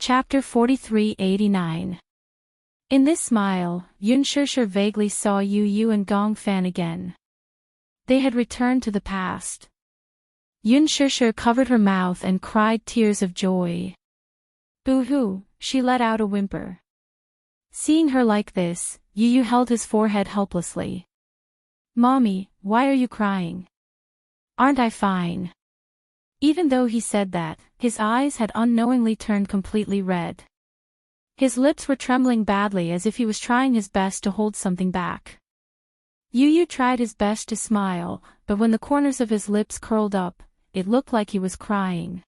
Chapter 4389. In this smile, Yun Shishir vaguely saw Yu Yu and Gong Fan again. They had returned to the past. Yun Shishir covered her mouth and cried tears of joy. Boo-hoo, she let out a whimper. Seeing her like this, Yu Yu held his forehead helplessly. Mommy, why are you crying? Aren't I fine? Even though he said that, his eyes had unknowingly turned completely red. His lips were trembling badly as if he was trying his best to hold something back. Yu Yu tried his best to smile, but when the corners of his lips curled up, it looked like he was crying.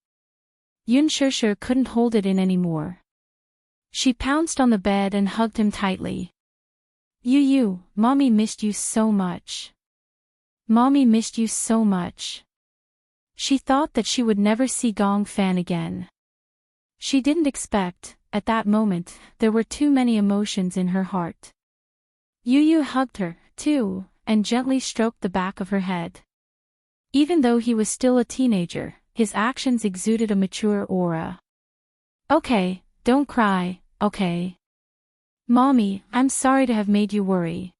Yun Shishir couldn't hold it in anymore. She pounced on the bed and hugged him tightly. Yu Yu, Mommy missed you so much. Mommy missed you so much. She thought that she would never see Gong Fan again. She didn't expect, at that moment, there were too many emotions in her heart. Yu Yu hugged her, too, and gently stroked the back of her head. Even though he was still a teenager, his actions exuded a mature aura. Okay, don't cry, okay? Mommy, I'm sorry to have made you worry.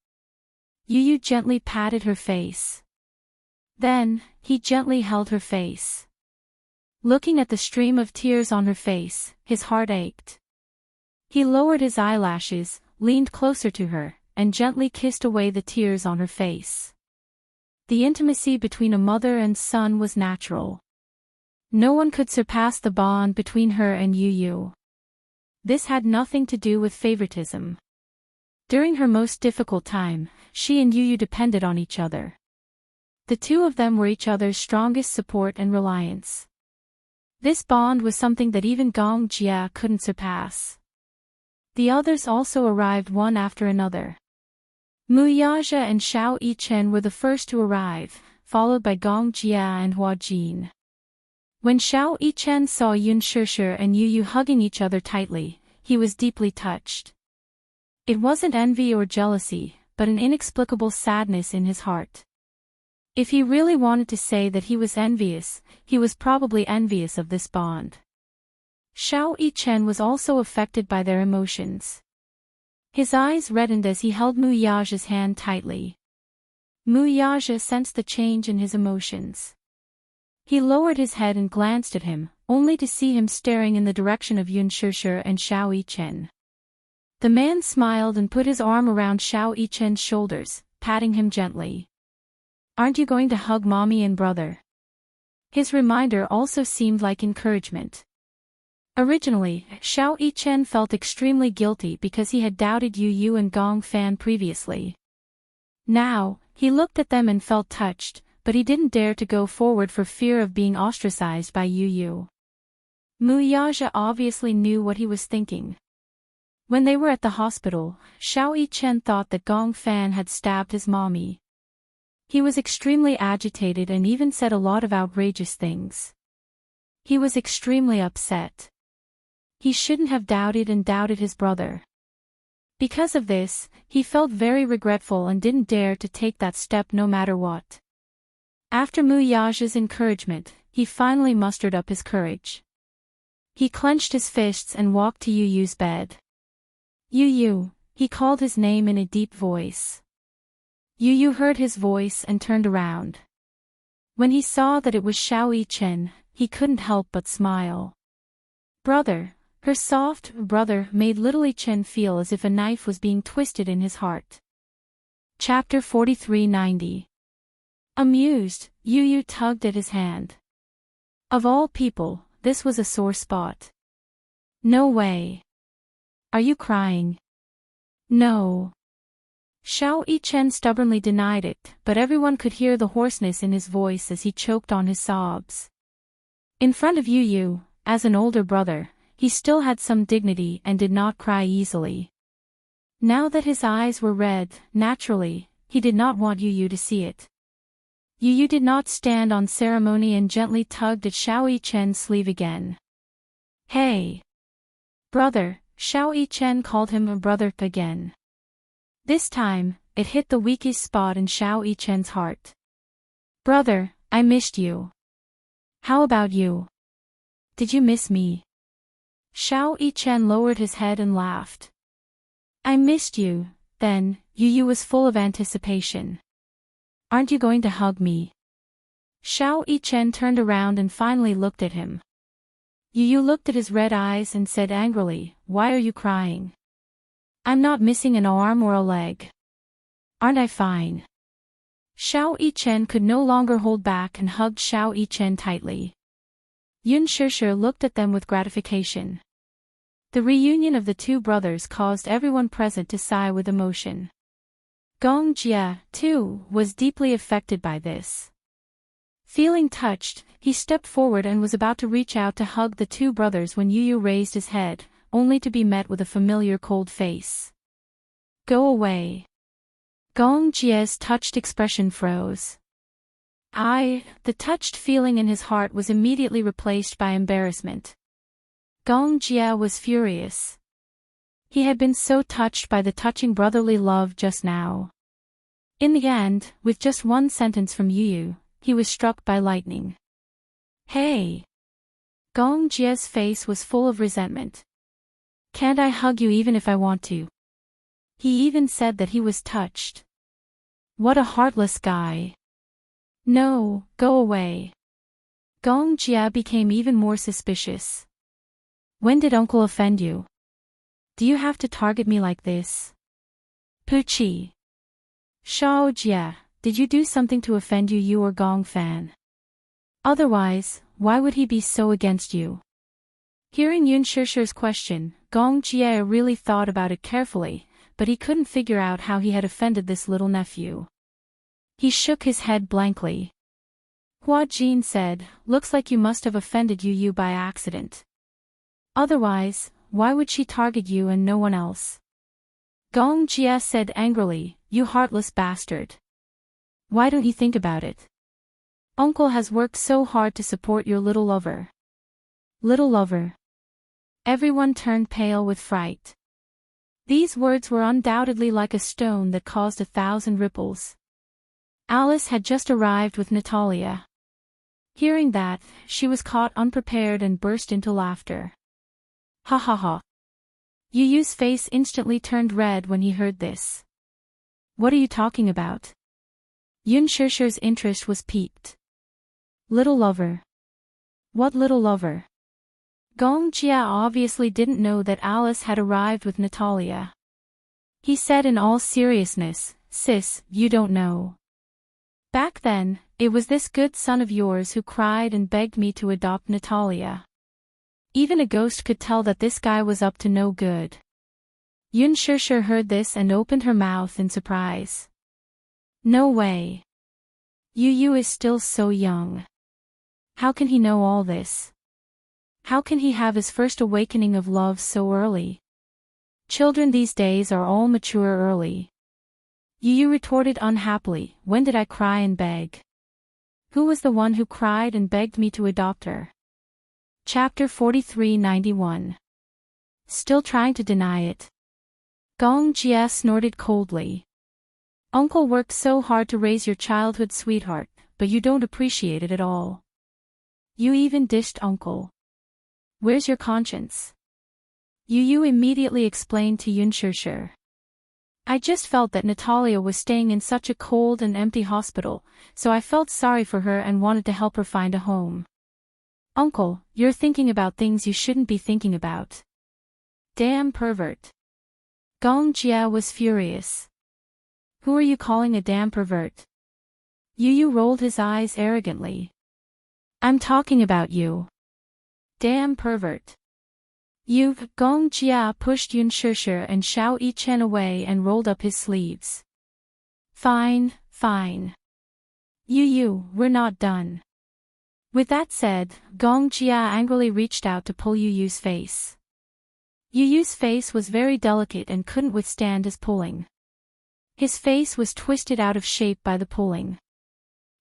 Yu Yu gently patted her face. Then, he gently held her face. Looking at the stream of tears on her face, his heart ached. He lowered his eyelashes, leaned closer to her, and gently kissed away the tears on her face. The intimacy between a mother and son was natural. No one could surpass the bond between her and Yu Yu. This had nothing to do with favoritism. During her most difficult time, she and Yu Yu depended on each other. The two of them were each other's strongest support and reliance. This bond was something that even Gong Jia couldn't surpass. The others also arrived one after another. Mu Yaja and Xiao Yichen were the first to arrive, followed by Gong Jia and Hua Jin. When Xiao Yichen saw Yun Shishir and Yu Yu hugging each other tightly, he was deeply touched. It wasn't envy or jealousy, but an inexplicable sadness in his heart. If he really wanted to say that he was envious, he was probably envious of this bond. Xiao Yichen was also affected by their emotions. His eyes reddened as he held Mu Yaja's hand tightly. Mu Yaja sensed the change in his emotions. He lowered his head and glanced at him, only to see him staring in the direction of Yun Shishir and Xiao Yichen. The man smiled and put his arm around Xiao Yichen's shoulders, patting him gently. Aren't you going to hug Mommy and brother? His reminder also seemed like encouragement. Originally, Xiao Yichen felt extremely guilty because he had doubted Yu Yu and Gong Fan previously. Now, he looked at them and felt touched, but he didn't dare to go forward for fear of being ostracized by Yu Yu. Mu Yaja obviously knew what he was thinking. When they were at the hospital, Xiao Yichen thought that Gong Fan had stabbed his mommy. He was extremely agitated and even said a lot of outrageous things. He was extremely upset. He shouldn't have doubted his brother. Because of this, he felt very regretful and didn't dare to take that step no matter what. After Mu Yaja's encouragement, he finally mustered up his courage. He clenched his fists and walked to Yu Yu's bed. Yu Yu, he called his name in a deep voice. Yu Yu heard his voice and turned around. When he saw that it was Xiao Yichen, he couldn't help but smile. Brother, her soft brother made little Yichen feel as if a knife was being twisted in his heart. Chapter 4390. Amused, Yu Yu tugged at his hand. Of all people, this was a sore spot. No way. Are you crying? No. Xiao Yichen stubbornly denied it, but everyone could hear the hoarseness in his voice as he choked on his sobs. In front of Yu Yu, as an older brother, he still had some dignity and did not cry easily. Now that his eyes were red, naturally, he did not want Yu Yu to see it. Yu Yu did not stand on ceremony and gently tugged at Xiao Yichen's sleeve again. Hey! Brother, Xiao Yichen called him a brother again. This time, it hit the weakest spot in Xiao Yichen's heart. Brother, I missed you. How about you? Did you miss me? Xiao Yichen lowered his head and laughed. I missed you, then. Yu was full of anticipation. Aren't you going to hug me? Xiao Yichen turned around and finally looked at him. Yu looked at his red eyes and said angrily, why are you crying? I'm not missing an arm or a leg. Aren't I fine? Xiao Yichen could no longer hold back and hugged Xiao Yichen tightly. Yun Shishir looked at them with gratification. The reunion of the two brothers caused everyone present to sigh with emotion. Gong Jia, too, was deeply affected by this. Feeling touched, he stepped forward and was about to reach out to hug the two brothers when Yu raised his head, only to be met with a familiar cold face. Go away. Gong Jia's touched expression froze. The touched feeling in his heart was immediately replaced by embarrassment. Gong Jia was furious. He had been so touched by the touching brotherly love just now. In the end, with just one sentence from Yu, he was struck by lightning. Hey! Gong Jia's face was full of resentment. Can't I hug you even if I want to? He even said that he was touched. What a heartless guy. No, go away. Gong Jia became even more suspicious. When did uncle offend you? Do you have to target me like this? Puchi. Xiao Jia, did you do something to offend you or Gong Fan? Otherwise, why would he be so against you? Hearing Yun Shishir's question, Gong Jia really thought about it carefully, but he couldn't figure out how he had offended this little nephew. He shook his head blankly. Hua Jin said, looks like you must have offended Yu by accident. Otherwise, why would she target you and no one else? Gong Jia said angrily, you heartless bastard. Why don't you think about it? Uncle has worked so hard to support your little lover. Little lover. Everyone turned pale with fright. These words were undoubtedly like a stone that caused 1,000 ripples. Alice had just arrived with Natalia. Hearing that, she was caught unprepared and burst into laughter. Ha ha ha. Yu's face instantly turned red when he heard this. What are you talking about? Yun Shishir's interest was piqued. Little lover. What little lover? Gong Jia obviously didn't know that Alice had arrived with Natalia. He said in all seriousness, sis, you don't know. Back then, it was this good son of yours who cried and begged me to adopt Natalia. Even a ghost could tell that this guy was up to no good. Yun Shishir heard this and opened her mouth in surprise. No way. Yu is still so young. How can he know all this? How can he have his first awakening of love so early? Children these days are all mature early. Yu retorted unhappily, when did I cry and beg? Who was the one who cried and begged me to adopt her? Chapter 4391. Still trying to deny it. Gong Jia snorted coldly. Uncle worked so hard to raise your childhood sweetheart, but you don't appreciate it at all. You even dished uncle. Where's your conscience? Yu immediately explained to Yun Shishir. I just felt that Natalia was staying in such a cold and empty hospital, so I felt sorry for her and wanted to help her find a home. Uncle, you're thinking about things you shouldn't be thinking about. Damn pervert. Gong Jia was furious. Who are you calling a damn pervert? Yu rolled his eyes arrogantly. I'm talking about you. Damn pervert. Gong Jia pushed Yun Shishir and Xiao Yichen away and rolled up his sleeves. Fine, fine. Yu, we're not done. With that said, Gong Jia angrily reached out to pull Yu's face. Yu's face was very delicate and couldn't withstand his pulling. His face was twisted out of shape by the pulling.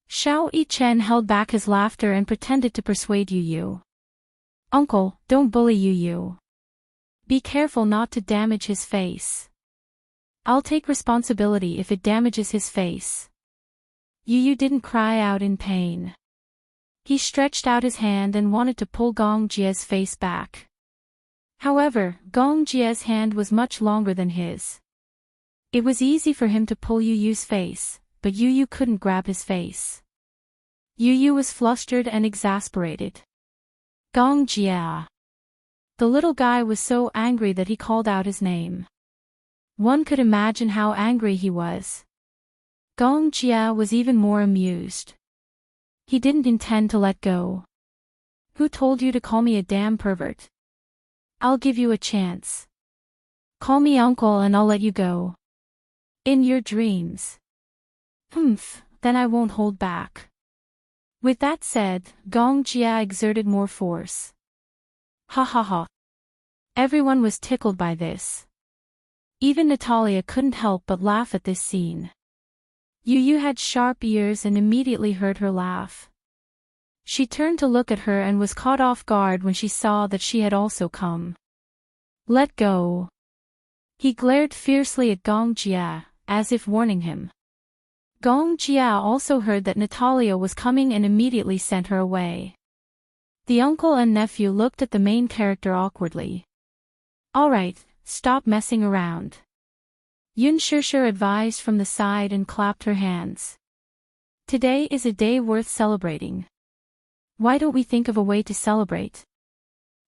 Xiao Yichen held back his laughter and pretended to persuade Yu. Uncle, don't bully Yu. Be careful not to damage his face. I'll take responsibility if it damages his face. Yu didn't cry out in pain. He stretched out his hand and wanted to pull Gong Jia's face back. However, Gong Jie's hand was much longer than his. It was easy for him to pull Yu Yu's face, but Yu Yu couldn't grab his face. Yu Yu was flustered and exasperated. Gong Jia. The little guy was so angry that he called out his name. One could imagine how angry he was. Gong Jia was even more amused. He didn't intend to let go. Who told you to call me a damn pervert? I'll give you a chance. Call me uncle and I'll let you go. In your dreams. Then I won't hold back. With that said, Gong Jia exerted more force. Ha ha ha. Everyone was tickled by this. Even Natalia couldn't help but laugh at this scene. Yu Yu had sharp ears and immediately heard her laugh. She turned to look at her and was caught off guard when she saw that she had also come. Let go. He glared fiercely at Gong Jia, as if warning him. Gong Jia also heard that Natalia was coming and immediately sent her away. The uncle and nephew looked at the main character awkwardly. Alright, stop messing around. Yun Shishir advised from the side and clapped her hands. Today is a day worth celebrating. Why don't we think of a way to celebrate?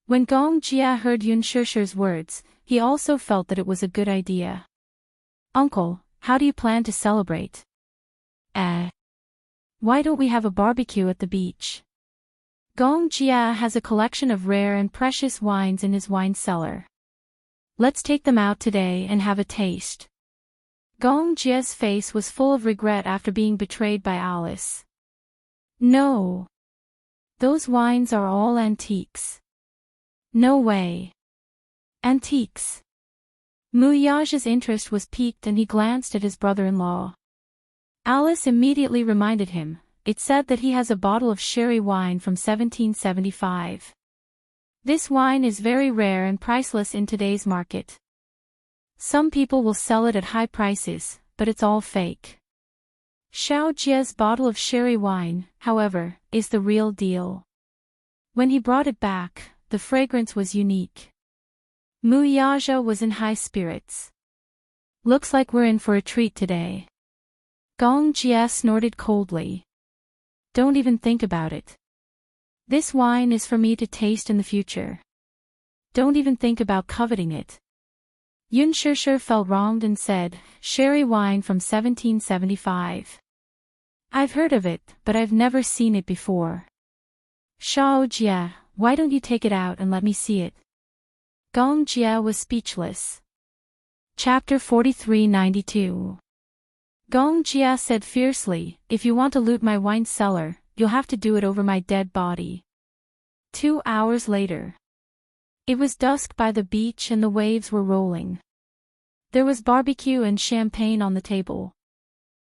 When Gong Jia heard Yun Shishir's words, he also felt that it was a good idea. Uncle, how do you plan to celebrate? Why don't we have a barbecue at the beach? Gong Jia has a collection of rare and precious wines in his wine cellar. Let's take them out today and have a taste. Gong Jia's face was full of regret after being betrayed by Alice. No. Those wines are all antiques. No way. Antiques. Muyaja's interest was piqued and he glanced at his brother-in-law. Alice immediately reminded him, it said that he has a bottle of sherry wine from 1775. This wine is very rare and priceless in today's market. Some people will sell it at high prices, but it's all fake. Xiao Jia's bottle of sherry wine, however, is the real deal. When he brought it back, the fragrance was unique. Muyaja was in high spirits. Looks like we're in for a treat today. Gong Jia snorted coldly. Don't even think about it. This wine is for me to taste in the future. Don't even think about coveting it. Yun Shishir felt wronged and said, sherry wine from 1775. I've heard of it, but I've never seen it before. Xiao Jia, why don't you take it out and let me see it? Gong Jia was speechless. Chapter 4392. Gong Jia said fiercely, if you want to loot my wine cellar, you'll have to do it over my dead body. 2 hours later. It was dusk by the beach and the waves were rolling. There was barbecue and champagne on the table.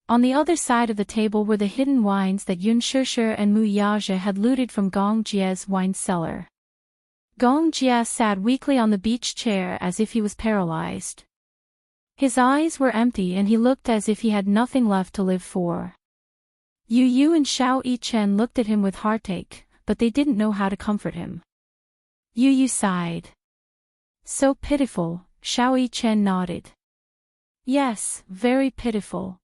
On the other side of the table were the hidden wines that Yun Shishir and Muyaja had looted from Gong Jia's wine cellar. Gong Jia sat weakly on the beach chair as if he was paralyzed. His eyes were empty and he looked as if he had nothing left to live for. Yu Yu and Xiao Yichen looked at him with heartache, but they didn't know how to comfort him. Yu Yu sighed. So pitiful, Xiao Yichen nodded. Yes, very pitiful.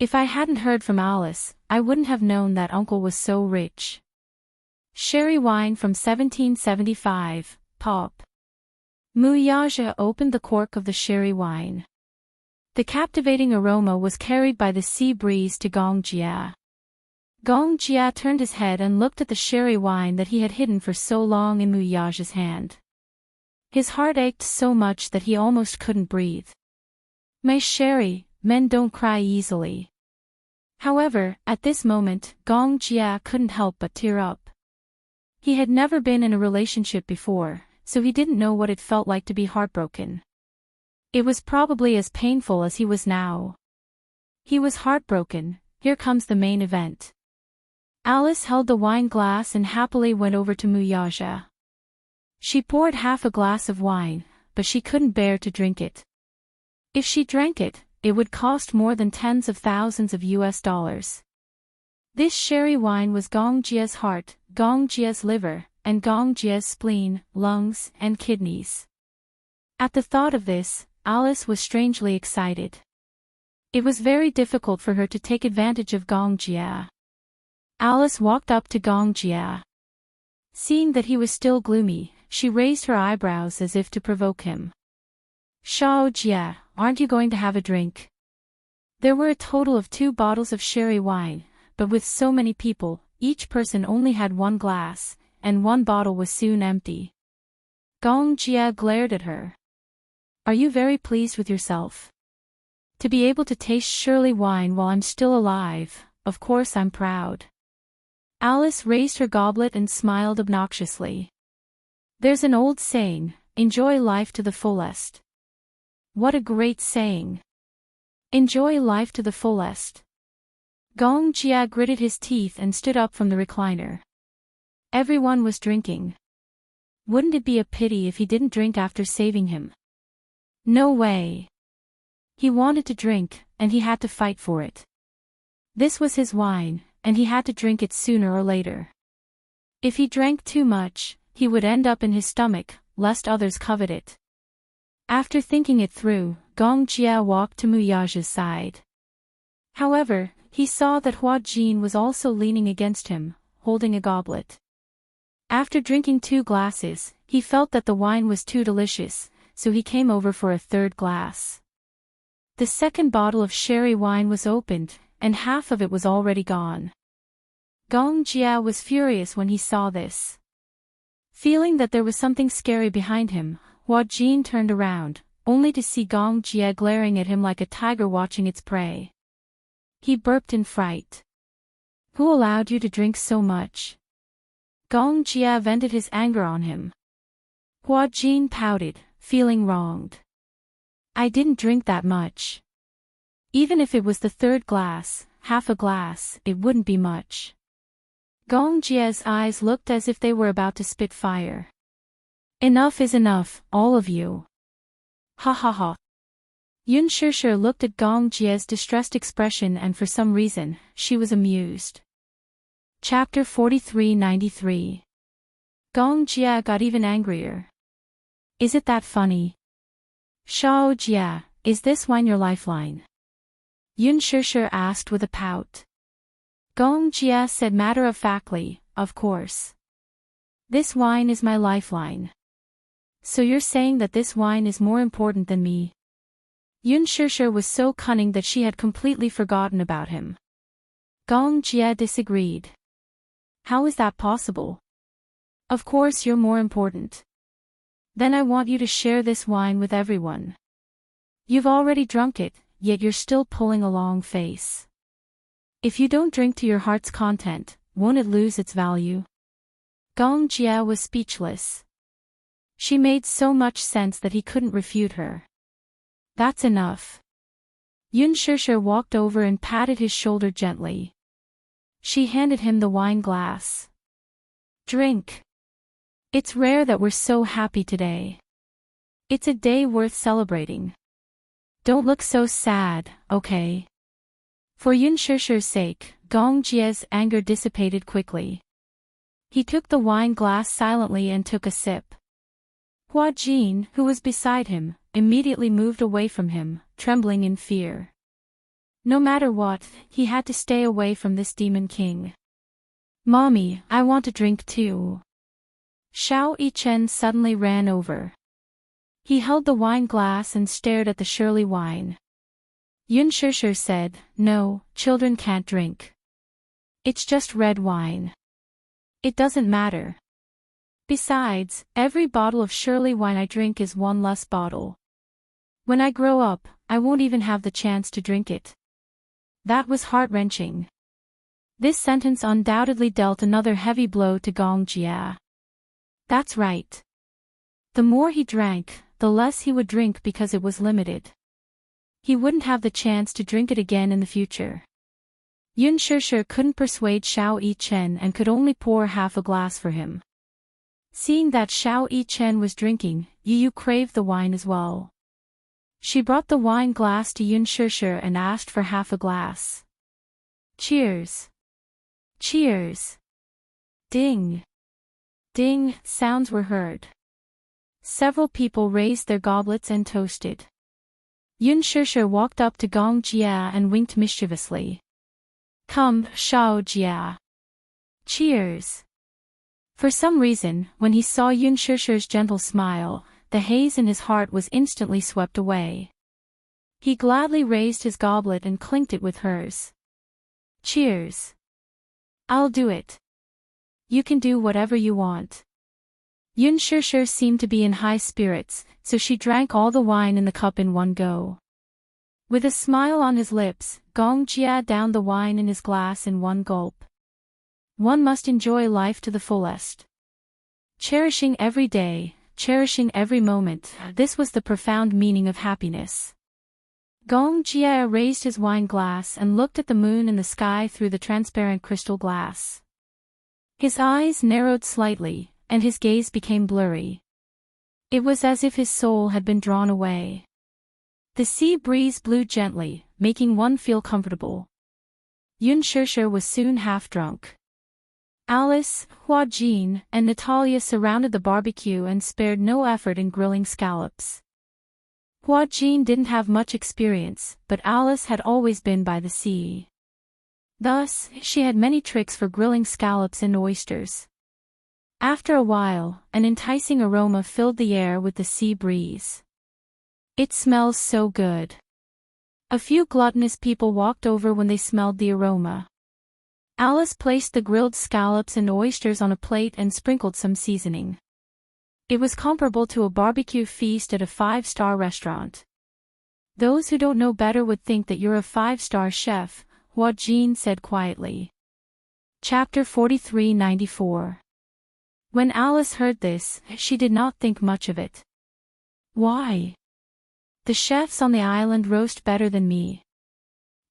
If I hadn't heard from Alice, I wouldn't have known that uncle was so rich. Sherry wine from 1775, pop. Muyaja opened the cork of the sherry wine. The captivating aroma was carried by the sea breeze to Gong Jia. Gong Jia turned his head and looked at the sherry wine that he had hidden for so long in Muyaja's hand. His heart ached so much that he almost couldn't breathe. My sherry, men don't cry easily. However, at this moment, Gong Jia couldn't help but tear up. He had never been in a relationship before, so he didn't know what it felt like to be heartbroken. It was probably as painful as he was now. He was heartbroken. Here comes the main event. Alice held the wine glass and happily went over to Muyaja. She poured half a glass of wine, but she couldn't bear to drink it. If she drank it, it would cost more than tens of thousands of US dollars. This sherry wine was Gong Jia's heart, Gong Jia's liver, and Gong Jie's spleen, lungs, and kidneys. At the thought of this, Alice was strangely excited. It was very difficult for her to take advantage of Gong Jie. Alice walked up to Gong Jie. Seeing that he was still gloomy, she raised her eyebrows as if to provoke him. "Shao Jie, aren't you going to have a drink?" There were a total of 2 bottles of sherry wine, but with so many people, each person only had 1 glass, and 1 bottle was soon empty. Gong Jie glared at her. "Are you very pleased with yourself? To be able to taste sherry wine while I'm still alive, of course I'm proud." Alice raised her goblet and smiled obnoxiously. There's an old saying, enjoy life to the fullest. What a great saying. Enjoy life to the fullest. Gong Jie gritted his teeth and stood up from the recliner. Everyone was drinking. Wouldn't it be a pity if he didn't drink after saving him? No way. He wanted to drink, and he had to fight for it. This was his wine, and he had to drink it sooner or later. If he drank too much, he would end up in his stomach, lest others covet it. After thinking it through, Gong Jie walked to Mu Yage's side. However, he saw that Hua Jin was also leaning against him, holding a goblet. After drinking 2 glasses, he felt that the wine was too delicious, so he came over for a 3rd glass. The 2nd bottle of sherry wine was opened, and half of it was already gone. Gong Jie was furious when he saw this. Feeling that there was something scary behind him, Hua Jin turned around, only to see Gong Jie glaring at him like a tiger watching its prey. He burped in fright. "Who allowed you to drink so much?" Gong Jie vented his anger on him. Hua Jin pouted, feeling wronged. "I didn't drink that much. Even if it was the 3rd glass, half a glass, it wouldn't be much." Gong Jie's eyes looked as if they were about to spit fire. "Enough is enough, all of you. Ha ha ha." Yun Shishir looked at Gong Jie's distressed expression and for some reason, she was amused. Chapter 4393. Gong Jie got even angrier. "Is it that funny? Shao Jie, is this wine your lifeline?" Yun Shishir asked with a pout. Gong Jie said matter-of-factly, "Of course. This wine is my lifeline." "So you're saying that this wine is more important than me?" Yun Shishir was so cunning that she had completely forgotten about him. Gong Jie disagreed. "How is that possible? Of course you're more important. Then I want you to share this wine with everyone. You've already drunk it, yet you're still pulling a long face. If you don't drink to your heart's content, won't it lose its value?" Gong Jie was speechless. She made so much sense that he couldn't refute her. "That's enough." Yun Shishir walked over and patted his shoulder gently. She handed him the wine glass. "Drink. It's rare that we're so happy today. It's a day worth celebrating. Don't look so sad, okay?" For Yun Shishir's sake, Gong Jie's anger dissipated quickly. He took the wine glass silently and took a sip. Hua Jin, who was beside him, immediately moved away from him, trembling in fear. No matter what, he had to stay away from this demon king. "Mommy, I want to drink too." Shao Yichen suddenly ran over. He held the wine glass and stared at the sherry wine. Yun Shishir said, "No, children can't drink. It's just red wine. It doesn't matter. Besides, every bottle of sherry wine I drink is 1 less bottle. When I grow up, I won't even have the chance to drink it." That was heart-wrenching. This sentence undoubtedly dealt another heavy blow to Gong Jie. That's right. The more he drank, the less he would drink because it was limited. He wouldn't have the chance to drink it again in the future. Yun Shishir couldn't persuade Shao Yichen and could only pour half a glass for him. Seeing that Shao Yichen was drinking, Yu craved the wine as well. She brought the wine glass to Yun Shishir and asked for half a glass. "Cheers! Cheers! Ding! Ding, sounds were heard. Several people raised their goblets and toasted. Yunshushu walked up to Gong Jia and winked mischievously. Come, Shao Jia. Cheers. For some reason, when he saw Yunshushu's gentle smile, the haze in his heart was instantly swept away. He gladly raised his goblet and clinked it with hers. Cheers. I'll do it. You can do whatever you want. Yunshushu seemed to be in high spirits, so she drank all the wine in the cup in one go. With a smile on his lips, Gong Jia downed the wine in his glass in one gulp. One must enjoy life to the fullest. Cherishing every day, cherishing every moment, this was the profound meaning of happiness. Gong Jia raised his wine glass and looked at the moon in the sky through the transparent crystal glass. His eyes narrowed slightly, and his gaze became blurry. It was as if his soul had been drawn away. The sea breeze blew gently, making one feel comfortable. Yunshushu was soon half drunk. Alice, Huajin, and Natalia surrounded the barbecue and spared no effort in grilling scallops. Huajin didn't have much experience, but Alice had always been by the sea. Thus, she had many tricks for grilling scallops and oysters. After a while, an enticing aroma filled the air with the sea breeze. It smells so good. A few gluttonous people walked over when they smelled the aroma. Alice placed the grilled scallops and oysters on a plate and sprinkled some seasoning. It was comparable to a barbecue feast at a 5-star restaurant. Those who don't know better would think that you're a 5-star chef, Huajin said quietly. Chapter 43-94. When Alice heard this, she did not think much of it. Why? The chefs on the island roast better than me.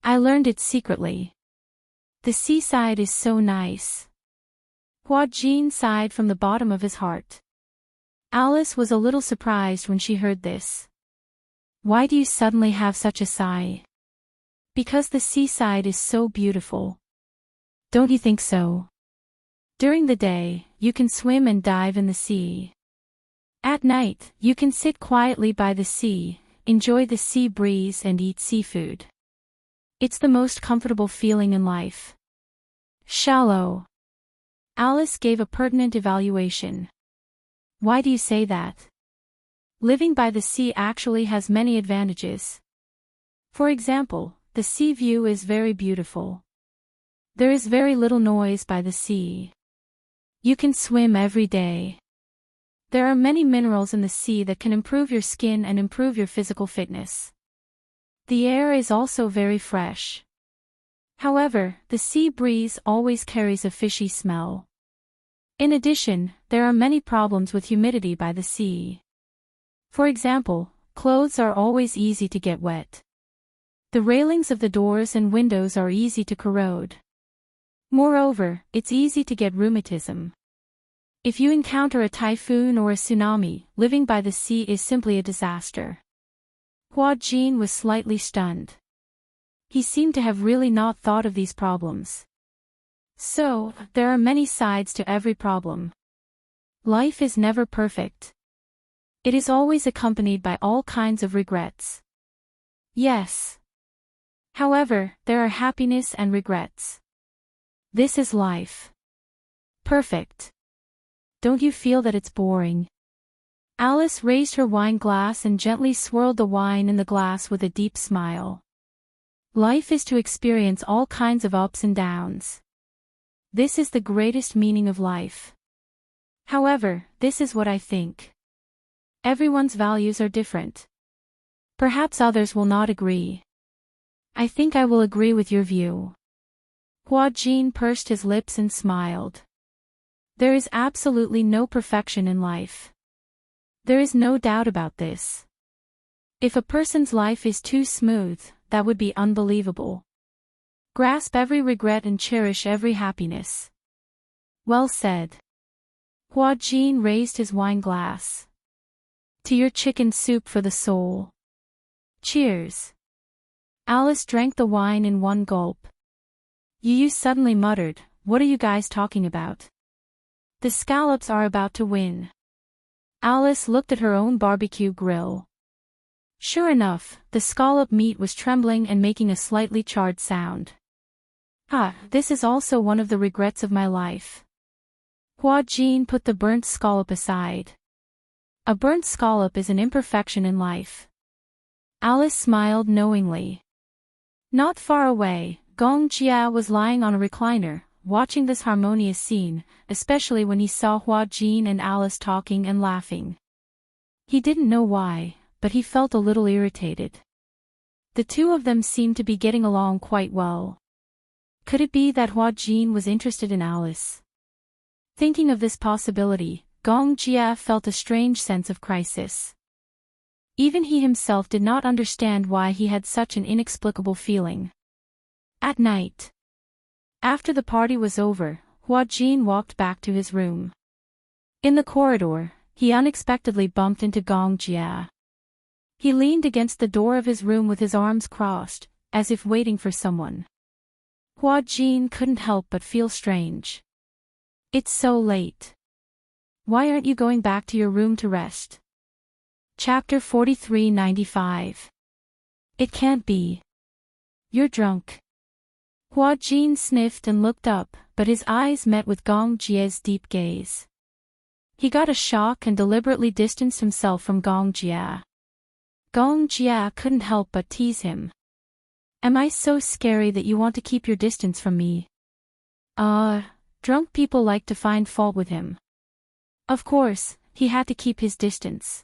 I learned it secretly. The seaside is so nice. Huajin sighed from the bottom of his heart. Alice was a little surprised when she heard this. Why do you suddenly have such a sigh? Because the seaside is so beautiful. Don't you think so? During the day, you can swim and dive in the sea. At night, you can sit quietly by the sea, enjoy the sea breeze and eat seafood. It's the most comfortable feeling in life. Shallow. Alice gave a pertinent evaluation. Why do you say that? Living by the sea actually has many advantages. For example, the sea view is very beautiful. There is very little noise by the sea. You can swim every day. There are many minerals in the sea that can improve your skin and improve your physical fitness. The air is also very fresh. However, the sea breeze always carries a fishy smell. In addition, there are many problems with humidity by the sea. For example, clothes are always easy to get wet. The railings of the doors and windows are easy to corrode. Moreover, it's easy to get rheumatism. If you encounter a typhoon or a tsunami, living by the sea is simply a disaster. Huajin was slightly stunned. He seemed to have really not thought of these problems. So, there are many sides to every problem. Life is never perfect. It is always accompanied by all kinds of regrets. Yes. However, there are happiness and regrets. This is life. Perfect. Don't you feel that it's boring? Alice raised her wine glass and gently swirled the wine in the glass with a deep smile. Life is to experience all kinds of ups and downs. This is the greatest meaning of life. However, this is what I think. Everyone's values are different. Perhaps others will not agree. I think I will agree with your view. Huajin pursed his lips and smiled. There is absolutely no perfection in life. There is no doubt about this. If a person's life is too smooth, that would be unbelievable. Grasp every regret and cherish every happiness. Well said. Huajin raised his wine glass. To your chicken soup for the soul. Cheers. Alice drank the wine in one gulp. Yu suddenly muttered, "What are you guys talking about?" The scallops are about to win. Alice looked at her own barbecue grill. Sure enough, the scallop meat was trembling and making a slightly charred sound. This is also one of the regrets of my life. Hua Jin put the burnt scallop aside. A burnt scallop is an imperfection in life. Alice smiled knowingly. Not far away, Gong Jia was lying on a recliner, watching this harmonious scene, especially when he saw Hua Jin and Alice talking and laughing. He didn't know why, but he felt a little irritated. The two of them seemed to be getting along quite well. Could it be that Hua Jin was interested in Alice? Thinking of this possibility, Gong Jia felt a strange sense of crisis. Even he himself did not understand why he had such an inexplicable feeling. At night, after the party was over, Hua Jin walked back to his room. In the corridor, he unexpectedly bumped into Gong Jia. He leaned against the door of his room with his arms crossed, as if waiting for someone. Hua Jin couldn't help but feel strange. It's so late. Why aren't you going back to your room to rest? Chapter 43-95. It can't be. You're drunk. Hua Jin sniffed and looked up, but his eyes met with Gong Jia's deep gaze. He got a shock and deliberately distanced himself from Gong Jia. Gong Jia couldn't help but tease him. Am I so scary that you want to keep your distance from me? Drunk people like to find fault with him. Of course, he had to keep his distance.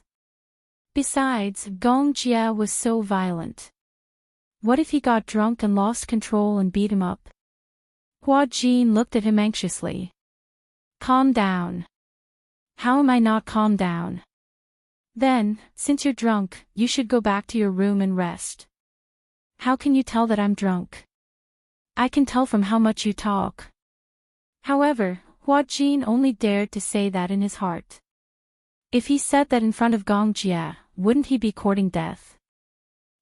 Besides, Gong Jia was so violent. What if he got drunk and lost control and beat him up? Hua Jin looked at him anxiously. Calm down. How am I not calm down? Then, since you're drunk, you should go back to your room and rest. How can you tell that I'm drunk? I can tell from how much you talk. However, Hua Jin only dared to say that in his heart. If he said that in front of Gong Jia, wouldn't he be courting death?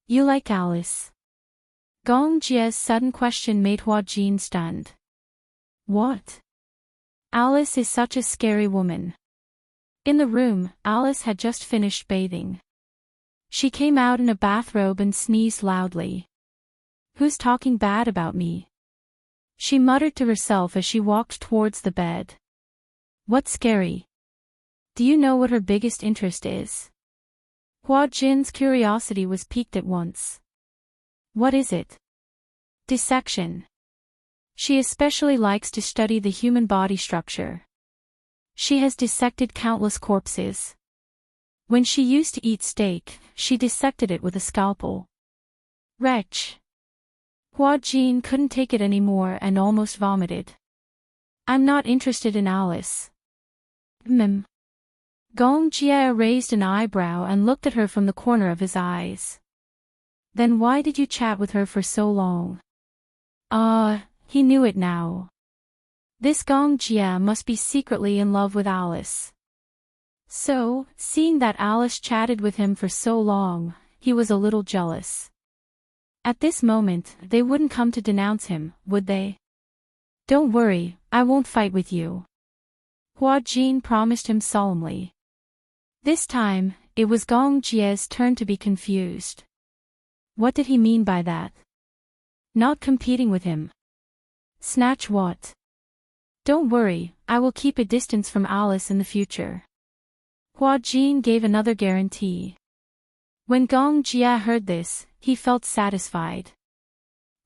You like Alice? Gong Jia's sudden question made Hua Jin stunned. What? Alice is such a scary woman. In the room, Alice had just finished bathing. She came out in a bathrobe and sneezed loudly. Who's talking bad about me? She muttered to herself as she walked towards the bed. What's scary? Do you know what her biggest interest is? Hua Jin's curiosity was piqued at once. What is it? Dissection. She especially likes to study the human body structure. She has dissected countless corpses. When she used to eat steak, she dissected it with a scalpel. Wretch. Hua Jin couldn't take it anymore and almost vomited. I'm not interested in Alice. Gong Jia raised an eyebrow and looked at her from the corner of his eyes. Then why did you chat with her for so long? He knew it now. This Gong Jia must be secretly in love with Alice. So, seeing that Alice chatted with him for so long, he was a little jealous. At this moment, they wouldn't come to denounce him, would they? Don't worry, I won't fight with you. Hua Jin promised him solemnly. This time, it was Gong Jia's turn to be confused. What did he mean by that? Not competing with him. Snatch what? Don't worry, I will keep a distance from Alice in the future. Hua Jin gave another guarantee. When Gong Jia heard this, he felt satisfied.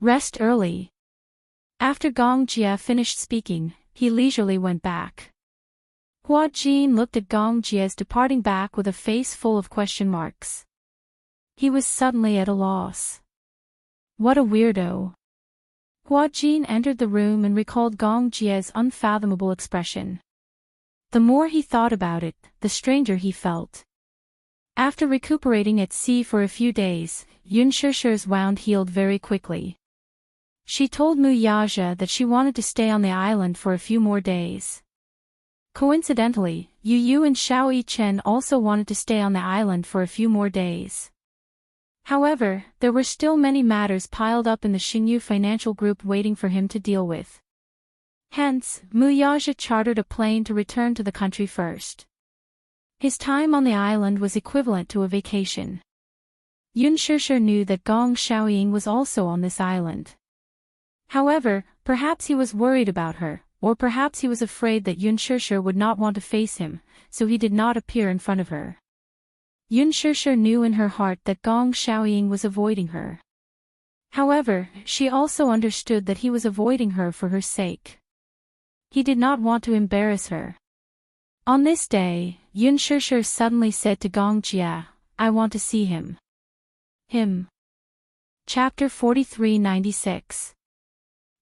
Rest early. After Gong Jia finished speaking, he leisurely went back. Hua Jin looked at Gong Jia's departing back with a face full of question marks. He was suddenly at a loss. What a weirdo. Hua Jin entered the room and recalled Gong Jia's unfathomable expression. The more he thought about it, the stranger he felt. After recuperating at sea for a few days, Yunshishir's wound healed very quickly. She told Mu Yaja that she wanted to stay on the island for a few more days. Coincidentally, Yu Yu and Xiao Yichen also wanted to stay on the island for a few more days. However, there were still many matters piled up in the Xingyu financial group waiting for him to deal with. Hence, Muyaja chartered a plane to return to the country first. His time on the island was equivalent to a vacation. Yunshishir knew that Gong Xiaoying was also on this island. However, perhaps he was worried about her, or perhaps he was afraid that Yunshishir would not want to face him, so he did not appear in front of her. Yunshishir knew in her heart that Gong Xiaoying was avoiding her. However, she also understood that he was avoiding her for her sake. He did not want to embarrass her. On this day, Yunshishir suddenly said to Gong Jia, "I want to see him." Him. Chapter 43-96.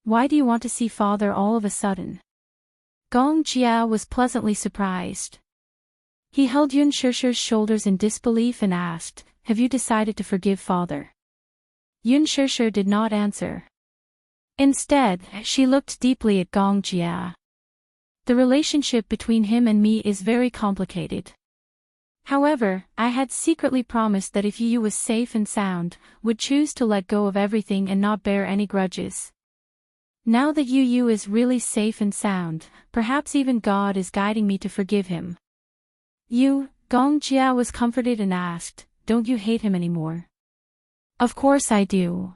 Why do you want to see father all of a sudden? Gong Jia was pleasantly surprised. He held Yunshishir's shoulders in disbelief and asked, "Have you decided to forgive father?" Yunshishir did not answer. Instead, she looked deeply at Gong Jia. The relationship between him and me is very complicated. However, I had secretly promised that if Yu was safe and sound, would choose to let go of everything and not bear any grudges. Now that Yu is really safe and sound, perhaps even God is guiding me to forgive him. Gong Jia was comforted and asked, "Don't you hate him anymore?" "Of course I do.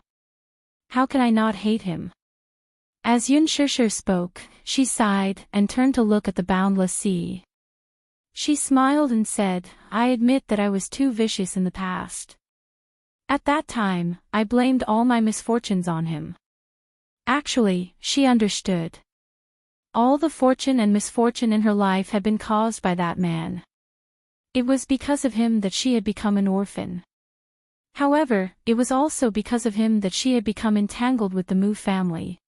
How can I not hate him?" As Yunshishir spoke, she sighed and turned to look at the boundless sea. She smiled and said, "I admit that I was too vicious in the past. At that time, I blamed all my misfortunes on him." Actually, she understood. All the fortune and misfortune in her life had been caused by that man. It was because of him that she had become an orphan. However, it was also because of him that she had become entangled with the Mu family.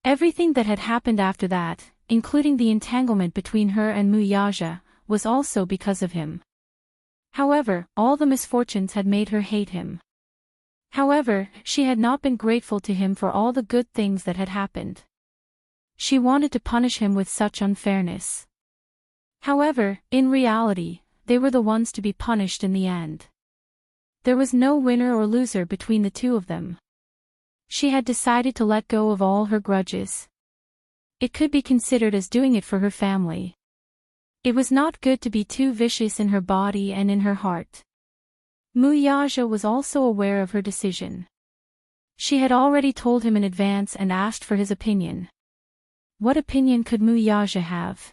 Everything that had happened after that, including the entanglement between her and Muyaja, was also because of him. However, all the misfortunes had made her hate him. However, she had not been grateful to him for all the good things that had happened. She wanted to punish him with such unfairness. However, in reality, they were the ones to be punished in the end. There was no winner or loser between the two of them. She had decided to let go of all her grudges. It could be considered as doing it for her family. It was not good to be too vicious in her body and in her heart. Muyaja was also aware of her decision. She had already told him in advance and asked for his opinion. What opinion could Muyaja have?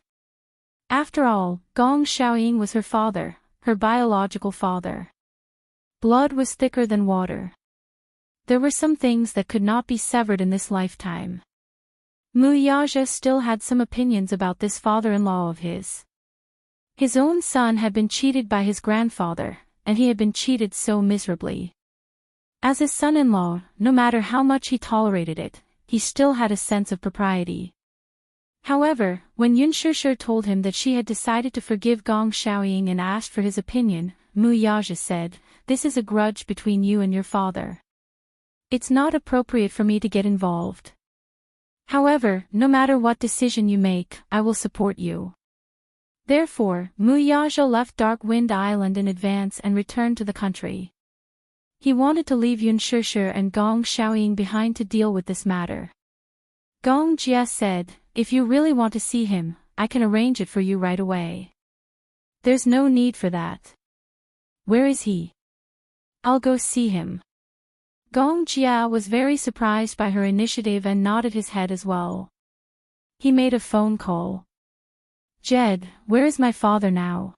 After all, Gong Xiaoying was her father, her biological father. Blood was thicker than water. There were some things that could not be severed in this lifetime. Muyaja still had some opinions about this father-in-law of his. His own son had been cheated by his grandfather, and he had been cheated so miserably. As his son-in-law, no matter how much he tolerated it, he still had a sense of propriety. However, when Yunshishir told him that she had decided to forgive Gong Xiaoying and asked for his opinion, Muyaja said, "This is a grudge between you and your father. It's not appropriate for me to get involved. However, no matter what decision you make, I will support you." Therefore, Muyaja left Dark Wind Island in advance and returned to the country. He wanted to leave Yunshishir and Gong Xiaoying behind to deal with this matter. Gong Jia said, "If you really want to see him, I can arrange it for you right away. There's no need for that." "Where is he?" "I'll go see him." Gong Jia was very surprised by her initiative and nodded his head as well. He made a phone call. "Jed, where is my father now?"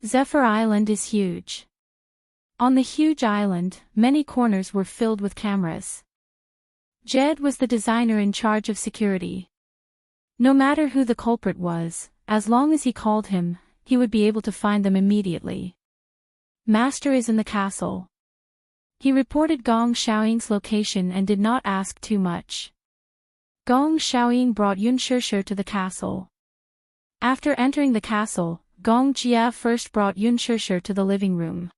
Zephyr Island is huge. On the huge island, many corners were filled with cameras. Jed was the designer in charge of security. No matter who the culprit was, as long as he called him, he would be able to find them immediately. "Master is in the castle." He reported Gong Xiaoying's location and did not ask too much. Gong Xiaoying brought Yunshishir to the castle. After entering the castle, Gong Jia first brought Yunshishir to the living room.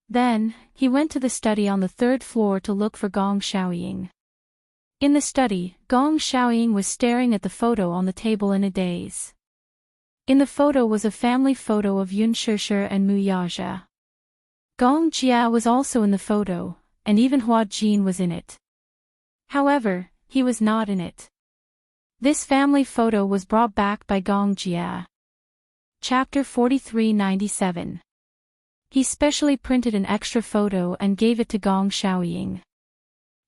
Then, he went to the study on the 3rd floor to look for Gong Xiaoying. In the study, Gong Xiaoying was staring at the photo on the table in a daze. In the photo was a family photo of Yunshishir and Muyaja. Gong Jia was also in the photo, and even Hua Jin was in it. However, he was not in it. This family photo was brought back by Gong Jia. Chapter 4397. He specially printed an extra photo and gave it to Gong Xiaoying.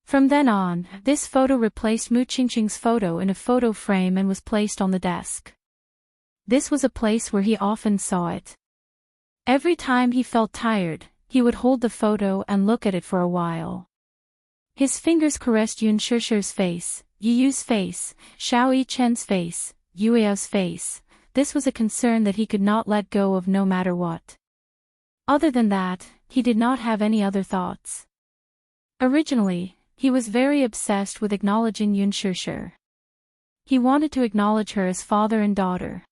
From then on, this photo replaced Mu Qingqing's photo in a photo frame and was placed on the desk. This was a place where he often saw it. Every time he felt tired, he would hold the photo and look at it for a while. His fingers caressed Yun Shishir's face, Yu Yu's face, Xiao Yichen's face, Yu Yao's face. This was a concern that he could not let go of no matter what. Other than that, he did not have any other thoughts. Originally, he was very obsessed with acknowledging Yun Shishir. He wanted to acknowledge her as father and daughter.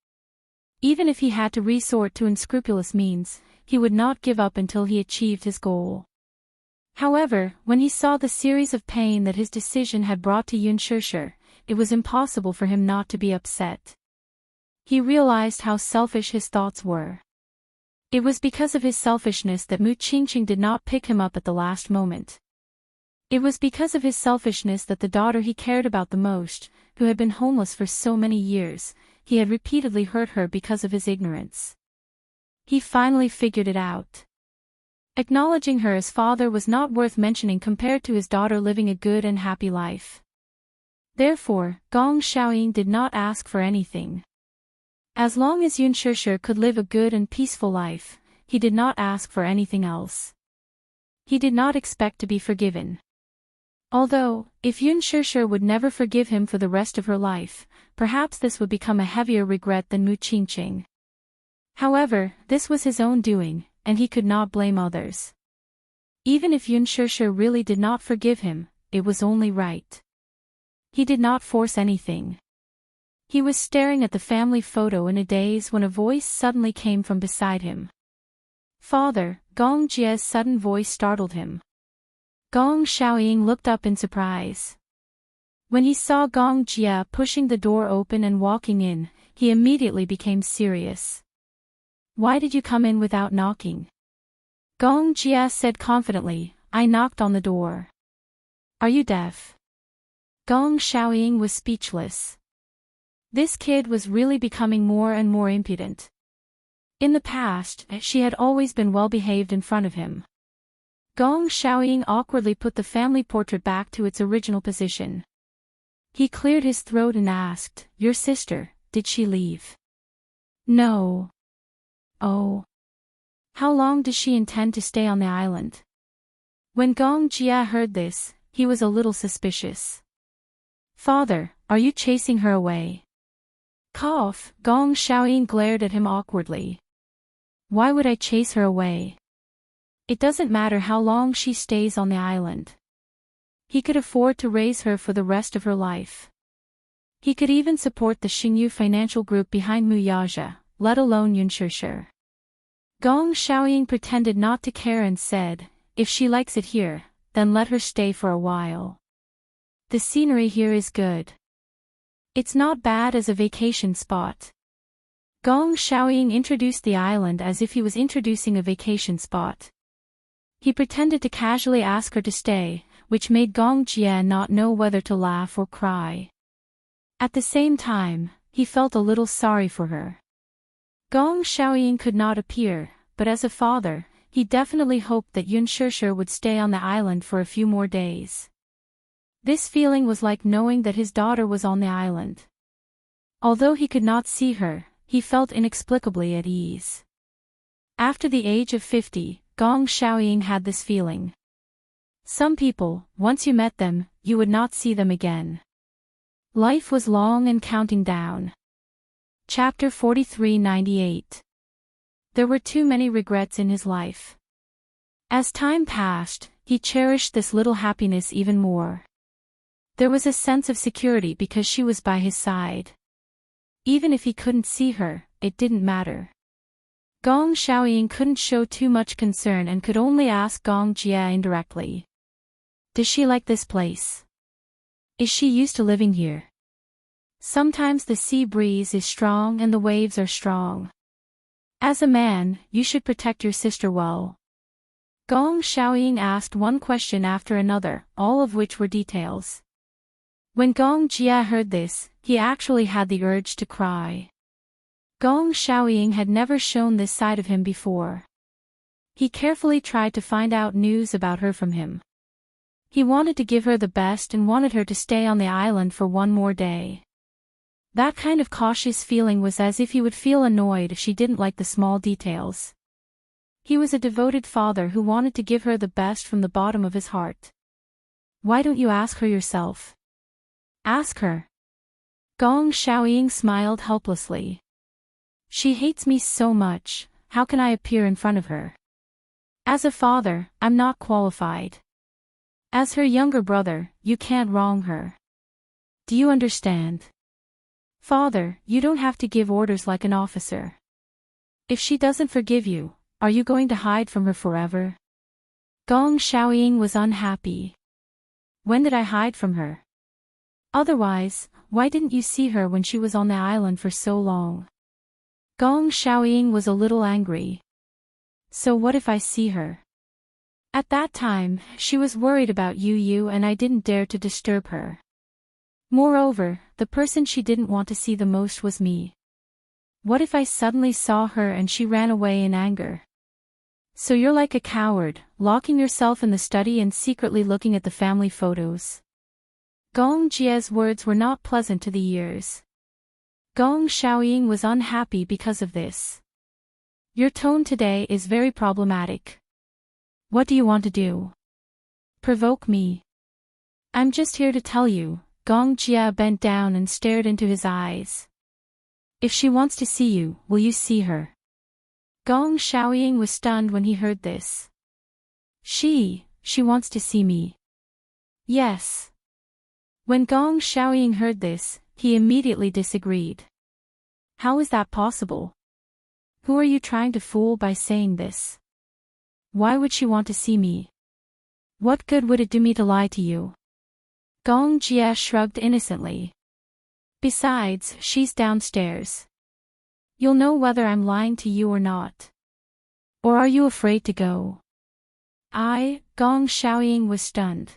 Even if he had to resort to unscrupulous means, he would not give up until he achieved his goal. However, when he saw the series of pain that his decision had brought to Yun Shishir, it was impossible for him not to be upset. He realized how selfish his thoughts were. It was because of his selfishness that Mu Qingqing did not pick him up at the last moment. It was because of his selfishness that the daughter he cared about the most, who had been homeless for so many years, he had repeatedly hurt her because of his ignorance. He finally figured it out. Acknowledging her as father was not worth mentioning compared to his daughter living a good and happy life. Therefore, Gong Xiaoying did not ask for anything. As long as Yun Shishir could live a good and peaceful life, he did not ask for anything else. He did not expect to be forgiven. Although, if Yun Shishir would never forgive him for the rest of her life, perhaps this would become a heavier regret than Mu Qingqing. However, this was his own doing, and he could not blame others. Even if Yun Shishir really did not forgive him, it was only right. He did not force anything. He was staring at the family photo in a daze when a voice suddenly came from beside him. "Father," Gong Jia's sudden voice startled him. Gong Xiaoying looked up in surprise. When he saw Gong Jia pushing the door open and walking in, he immediately became serious. "Why did you come in without knocking?" Gong Jia said confidently, "I knocked on the door." "Are you deaf?" Gong Xiaoying was speechless. This kid was really becoming more and more impudent. In the past, she had always been well behaved in front of him. Gong Xiaoying awkwardly put the family portrait back to its original position. He cleared his throat and asked, "Your sister, did she leave?" "No." "Oh. How long does she intend to stay on the island?" When Gong Jia heard this, he was a little suspicious. "Father, are you chasing her away?" Cough. Gong Xiaoying glared at him awkwardly. "Why would I chase her away? It doesn't matter how long she stays on the island. He could afford to raise her for the rest of her life. He could even support the Xingyu financial group behind Mu Yaja, let alone Yun Shishir." Gong Xiaoying pretended not to care and said, "If she likes it here, then let her stay for a while. The scenery here is good. It's not bad as a vacation spot." Gong Xiaoying introduced the island as if he was introducing a vacation spot. He pretended to casually ask her to stay, which made Gong Jia not know whether to laugh or cry. At the same time, he felt a little sorry for her. Gong Xiaoying could not appear, but as a father, he definitely hoped that Yun Shishir would stay on the island for a few more days. This feeling was like knowing that his daughter was on the island. Although he could not see her, he felt inexplicably at ease. After the age of 50, Gong Xiaoying had this feeling. Some people, once you met them, you would not see them again. Life was long and counting down. Chapter 4398. There were too many regrets in his life. As time passed, he cherished this little happiness even more. There was a sense of security because she was by his side. Even if he couldn't see her, it didn't matter. Gong Xiaoying couldn't show too much concern and could only ask Gong Jia indirectly. "Does she like this place? Is she used to living here? Sometimes the sea breeze is strong and the waves are strong. As a man, you should protect your sister well." Gong Xiaoying asked one question after another, all of which were details. When Gong Jia heard this, he actually had the urge to cry. Gong Xiaoying had never shown this side of him before. He carefully tried to find out news about her from him. He wanted to give her the best and wanted her to stay on the island for one more day. That kind of cautious feeling was as if he would feel annoyed if she didn't like the small details. He was a devoted father who wanted to give her the best from the bottom of his heart. Why don't you ask her yourself? Ask her. Gong Xiaoying smiled helplessly. She hates me so much, how can I appear in front of her? As a father, I'm not qualified. As her younger brother, you can't wrong her. Do you understand? Father, you don't have to give orders like an officer. If she doesn't forgive you, are you going to hide from her forever? Gong Xiaoying was unhappy. When did I hide from her? Otherwise, why didn't you see her when she was on the island for so long? Gong Xiaoying was a little angry. So what if I see her? At that time, she was worried about Yu and I didn't dare to disturb her. Moreover, the person she didn't want to see the most was me. What if I suddenly saw her and she ran away in anger? So you're like a coward, locking yourself in the study and secretly looking at the family photos. Gong Jia's words were not pleasant to the ears. Gong Xiaoying was unhappy because of this. Your tone today is very problematic. What do you want to do? Provoke me. I'm just here to tell you. Gong Jia bent down and stared into his eyes. If she wants to see you, will you see her? Gong Xiaoying was stunned when he heard this. She wants to see me. Yes. When Gong Xiaoying heard this, he immediately disagreed. How is that possible? Who are you trying to fool by saying this? Why would she want to see me? What good would it do me to lie to you? Gong Jia shrugged innocently. Besides, she's downstairs. You'll know whether I'm lying to you or not. Or are you afraid to go? Gong Xiaoying was stunned.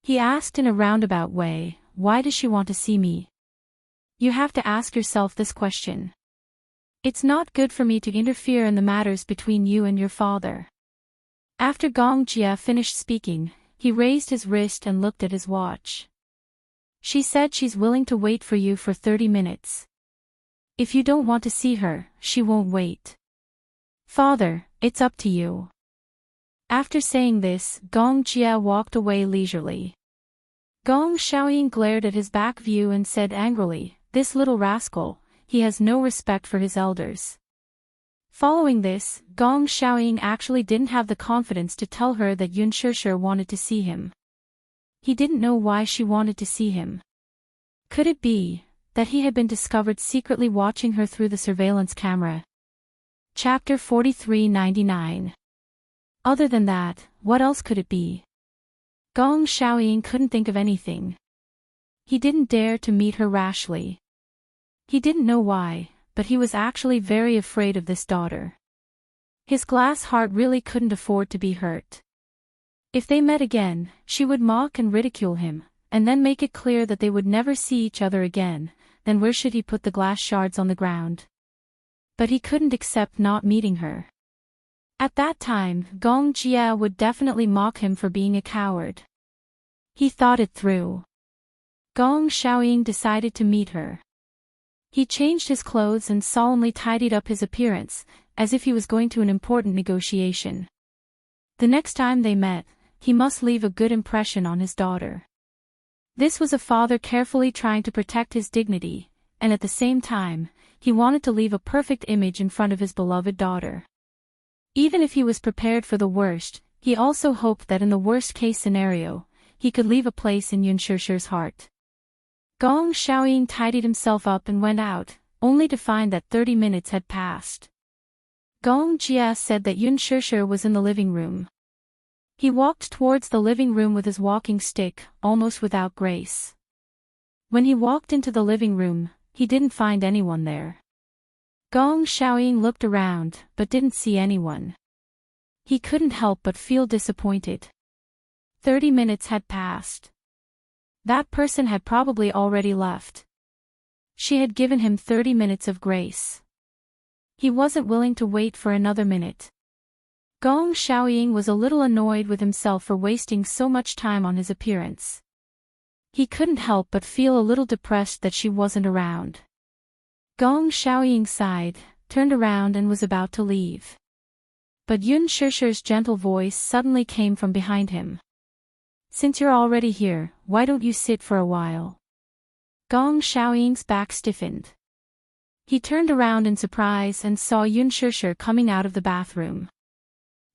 He asked in a roundabout way, why does she want to see me? You have to ask yourself this question. It's not good for me to interfere in the matters between you and your father. After Gong Jia finished speaking, he raised his wrist and looked at his watch. She said she's willing to wait for you for 30 minutes. If you don't want to see her, she won't wait. Father, it's up to you. After saying this, Gong Jia walked away leisurely. Gong Xiaoying glared at his back view and said angrily, this little rascal, he has no respect for his elders. Following this, Gong Xiaoying actually didn't have the confidence to tell her that Yun Shishir wanted to see him. He didn't know why she wanted to see him. Could it be that he had been discovered secretly watching her through the surveillance camera? Chapter 4399. Other than that, what else could it be? Gong Xiaoying couldn't think of anything. He didn't dare to meet her rashly. He didn't know why, but he was actually very afraid of this daughter. His glass heart really couldn't afford to be hurt. If they met again, she would mock and ridicule him, and then make it clear that they would never see each other again, then where should he put the glass shards on the ground? But he couldn't accept not meeting her. At that time, Gong Jia would definitely mock him for being a coward. He thought it through. Gong Xiaoying decided to meet her. He changed his clothes and solemnly tidied up his appearance, as if he was going to an important negotiation. The next time they met, he must leave a good impression on his daughter. This was a father carefully trying to protect his dignity, and at the same time, he wanted to leave a perfect image in front of his beloved daughter. Even if he was prepared for the worst, he also hoped that in the worst-case scenario, he could leave a place in Yun Shishir's heart. Gong Xiaoying tidied himself up and went out, only to find that 30 minutes had passed. Gong Jia said that Yun Shishir was in the living room. He walked towards the living room with his walking stick, almost without grace. When he walked into the living room, he didn't find anyone there. Gong Xiaoying looked around, but didn't see anyone. He couldn't help but feel disappointed. 30 minutes had passed. that person had probably already left. She had given him 30 minutes of grace. He wasn't willing to wait for another minute. Gong Xiaoying was a little annoyed with himself for wasting so much time on his appearance. He couldn't help but feel a little depressed that she wasn't around. Gong Xiaoying sighed, turned around and was about to leave. But Yun Shishir's gentle voice suddenly came from behind him. "Since you're already here, why don't you sit for a while?" Gong Xiaoying's back stiffened. He turned around in surprise and saw Yun Shishir coming out of the bathroom.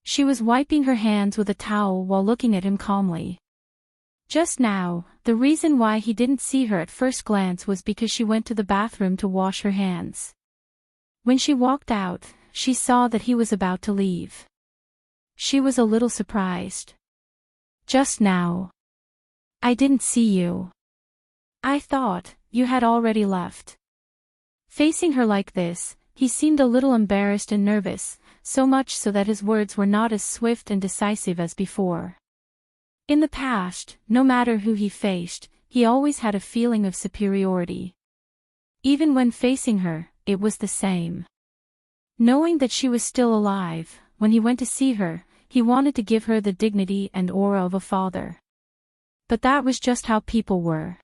She was wiping her hands with a towel while looking at him calmly. Just now, the reason why he didn't see her at first glance was because she went to the bathroom to wash her hands. When she walked out, she saw that he was about to leave. She was a little surprised. "Just now. I didn't see you. I thought you had already left." Facing her like this, he seemed a little embarrassed and nervous, so much so that his words were not as swift and decisive as before. In the past, no matter who he faced, he always had a feeling of superiority. Even when facing her, it was the same. Knowing that she was still alive, when he went to see her, he wanted to give her the dignity and aura of a father. But that was just how people were.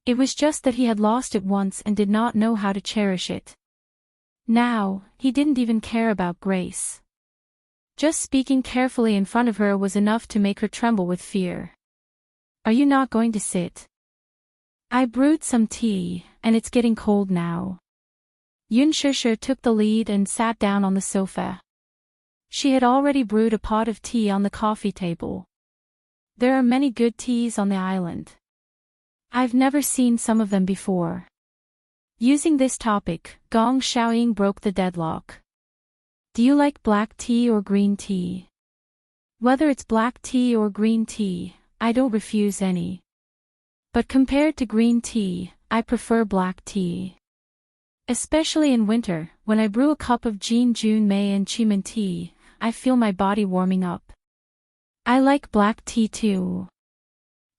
It was just that he had lost it once and did not know how to cherish it. Now, he didn't even care about Grace. Just speaking carefully in front of her was enough to make her tremble with fear. "Are you not going to sit? I brewed some tea, and it's getting cold now." Yun Shishir took the lead and sat down on the sofa. She had already brewed a pot of tea on the coffee table. There are many good teas on the island. I've never seen some of them before. Using this topic, Gong Xiaoying broke the deadlock. "Do you like black tea or green tea?" "Whether it's black tea or green tea, I don't refuse any. But compared to green tea, I prefer black tea. Especially in winter, when I brew a cup of Jin Jun Mei and Chimen tea, I feel my body warming up. I like black tea too.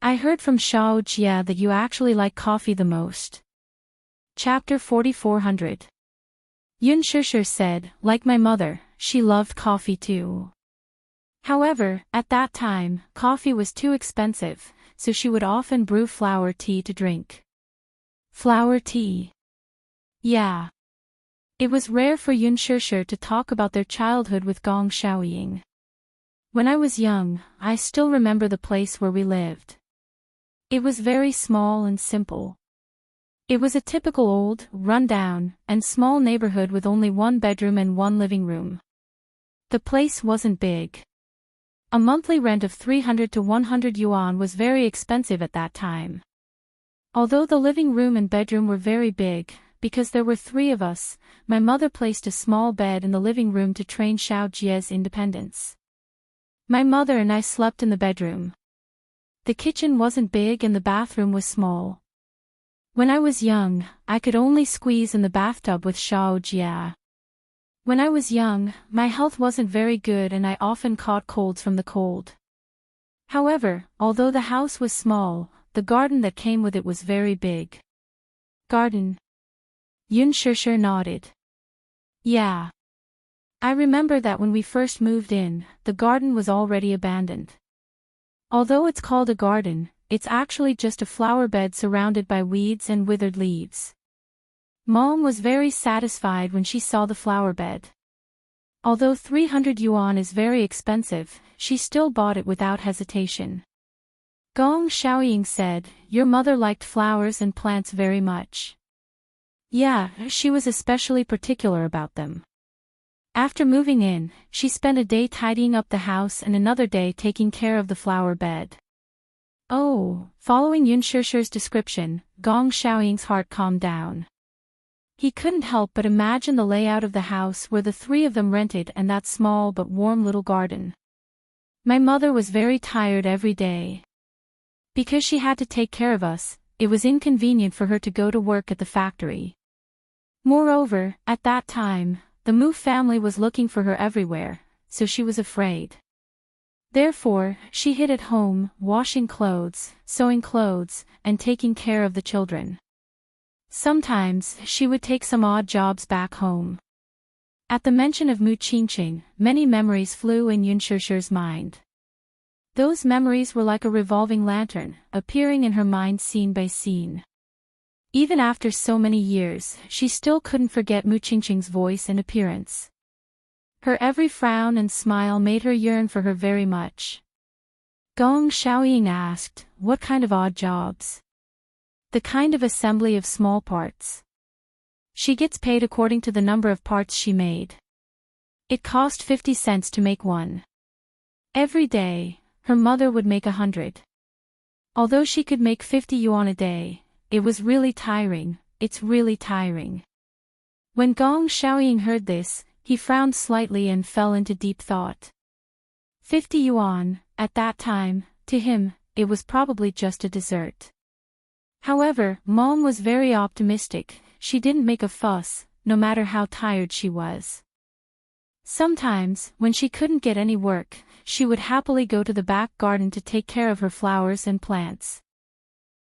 I heard from Xiao Jia that you actually like coffee the most." Chapter 4400. Yun Shishir said, like my mother, she loved coffee too. However, at that time, coffee was too expensive, so she would often brew flower tea to drink. Flower tea. Yeah. It was rare for Yun Shishir to talk about their childhood with Gong Xiaoying. "When I was young, I still remember the place where we lived. It was very small and simple. It was a typical old, run-down, and small neighborhood with only one bedroom and one living room. The place wasn't big. A monthly rent of 300 to 100 yuan was very expensive at that time. Although the living room and bedroom were very big, because there were 3 of us, my mother placed a small bed in the living room to train Xiao Jie's independence. My mother and I slept in the bedroom. The kitchen wasn't big and the bathroom was small. When I was young, I could only squeeze in the bathtub with Xiao Jia. When I was young, my health wasn't very good and I often caught colds from the cold. However, although the house was small, the garden that came with it was very big." "Garden?" Yun Shishir nodded. "Yeah. I remember that when we first moved in, the garden was already abandoned. Although it's called a garden, it's actually just a flower bed surrounded by weeds and withered leaves." Mom was very satisfied when she saw the flower bed. Although 300 yuan is very expensive, she still bought it without hesitation. Gong Xiaoying said, "Your mother liked flowers and plants very much." "Yeah, she was especially particular about them. After moving in, she spent a day tidying up the house and another day taking care of the flower bed." Oh, following Yun Shishir's description, Gong Xiaoying's heart calmed down. He couldn't help but imagine the layout of the house where the 3 of them rented and that small but warm little garden. "My mother was very tired every day. Because she had to take care of us, it was inconvenient for her to go to work at the factory. Moreover, at that time, the Mu family was looking for her everywhere, so she was afraid. Therefore, she hid at home, washing clothes, sewing clothes, and taking care of the children. Sometimes, she would take some odd jobs back home. At the mention of Enchanting, many memories flew in Yunshir's mind. Those memories were like a revolving lantern, appearing in her mind scene by scene. Even after so many years, she still couldn't forget Enchanting's voice and appearance. Her every frown and smile made her yearn for her very much. Gong Xiaoying asked, "What kind of odd jobs?" "The kind of assembly of small parts. She gets paid according to the number of parts she made. It cost 50 cents to make one. Every day, her mother would make 100. Although she could make 50 yuan a day, it was really tiring, it's really tiring." When Gong Xiaoying heard this, he frowned slightly and fell into deep thought. 50 yuan, at that time, to him, it was probably just a dessert. However, Mom was very optimistic. She didn't make a fuss, no matter how tired she was. Sometimes, when she couldn't get any work, she would happily go to the back garden to take care of her flowers and plants.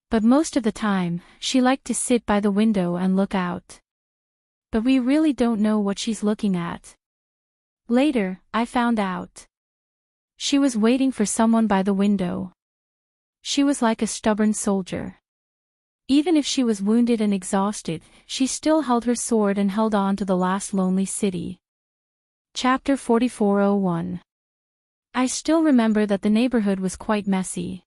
But most of the time, she liked to sit by the window and look out. But we really don't know what she's looking at. Later, I found out. She was waiting for someone by the window. She was like a stubborn soldier. Even if she was wounded and exhausted, she still held her sword and held on to the last lonely city. Chapter 4401. I still remember that the neighborhood was quite messy.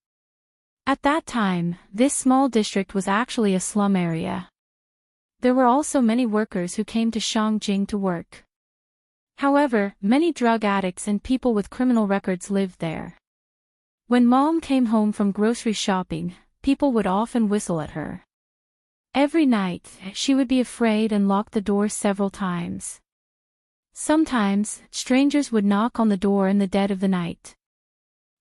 At that time, this small district was actually a slum area. There were also many workers who came to Shangjing to work. However, many drug addicts and people with criminal records lived there. When Mom came home from grocery shopping, people would often whistle at her. Every night, she would be afraid and lock the door several times. Sometimes, strangers would knock on the door in the dead of the night.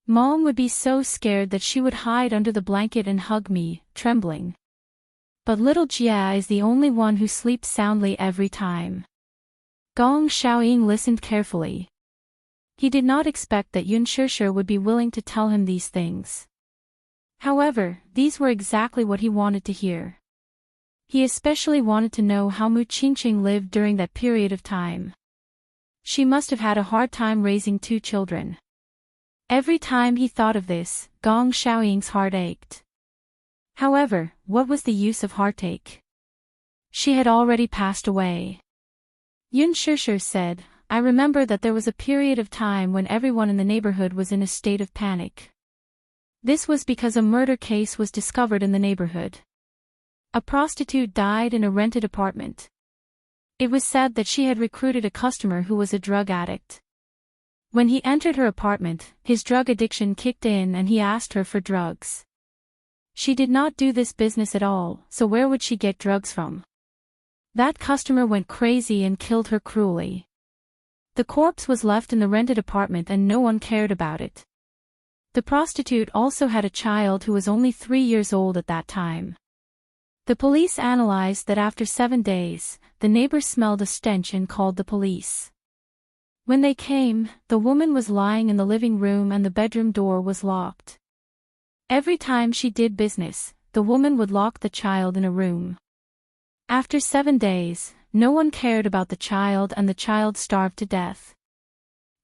Mom would be so scared that she would hide under the blanket and hug me, trembling. But little Jia is the only one who sleeps soundly every time. Gong Xiaoying listened carefully. He did not expect that Yunshir would be willing to tell him these things. However, these were exactly what he wanted to hear. He especially wanted to know how Enchanting lived during that period of time. She must have had a hard time raising 2 children. Every time he thought of this, Gong Xiaoying's heart ached. However, what was the use of heartache? She had already passed away. Yunshir said, "I remember that there was a period of time when everyone in the neighborhood was in a state of panic. This was because a murder case was discovered in the neighborhood. A prostitute died in a rented apartment. It was said that she had recruited a customer who was a drug addict. When he entered her apartment, his drug addiction kicked in and he asked her for drugs. She did not do this business at all, so where would she get drugs from? That customer went crazy and killed her cruelly. The corpse was left in the rented apartment and no one cared about it. The prostitute also had a child who was only 3 years old at that time. The police analyzed that after 7 days, the neighbors smelled a stench and called the police. When they came, the woman was lying in the living room and the bedroom door was locked. Every time she did business, the woman would lock the child in a room. After 7 days, no one cared about the child and the child starved to death.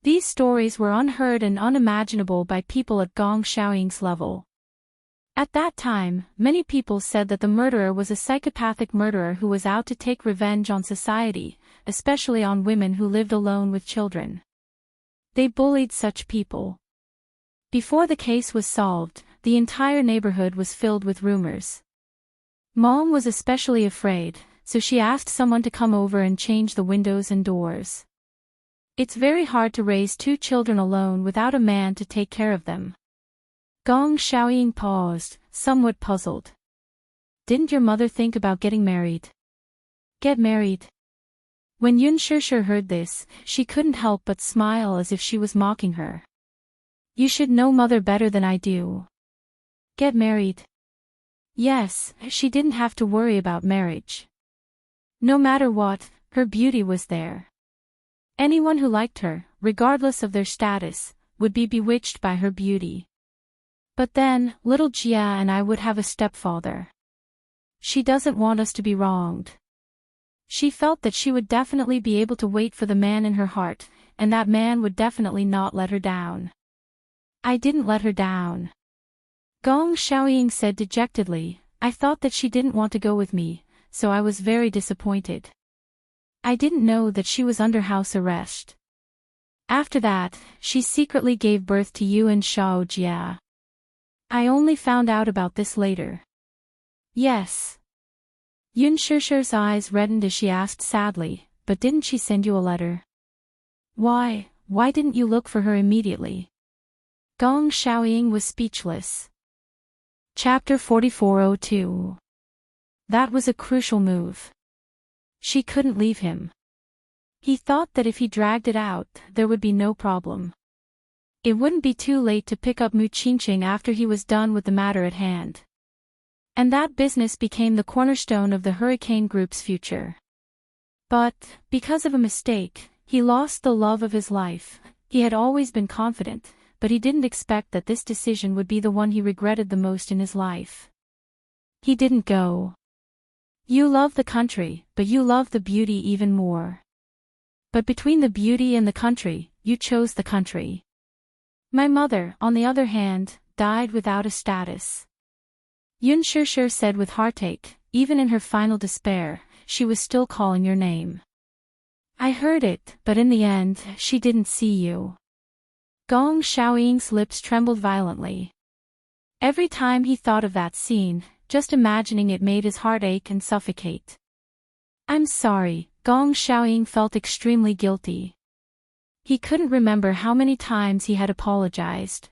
These stories were unheard and unimaginable by people at Gong Xiaoying's level. At that time, many people said that the murderer was a psychopathic murderer who was out to take revenge on society, especially on women who lived alone with children. They bullied such people. Before the case was solved, the entire neighborhood was filled with rumors. Mom was especially afraid, so she asked someone to come over and change the windows and doors. It's very hard to raise 2 children alone without a man to take care of them. Gong Xiaoying paused, somewhat puzzled. Didn't your mother think about getting married? Get married? When Yunshir heard this, she couldn't help but smile as if she was mocking her. You should know mother better than I do. Get married? Yes, she didn't have to worry about marriage. No matter what, her beauty was there. Anyone who liked her, regardless of their status, would be bewitched by her beauty. But then, little Jia and I would have a stepfather. She doesn't want us to be wronged. She felt that she would definitely be able to wait for the man in her heart, and that man would definitely not let her down. I didn't let her down. Gong Xiaoying said dejectedly. I thought that she didn't want to go with me, so I was very disappointed. I didn't know that she was under house arrest. After that, she secretly gave birth to you and Xiao Jia. I only found out about this later. Yes. Yun Shishir's eyes reddened as she asked sadly, but didn't she send you a letter? Why didn't you look for her immediately? Gong Xiaoying was speechless. Chapter 4402. That was a crucial move. She couldn't leave him. He thought that if he dragged it out, there would be no problem. It wouldn't be too late to pick up Mu Qingqing after he was done with the matter at hand. And that business became the cornerstone of the Hurricane Group's future. But, because of a mistake, he lost the love of his life. He had always been confident, but he didn't expect that this decision would be the one he regretted the most in his life. He didn't go. You love the country, but you love the beauty even more. But between the beauty and the country, you chose the country. My mother, on the other hand, died without a status. Yun Shishir said with heartache, even in her final despair, she was still calling your name. I heard it, but in the end, she didn't see you. Gong Xiaoying's lips trembled violently. Every time he thought of that scene, just imagining it made his heart ache and suffocate. I'm sorry, Gong Xiaoying felt extremely guilty. He couldn't remember how many times he had apologized.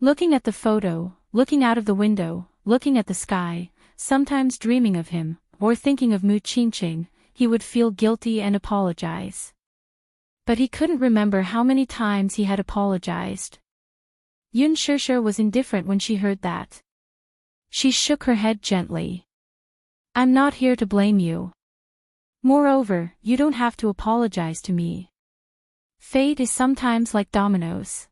Looking at the photo, looking out of the window, looking at the sky, sometimes dreaming of him, or thinking of Mu Qingqing, he would feel guilty and apologize. But he couldn't remember how many times he had apologized. Yun Shishir was indifferent when she heard that. She shook her head gently. I'm not here to blame you. Moreover, you don't have to apologize to me. Fate is sometimes like dominoes.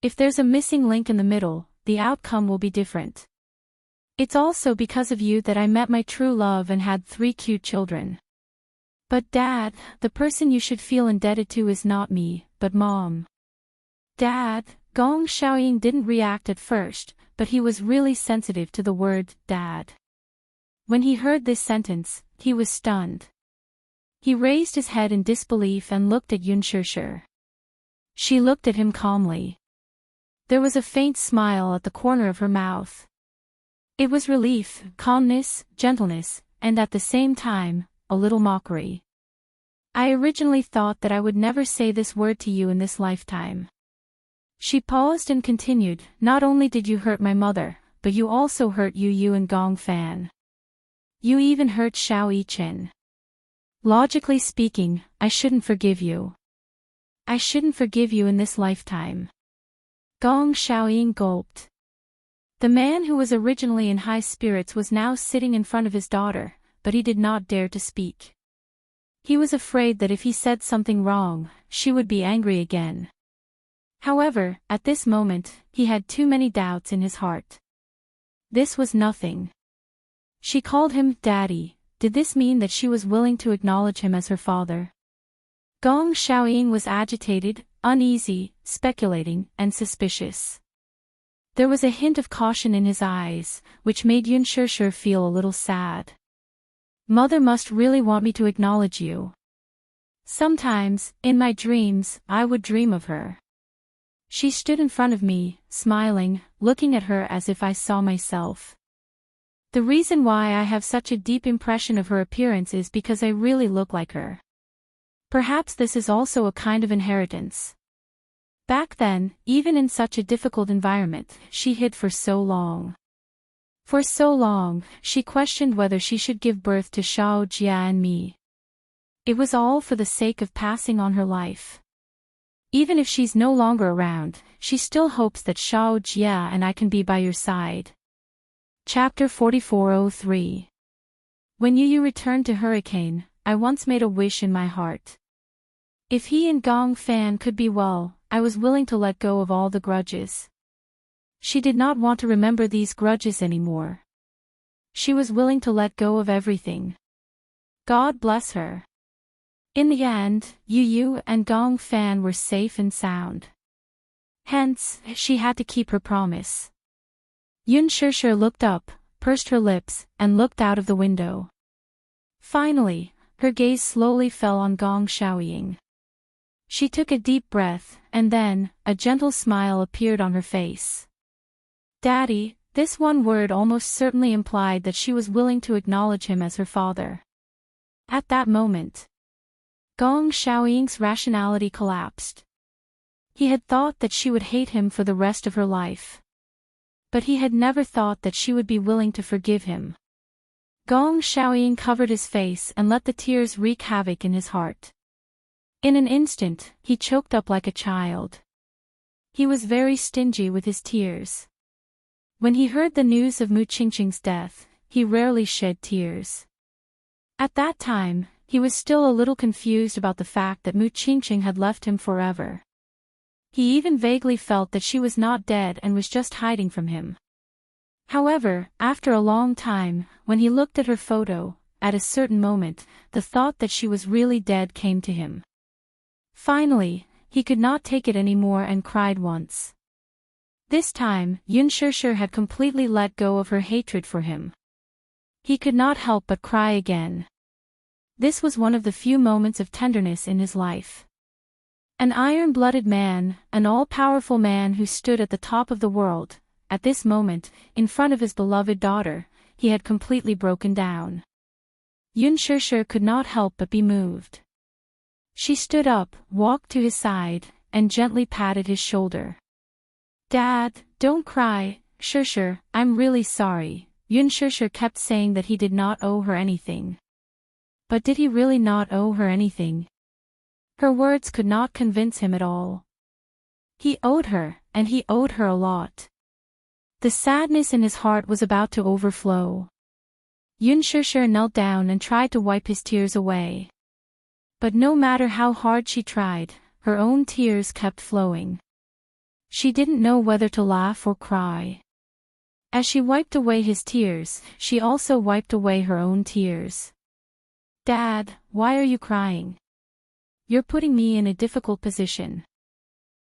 If there's a missing link in the middle, the outcome will be different. It's also because of you that I met my true love and had 3 cute children. But Dad, the person you should feel indebted to is not me, but Mom. Dad, Gong Xiaoying didn't react at first, but he was really sensitive to the word, Dad. When he heard this sentence, he was stunned. He raised his head in disbelief and looked at Yun Shishir. She looked at him calmly. There was a faint smile at the corner of her mouth. It was relief, calmness, gentleness, and at the same time, a little mockery. I originally thought that I would never say this word to you in this lifetime. She paused and continued, not only did you hurt my mother, but you also hurt Yu and Gong Fan. You even hurt Xiao Yichen. Logically speaking, I shouldn't forgive you. I shouldn't forgive you in this lifetime. Gong Xiaoying gulped. The man who was originally in high spirits was now sitting in front of his daughter, but he did not dare to speak. He was afraid that if he said something wrong, she would be angry again. However, at this moment, he had too many doubts in his heart. This was nothing. She called him Daddy. Did this mean that she was willing to acknowledge him as her father? Gong Xiaoying was agitated, uneasy, speculating, and suspicious. There was a hint of caution in his eyes, which made Yun Shishir feel a little sad. Mother must really want me to acknowledge you. Sometimes, in my dreams, I would dream of her. She stood in front of me, smiling, looking at her as if I saw myself. The reason why I have such a deep impression of her appearance is because I really look like her. Perhaps this is also a kind of inheritance. Back then, even in such a difficult environment, she hid for so long. For so long, she questioned whether she should give birth to Xiao Jia and me. It was all for the sake of passing on her life. Even if she's no longer around, she still hopes that Xiao Jia and I can be by your side. Chapter 4403. When Yu returned to Hurricane, I once made a wish in my heart. If he and Gong Fan could be well, I was willing to let go of all the grudges. She did not want to remember these grudges anymore. She was willing to let go of everything. God bless her. In the end, Yu and Gong Fan were safe and sound. Hence, she had to keep her promise. Yun Shishir looked up, pursed her lips, and looked out of the window. Finally, her gaze slowly fell on Gong Xiaoying. She took a deep breath, and then, a gentle smile appeared on her face. Daddy, this one word almost certainly implied that she was willing to acknowledge him as her father. At that moment, Gong Xiaoying's rationality collapsed. He had thought that she would hate him for the rest of her life. But he had never thought that she would be willing to forgive him. Gong Xiaoying covered his face and let the tears wreak havoc in his heart. In an instant, he choked up like a child. He was very stingy with his tears. When he heard the news of Mu Qingqing's death, he rarely shed tears. At that time, he was still a little confused about the fact that Mu Qingqing had left him forever. He even vaguely felt that she was not dead and was just hiding from him. However, after a long time, when he looked at her photo, at a certain moment, the thought that she was really dead came to him. Finally, he could not take it anymore and cried once. This time, Yun Shishir had completely let go of her hatred for him. He could not help but cry again. This was one of the few moments of tenderness in his life. An iron-blooded man, an all-powerful man who stood at the top of the world, at this moment, in front of his beloved daughter, he had completely broken down. Yun Shishir could not help but be moved. She stood up, walked to his side, and gently patted his shoulder. Dad, don't cry, Shishir, I'm really sorry. Yun Shishir kept saying that he did not owe her anything. But did he really not owe her anything? Her words could not convince him at all. He owed her, and he owed her a lot. The sadness in his heart was about to overflow. Yun Shishir knelt down and tried to wipe his tears away. But no matter how hard she tried, her own tears kept flowing. She didn't know whether to laugh or cry. As she wiped away his tears, she also wiped away her own tears. Dad, why are you crying? You're putting me in a difficult position.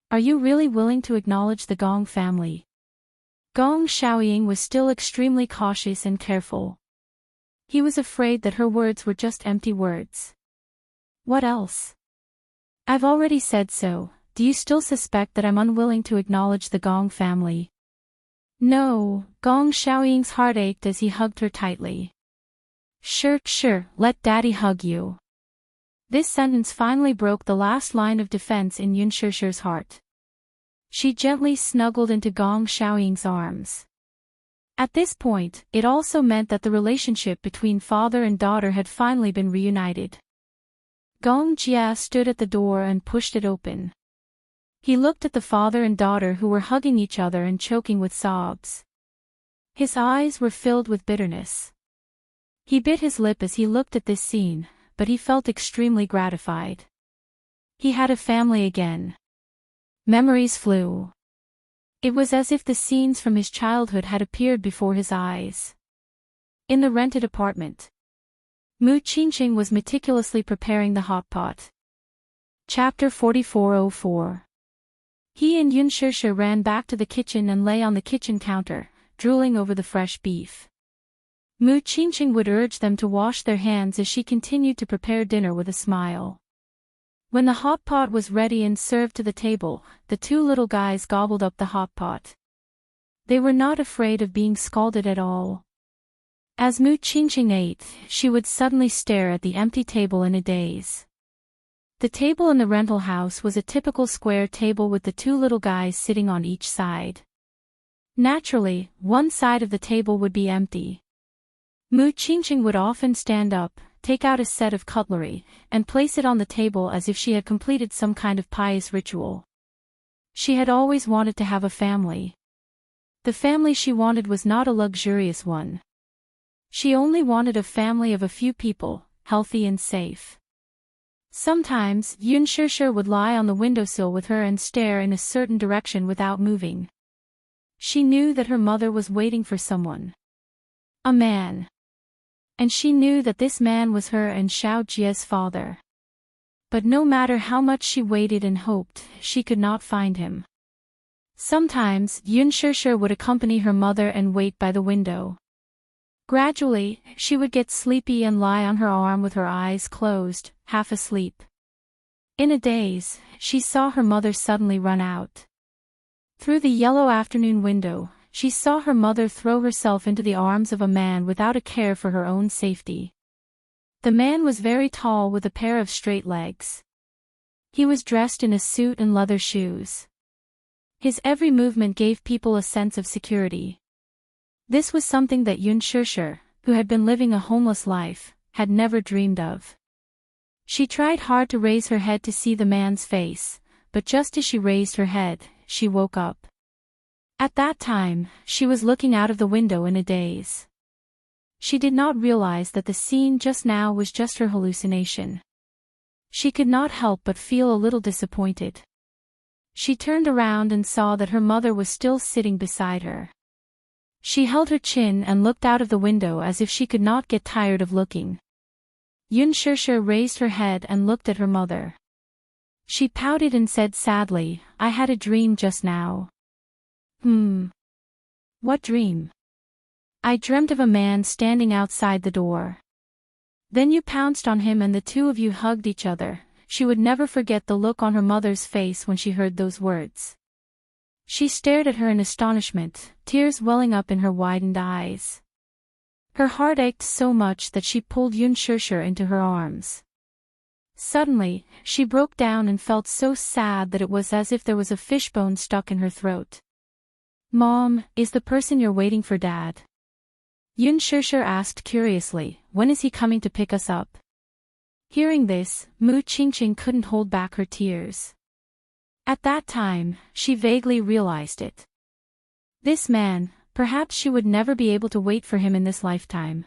Are you really willing to acknowledge the Gong family? Gong Xiaoying was still extremely cautious and careful. He was afraid that her words were just empty words. What else? I've already said so. Do you still suspect that I'm unwilling to acknowledge the Gong family? No, Gong Xiaoying's heart ached as he hugged her tightly. Sure, let Daddy hug you. This sentence finally broke the last line of defense in Yun Shishir's heart. She gently snuggled into Gong Xiaoying's arms. At this point, it also meant that the relationship between father and daughter had finally been reunited. Gong Jia stood at the door and pushed it open. He looked at the father and daughter who were hugging each other and choking with sobs. His eyes were filled with bitterness. He bit his lip as he looked at this scene, but he felt extremely gratified. He had a family again. Memories flew. It was as if the scenes from his childhood had appeared before his eyes. In the rented apartment, Mu Qingqing was meticulously preparing the hot pot. Chapter 4404. He and Yun Shishir ran back to the kitchen and lay on the kitchen counter, drooling over the fresh beef. Mu Qingqing would urge them to wash their hands as she continued to prepare dinner with a smile. When the hot pot was ready and served to the table, the two little guys gobbled up the hot pot. They were not afraid of being scalded at all. As Mu Qingqing ate, she would suddenly stare at the empty table in a daze. The table in the rental house was a typical square table with the two little guys sitting on each side. Naturally, one side of the table would be empty. Mu Qingqing would often stand up, take out a set of cutlery, and place it on the table as if she had completed some kind of pious ritual. She had always wanted to have a family. The family she wanted was not a luxurious one. She only wanted a family of a few people, healthy and safe. Sometimes, Yunshushu would lie on the windowsill with her and stare in a certain direction without moving. She knew that her mother was waiting for someone. A man. And she knew that this man was her and Xiao Jie's father. But no matter how much she waited and hoped, she could not find him. Sometimes, Yunshushu would accompany her mother and wait by the window. Gradually, she would get sleepy and lie on her arm with her eyes closed, half asleep. In a daze, she saw her mother suddenly run out. Through the yellow afternoon window, she saw her mother throw herself into the arms of a man without a care for her own safety. The man was very tall with a pair of straight legs. He was dressed in a suit and leather shoes. His every movement gave people a sense of security. This was something that Yunshushu, who had been living a homeless life, had never dreamed of. She tried hard to raise her head to see the man's face, but just as she raised her head, she woke up. At that time, she was looking out of the window in a daze. She did not realize that the scene just now was just her hallucination. She could not help but feel a little disappointed. She turned around and saw that her mother was still sitting beside her. She held her chin and looked out of the window as if she could not get tired of looking. Yunshushu raised her head and looked at her mother. She pouted and said sadly, "I had a dream just now." What dream?" "I dreamt of a man standing outside the door. Then you pounced on him and the two of you hugged each other." She would never forget the look on her mother's face when she heard those words. She stared at her in astonishment, tears welling up in her widened eyes. Her heart ached so much that she pulled Yunshushu into her arms. Suddenly, she broke down and felt so sad that it was as if there was a fishbone stuck in her throat. "Mom, is the person you're waiting for Dad?" Yunshushu asked curiously, "When is he coming to pick us up?" Hearing this, Mu Qingqing couldn't hold back her tears. At that time, she vaguely realized it. This man, perhaps she would never be able to wait for him in this lifetime.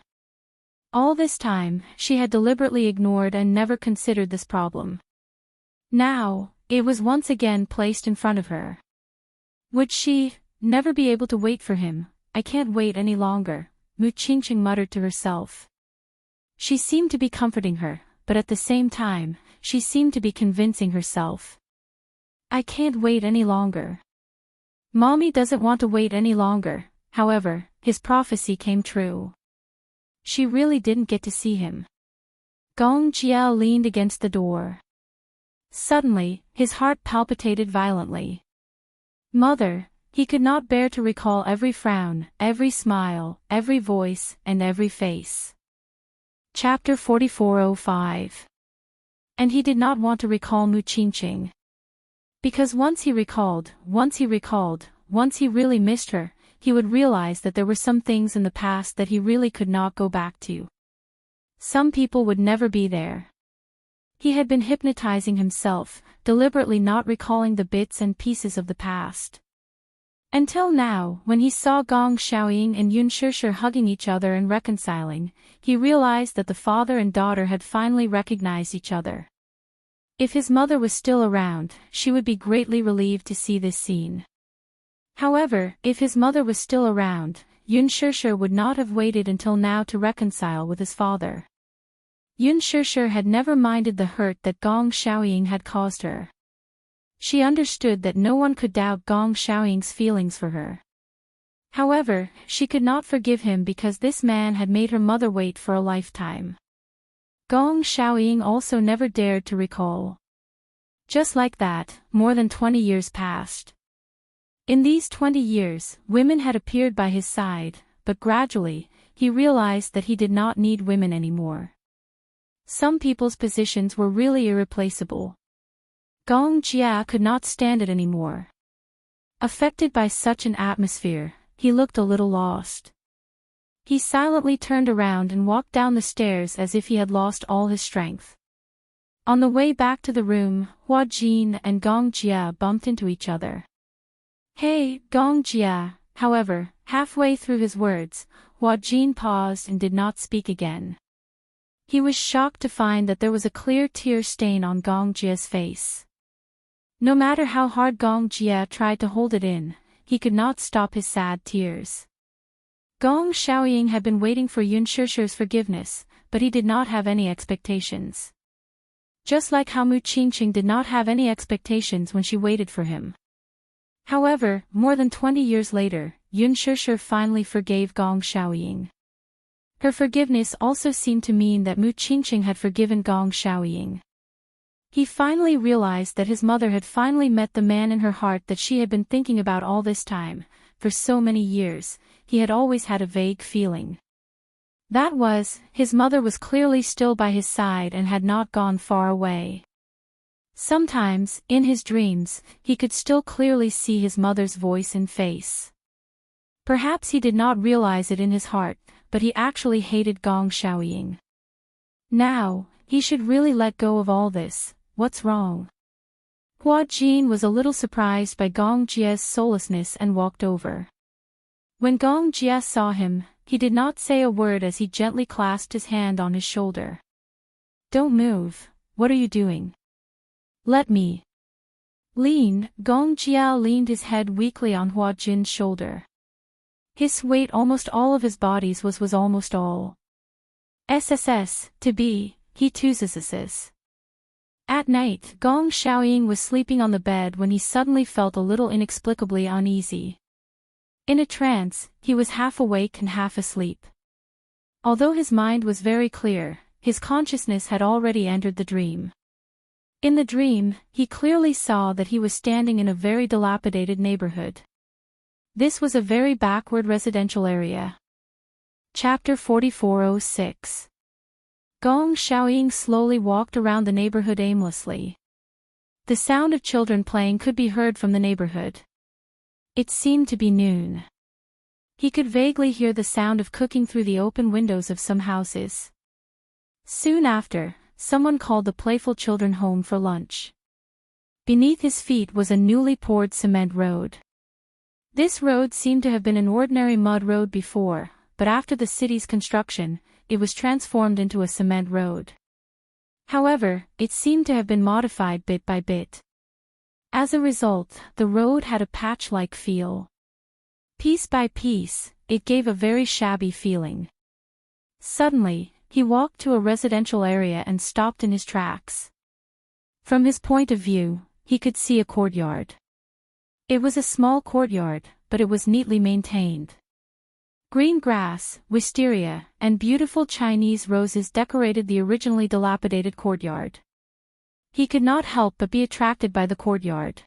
All this time, she had deliberately ignored and never considered this problem. Now, it was once again placed in front of her. Would she never be able to wait for him? "I can't wait any longer," Mu Qingqing muttered to herself. She seemed to be comforting her, but at the same time, she seemed to be convincing herself. "I can't wait any longer. Mommy doesn't want to wait any longer." However, his prophecy came true. She really didn't get to see him. Gong Jia leaned against the door. Suddenly, his heart palpitated violently. Mother, he could not bear to recall every frown, every smile, every voice, and every face. Chapter 4405. And he did not want to recall Mu Qingqing. Because once he recalled, once he really missed her, he would realize that there were some things in the past that he really could not go back to. Some people would never be there. He had been hypnotizing himself, deliberately not recalling the bits and pieces of the past. Until now, when he saw Gong Xiaoying and Yunshushu hugging each other and reconciling, he realized that the father and daughter had finally recognized each other. If his mother was still around, she would be greatly relieved to see this scene. However, if his mother was still around, Yunshushu would not have waited until now to reconcile with his father. Yunshushu had never minded the hurt that Gong Xiaoying had caused her. She understood that no one could doubt Gong Xiaoying's feelings for her. However, she could not forgive him because this man had made her mother wait for a lifetime. Gong Xiaoying also never dared to recall. Just like that, more than 20 years passed. In these 20 years, women had appeared by his side, but gradually, he realized that he did not need women anymore. Some people's positions were really irreplaceable. Gong Jia could not stand it anymore. Affected by such an atmosphere, he looked a little lost. He silently turned around and walked down the stairs as if he had lost all his strength. On the way back to the room, Hua Jin and Gong Jia bumped into each other. "Hey, Gong Jia." However, halfway through his words, Hua Jin paused and did not speak again. He was shocked to find that there was a clear tear stain on Gong Jia's face. No matter how hard Gong Jia tried to hold it in, he could not stop his sad tears. Gong Xiaoying had been waiting for Yun Shishir's forgiveness, but he did not have any expectations. Just like how Mu Qingqing did not have any expectations when she waited for him. However, more than 20 years later, Yun Shishir finally forgave Gong Xiaoying. Her forgiveness also seemed to mean that Mu Qingqing had forgiven Gong Xiaoying. He finally realized that his mother had finally met the man in her heart that she had been thinking about all this time. For so many years, he had always had a vague feeling. That was, his mother was clearly still by his side and had not gone far away. Sometimes, in his dreams, he could still clearly see his mother's voice and face. Perhaps he did not realize it in his heart, but he actually hated Gong Xiaoying. Now, he should really let go of all this. What's wrong? Hua Jin was a little surprised by Gong Jia's soullessness and walked over. When Gong Jia saw him, he did not say a word as he gently clasped his hand on his shoulder. Don't move, what are you doing? Let me. Gong Jia leaned his head weakly on Hua Jin's shoulder. His weight almost all of his bodies was almost all. SSS, to be, he too SSS. At night, Gong Xiaoying was sleeping on the bed when he suddenly felt a little inexplicably uneasy. In a trance, he was half awake and half asleep. Although his mind was very clear, his consciousness had already entered the dream. In the dream, he clearly saw that he was standing in a very dilapidated neighborhood. This was a very backward residential area. Chapter 4406. Gong Xiaoying slowly walked around the neighborhood aimlessly. The sound of children playing could be heard from the neighborhood. It seemed to be noon. He could vaguely hear the sound of cooking through the open windows of some houses. Soon after, someone called the playful children home for lunch. Beneath his feet was a newly poured cement road. This road seemed to have been an ordinary mud road before, but after the city's construction, it was transformed into a cement road. However, it seemed to have been modified bit by bit. As a result, the road had a patch-like feel. Piece by piece, it gave a very shabby feeling. Suddenly, he walked to a residential area and stopped in his tracks. From his point of view, he could see a courtyard. It was a small courtyard, but it was neatly maintained. Green grass, wisteria, and beautiful Chinese roses decorated the originally dilapidated courtyard. He could not help but be attracted by the courtyard.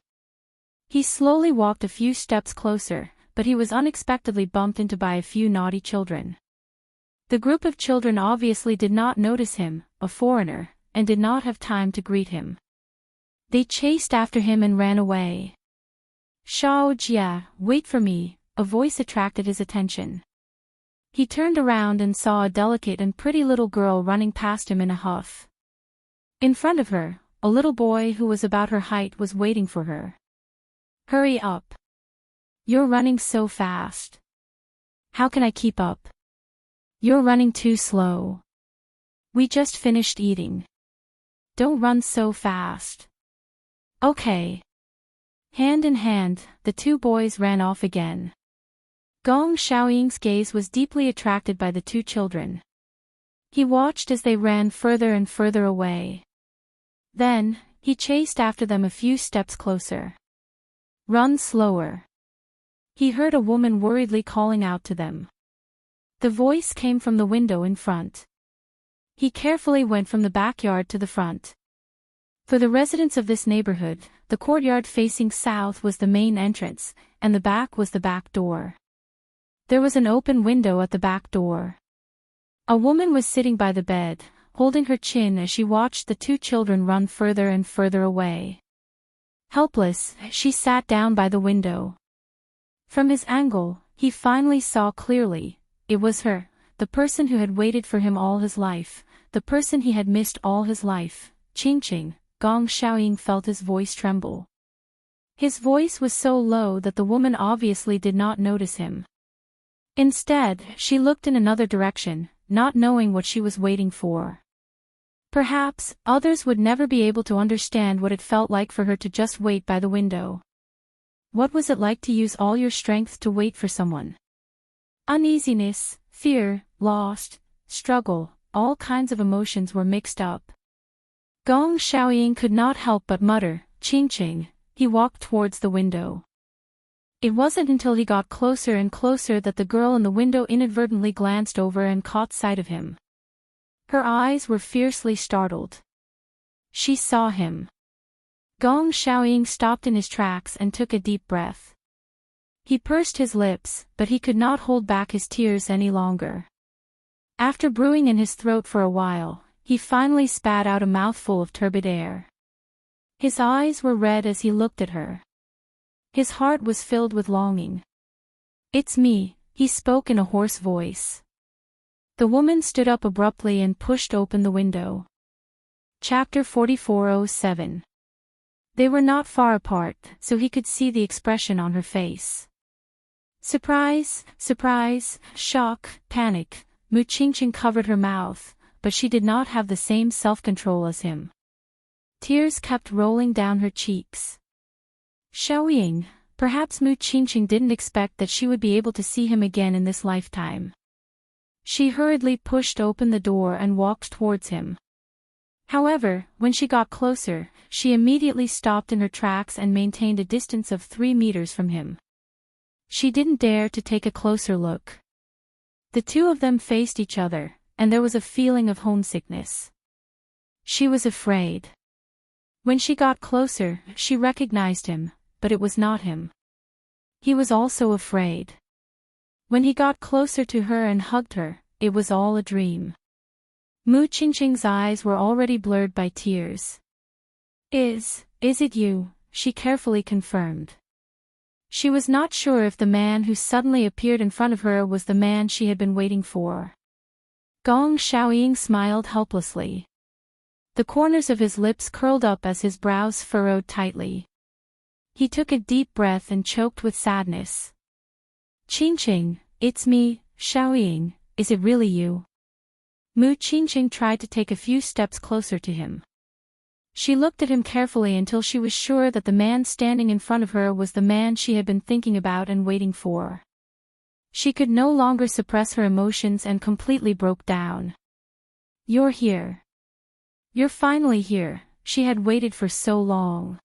He slowly walked a few steps closer, but he was unexpectedly bumped into by a few naughty children. The group of children obviously did not notice him, a foreigner, and did not have time to greet him. They chased after him and ran away. Shao Jia, wait for me, a voice attracted his attention. He turned around and saw a delicate and pretty little girl running past him in a huff. In front of her, a little boy who was about her height was waiting for her. Hurry up. You're running so fast. How can I keep up? You're running too slow. We just finished eating. Don't run so fast. Okay. Hand in hand, the two boys ran off again. Gong Xiaoying's gaze was deeply attracted by the two children. He watched as they ran further and further away. Then, he chased after them a few steps closer. Run slower. He heard a woman worriedly calling out to them. The voice came from the window in front. He carefully went from the backyard to the front. For the residents of this neighborhood, the courtyard facing south was the main entrance, and the back was the back door. There was an open window at the back door. A woman was sitting by the bed, holding her chin as she watched the two children run further and further away. Helpless, she sat down by the window. From his angle, he finally saw clearly, it was her, the person who had waited for him all his life, the person he had missed all his life, Qingqing. Gong Xiaoying felt his voice tremble. His voice was so low that the woman obviously did not notice him. Instead, she looked in another direction, not knowing what she was waiting for. Perhaps, others would never be able to understand what it felt like for her to just wait by the window. What was it like to use all your strength to wait for someone? Uneasiness, fear, lost, struggle, all kinds of emotions were mixed up. Gong Xiaoying could not help but mutter, "Ching-ching." He walked towards the window. It wasn't until he got closer and closer that the girl in the window inadvertently glanced over and caught sight of him. Her eyes were fiercely startled. She saw him. Gong Xiaoying stopped in his tracks and took a deep breath. He pursed his lips, but he could not hold back his tears any longer. After brewing in his throat for a while, he finally spat out a mouthful of turbid air. His eyes were red as he looked at her. His heart was filled with longing. "It's me," he spoke in a hoarse voice. The woman stood up abruptly and pushed open the window. Chapter 4407. They were not far apart, so he could see the expression on her face. Surprise, surprise, shock, panic. Mu Qingqing covered her mouth, but she did not have the same self-control as him. Tears kept rolling down her cheeks. Xiaoying, perhaps Mu Qingqing didn't expect that she would be able to see him again in this lifetime. She hurriedly pushed open the door and walked towards him. However, when she got closer, she immediately stopped in her tracks and maintained a distance of 3 meters from him. She didn't dare to take a closer look. The two of them faced each other, and there was a feeling of homesickness. She was afraid. When she got closer, she recognized him, but it was not him. He was also afraid. When he got closer to her and hugged her, it was all a dream. Mu Qingqing's eyes were already blurred by tears. Is it you?" she carefully confirmed. She was not sure if the man who suddenly appeared in front of her was the man she had been waiting for. Gong Xiaoying smiled helplessly. The corners of his lips curled up as his brows furrowed tightly. He took a deep breath and choked with sadness. "Qingqing, it's me, Xiaoying, is it really you?" Mu Qingqing tried to take a few steps closer to him. She looked at him carefully until she was sure that the man standing in front of her was the man she had been thinking about and waiting for. She could no longer suppress her emotions and completely broke down. "You're here. You're finally here," she had waited for so long.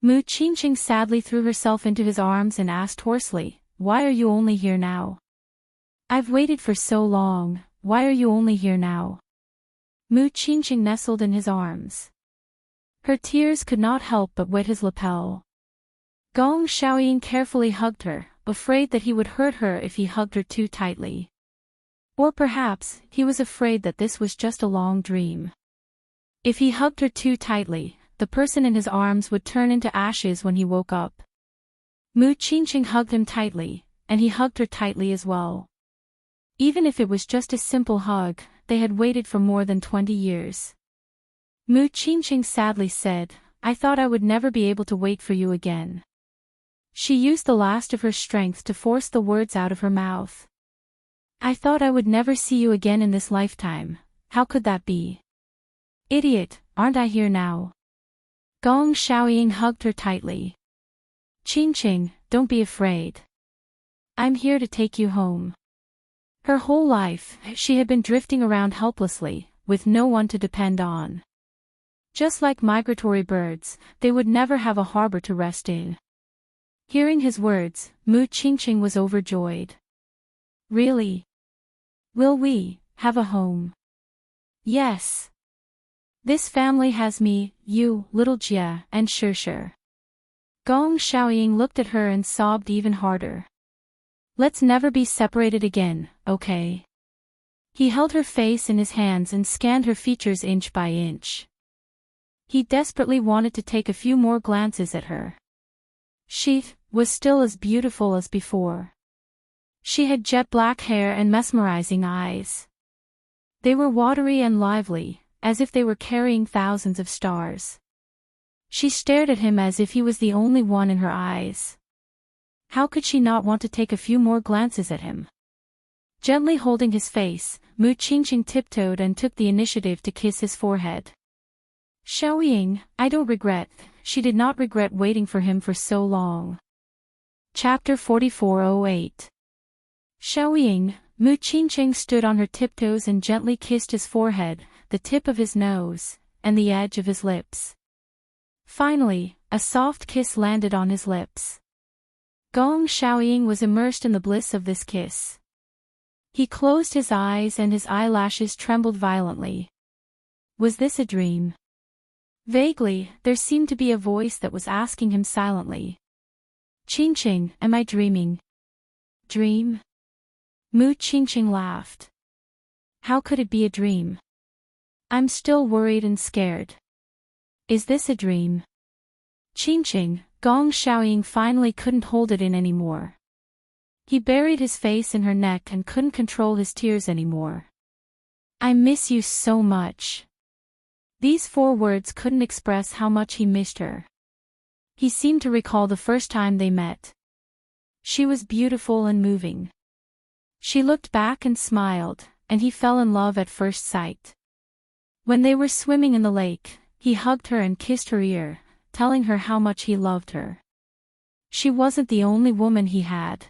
Mu Qingqing sadly threw herself into his arms and asked hoarsely, "Why are you only here now?" "I've waited for so long, why are you only here now?" Mu Qingqing nestled in his arms. Her tears could not help but wet his lapel. Gong Xiaoying carefully hugged her, afraid that he would hurt her if he hugged her too tightly. Or perhaps, he was afraid that this was just a long dream. If he hugged her too tightly, the person in his arms would turn into ashes when he woke up. Mu Qingqing hugged him tightly, and he hugged her tightly as well. Even if it was just a simple hug, they had waited for more than 20 years. Mu Qingqing sadly said, "I thought I would never be able to wait for you again." She used the last of her strength to force the words out of her mouth. "I thought I would never see you again in this lifetime, how could that be? Idiot, aren't I here now?" Gong Xiaoying hugged her tightly. "Qingqing, don't be afraid. I'm here to take you home." Her whole life, she had been drifting around helplessly, with no one to depend on. Just like migratory birds, they would never have a harbor to rest in. Hearing his words, Mu Qingqing was overjoyed. "Really? Will we have a home?" "Yes. This family has me, you, little Jia, and Shishir." Gong Xiaoying looked at her and sobbed even harder. "Let's never be separated again, okay?" He held her face in his hands and scanned her features inch by inch. He desperately wanted to take a few more glances at her. She was still as beautiful as before. She had jet black hair and mesmerizing eyes. They were watery and lively, as if they were carrying thousands of stars. She stared at him as if he was the only one in her eyes. How could she not want to take a few more glances at him? Gently holding his face, Mu Qingqing tiptoed and took the initiative to kiss his forehead. Xiaoying, I don't regret. She did not regret waiting for him for so long. Chapter 4408. Xiaoying, Mu Qingqing stood on her tiptoes and gently kissed his forehead, the tip of his nose, and the edge of his lips. Finally, a soft kiss landed on his lips. Gong Xiaoying was immersed in the bliss of this kiss. He closed his eyes and his eyelashes trembled violently. Was this a dream? Vaguely, there seemed to be a voice that was asking him silently. Qingqing, am I dreaming? Dream? Mu Qingqing laughed. How could it be a dream? I'm still worried and scared. Is this a dream? Qingqing, Gong Xiaoying finally couldn't hold it in anymore. He buried his face in her neck and couldn't control his tears anymore. I miss you so much. These 4 words couldn't express how much he missed her. He seemed to recall the first time they met. She was beautiful and moving. She looked back and smiled, and he fell in love at first sight. When they were swimming in the lake, he hugged her and kissed her ear, telling her how much he loved her. She wasn't the only woman he had.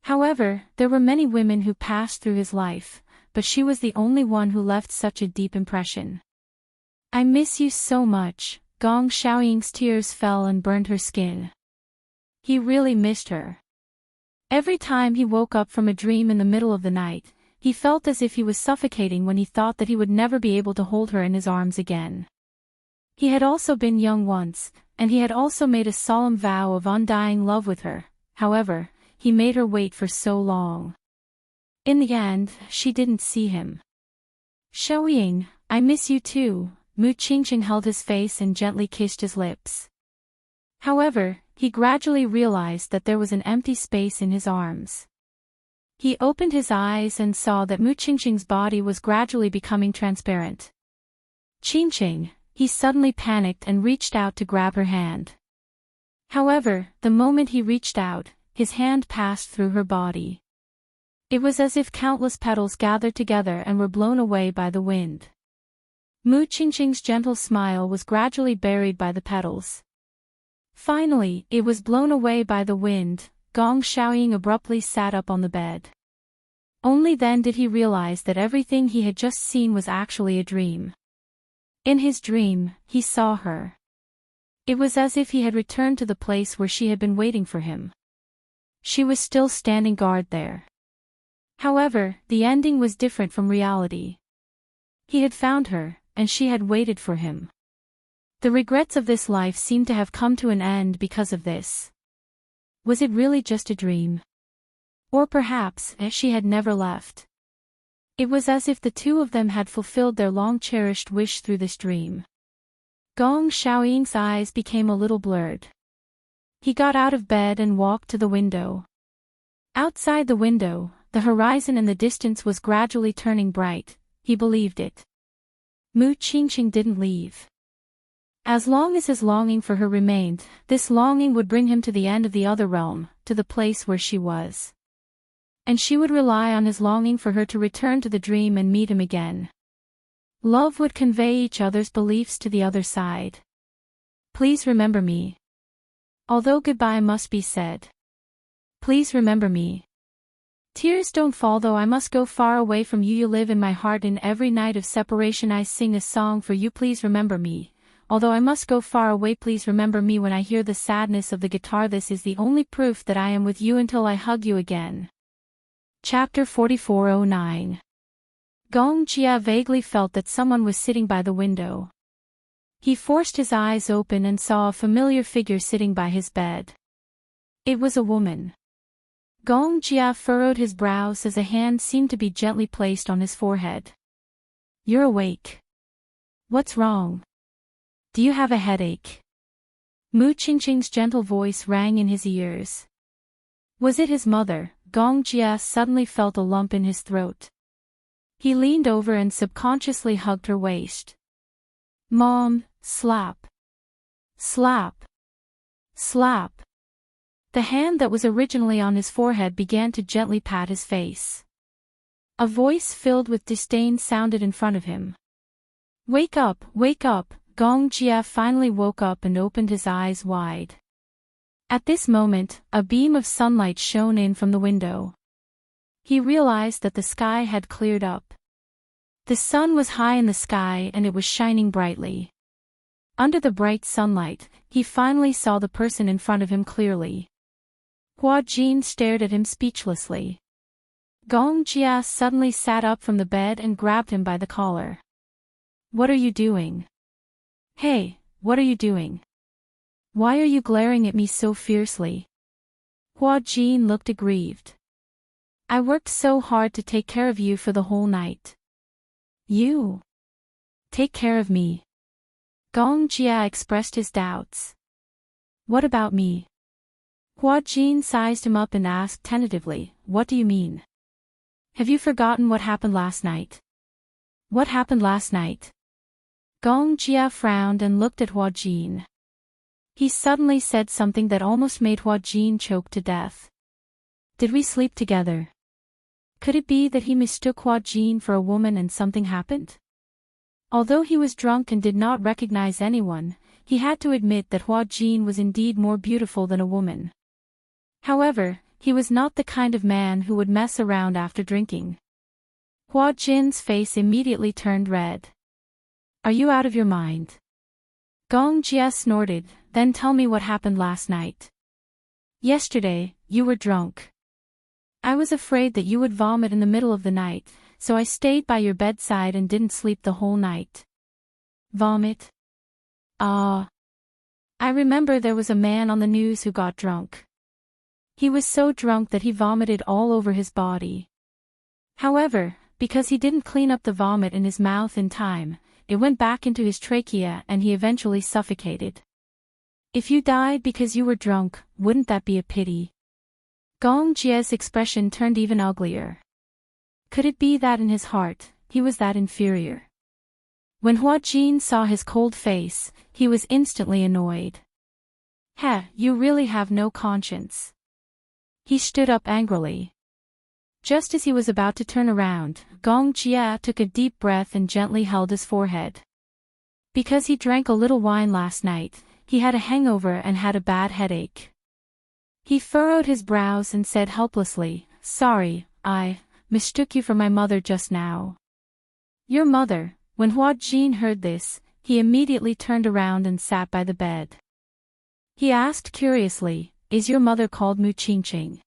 However, there were many women who passed through his life, but she was the only one who left such a deep impression. I miss you so much. Gong Xiaoying's tears fell and burned her skin. He really missed her. Every time he woke up from a dream in the middle of the night, he felt as if he was suffocating when he thought that he would never be able to hold her in his arms again. He had also been young once, and he had also made a solemn vow of undying love with her. However, he made her wait for so long. In the end, she didn't see him. Xiaoying, I miss you too. Mu Qingqing held his face and gently kissed his lips. However, he gradually realized that there was an empty space in his arms. He opened his eyes and saw that Mu Qingqing's body was gradually becoming transparent. Qingqing, he suddenly panicked and reached out to grab her hand. However, the moment he reached out, his hand passed through her body. It was as if countless petals gathered together and were blown away by the wind. Mu Qingqing's gentle smile was gradually buried by the petals. Finally, it was blown away by the wind. Gong Xiaoying abruptly sat up on the bed. Only then did he realize that everything he had just seen was actually a dream. In his dream, he saw her. It was as if he had returned to the place where she had been waiting for him. She was still standing guard there. However, the ending was different from reality. He had found her, and she had waited for him. The regrets of this life seemed to have come to an end because of this. Was it really just a dream? Or perhaps, she had never left. It was as if the two of them had fulfilled their long-cherished wish through this dream. Gong Xiaoying's eyes became a little blurred. He got out of bed and walked to the window. Outside the window, the horizon in the distance was gradually turning bright. He believed it. Mu Qingqing didn't leave. As long as his longing for her remained, this longing would bring him to the end of the other realm, to the place where she was. And she would rely on his longing for her to return to the dream and meet him again. Love would convey each other's beliefs to the other side. Please remember me. Although goodbye must be said. Please remember me. Tears don't fall though I must go far away from you. You live in my heart. In every night of separation I sing a song for you. Please remember me. Although I must go far away, please remember me. When I hear the sadness of the guitar, this is the only proof that I am with you until I hug you again. Chapter 4409. Gong Jia vaguely felt that someone was sitting by the window. He forced his eyes open and saw a familiar figure sitting by his bed. It was a woman. Gong Jia furrowed his brows as a hand seemed to be gently placed on his forehead. You're awake. What's wrong? Do you have a headache? Mu Qingqing's gentle voice rang in his ears. Was it his mother? Gong Jia suddenly felt a lump in his throat. He leaned over and subconsciously hugged her waist. Mom, slap. Slap. Slap. The hand that was originally on his forehead began to gently pat his face. A voice filled with disdain sounded in front of him. Wake up, wake up! Gong Jia finally woke up and opened his eyes wide. At this moment, a beam of sunlight shone in from the window. He realized that the sky had cleared up. The sun was high in the sky and it was shining brightly. Under the bright sunlight, he finally saw the person in front of him clearly. Hua Jin stared at him speechlessly. Gong Jia suddenly sat up from the bed and grabbed him by the collar. What are you doing? Hey, what are you doing? Why are you glaring at me so fiercely? Hua Jin looked aggrieved. I worked so hard to take care of you for the whole night. You take care of me. Gong Jia expressed his doubts. What about me? Hua Jin sized him up and asked tentatively, what do you mean? Have you forgotten what happened last night? What happened last night? Gong Jia frowned and looked at Hua Jin. He suddenly said something that almost made Hua Jin choke to death. Did we sleep together? Could it be that he mistook Hua Jin for a woman and something happened? Although he was drunk and did not recognize anyone, he had to admit that Hua Jin was indeed more beautiful than a woman. However, he was not the kind of man who would mess around after drinking. Hua Jin's face immediately turned red. Are you out of your mind? Gong Jia snorted, then tell me what happened last night. Yesterday, you were drunk. I was afraid that you would vomit in the middle of the night, so I stayed by your bedside and didn't sleep the whole night. Vomit? Ah. I remember there was a man on the news who got drunk. He was so drunk that he vomited all over his body. However, because he didn't clean up the vomit in his mouth in time, it went back into his trachea and he eventually suffocated. If you died because you were drunk, wouldn't that be a pity? Gong Jia's expression turned even uglier. Could it be that in his heart, he was that inferior? When Hua Jin saw his cold face, he was instantly annoyed. Heh, you really have no conscience. He stood up angrily. Just as he was about to turn around, Gong Jia took a deep breath and gently held his forehead. Because he drank a little wine last night, he had a hangover and had a bad headache. He furrowed his brows and said helplessly, Sorry, I mistook you for my mother just now. Your mother? When Hua Jin heard this, he immediately turned around and sat by the bed. He asked curiously, Is your mother called Mu Qingqing?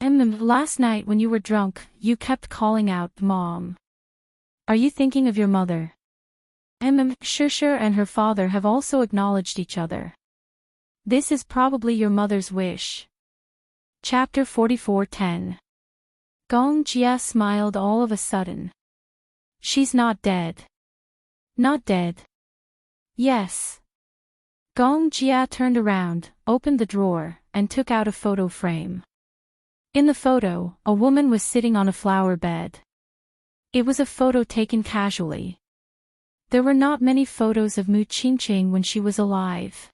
Last night when you were drunk, you kept calling out, Mom. Are you thinking of your mother? Sure and her father have also acknowledged each other. This is probably your mother's wish. Chapter 44:10. Gong Jia smiled all of a sudden. She's not dead. Not dead. Yes. Gong Jia turned around, opened the drawer, and took out a photo frame. In the photo, a woman was sitting on a flower bed. It was a photo taken casually. There were not many photos of Mu Qingqing when she was alive.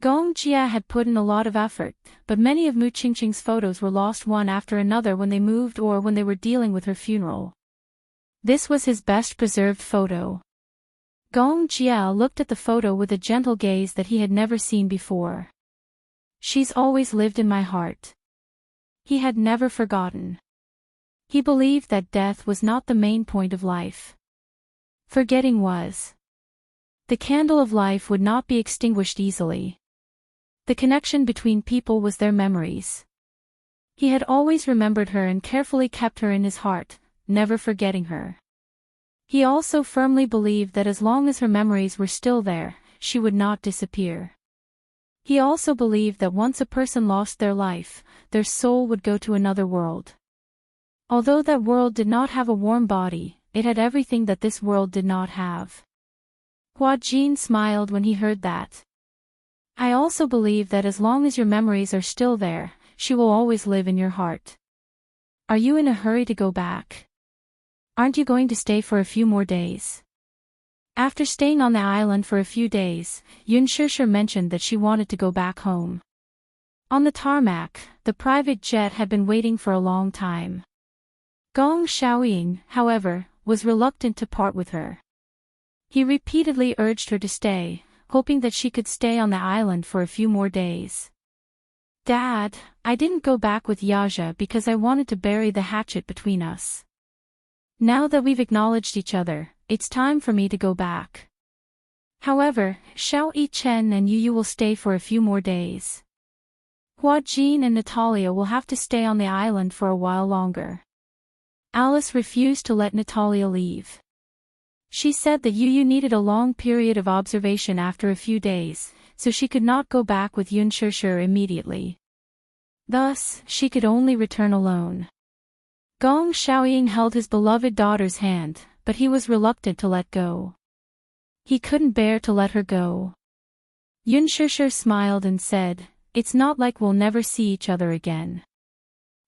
Gong Jia had put in a lot of effort, but many of Mu Qingqing's photos were lost one after another when they moved or when they were dealing with her funeral. This was his best preserved photo. Gong Jia looked at the photo with a gentle gaze that he had never seen before. She's always lived in my heart. He had never forgotten. He believed that death was not the main point of life. Forgetting was. The candle of life would not be extinguished easily. The connection between people was their memories. He had always remembered her and carefully kept her in his heart, never forgetting her. He also firmly believed that as long as her memories were still there, she would not disappear. He also believed that once a person lost their life, their soul would go to another world. Although that world did not have a warm body, it had everything that this world did not have. Hua Jin smiled when he heard that. I also believe that as long as your memories are still there, she will always live in your heart. Are you in a hurry to go back? Aren't you going to stay for a few more days? After staying on the island for a few days, Yun Shishir mentioned that she wanted to go back home. On the tarmac, the private jet had been waiting for a long time. Gong Xiaoying, however, was reluctant to part with her. He repeatedly urged her to stay, hoping that she could stay on the island for a few more days. Dad, I didn't go back with Yaja because I wanted to bury the hatchet between us. Now that we've acknowledged each other, it's time for me to go back. However, Xiao Yichen and Yu will stay for a few more days. Hua Jin and Natalia will have to stay on the island for a while longer. Alice refused to let Natalia leave. She said that Yu needed a long period of observation after a few days, so she could not go back with Yun Shishir immediately. Thus, she could only return alone. Gong Xiaoying held his beloved daughter's hand, but he was reluctant to let go. He couldn't bear to let her go. Yun Shishir smiled and said, "It's not like we'll never see each other again.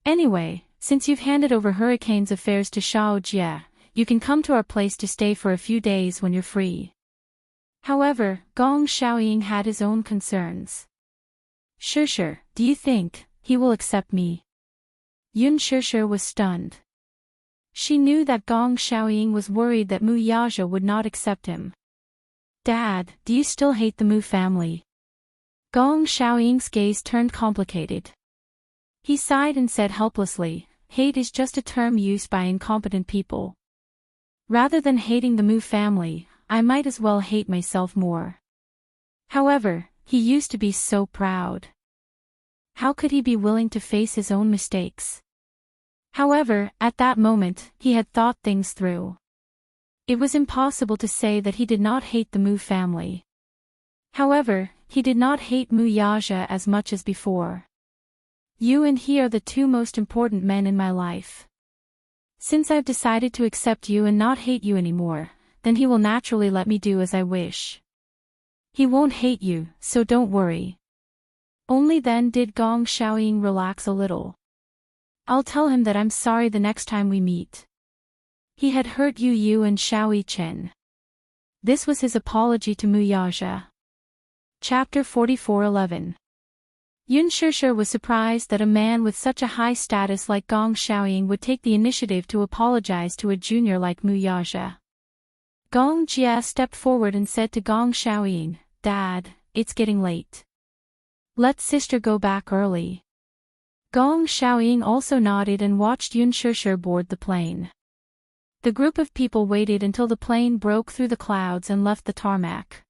Anyway, since you've handed over Hurricane's affairs to Xiao Jie, you can come to our place to stay for a few days when you're free." However, Gong Xiaoying had his own concerns. "Shishir, do you think he will accept me?" Yun Shishir was stunned. She knew that Gong Xiaoying was worried that Mu Yaja would not accept him. "Dad, do you still hate the Mu family?" Gong Xiaoying's gaze turned complicated. He sighed and said helplessly, "Hate is just a term used by incompetent people. Rather than hating the Mu family, I might as well hate myself more." However, he used to be so proud. How could he be willing to face his own mistakes? However, at that moment, he had thought things through. It was impossible to say that he did not hate the Mu family. However, he did not hate Mu Yaja as much as before. "You and he are the two most important men in my life. Since I've decided to accept you and not hate you anymore, then he will naturally let me do as I wish. He won't hate you, so don't worry." Only then did Gong Xiaoying relax a little. "I'll tell him that I'm sorry the next time we meet. He had hurt Yu and Xiao Yichen." This was his apology to Mu Yaja. Chapter 44:11. Yun Shishir was surprised that a man with such a high status like Gong Xiaoying would take the initiative to apologize to a junior like Mu Yaja. Gong Jia stepped forward and said to Gong Xiaoying, "Dad, it's getting late. Let sister go back early." Gong Xiaoying also nodded and watched Yun Shishir board the plane. The group of people waited until the plane broke through the clouds and left the tarmac.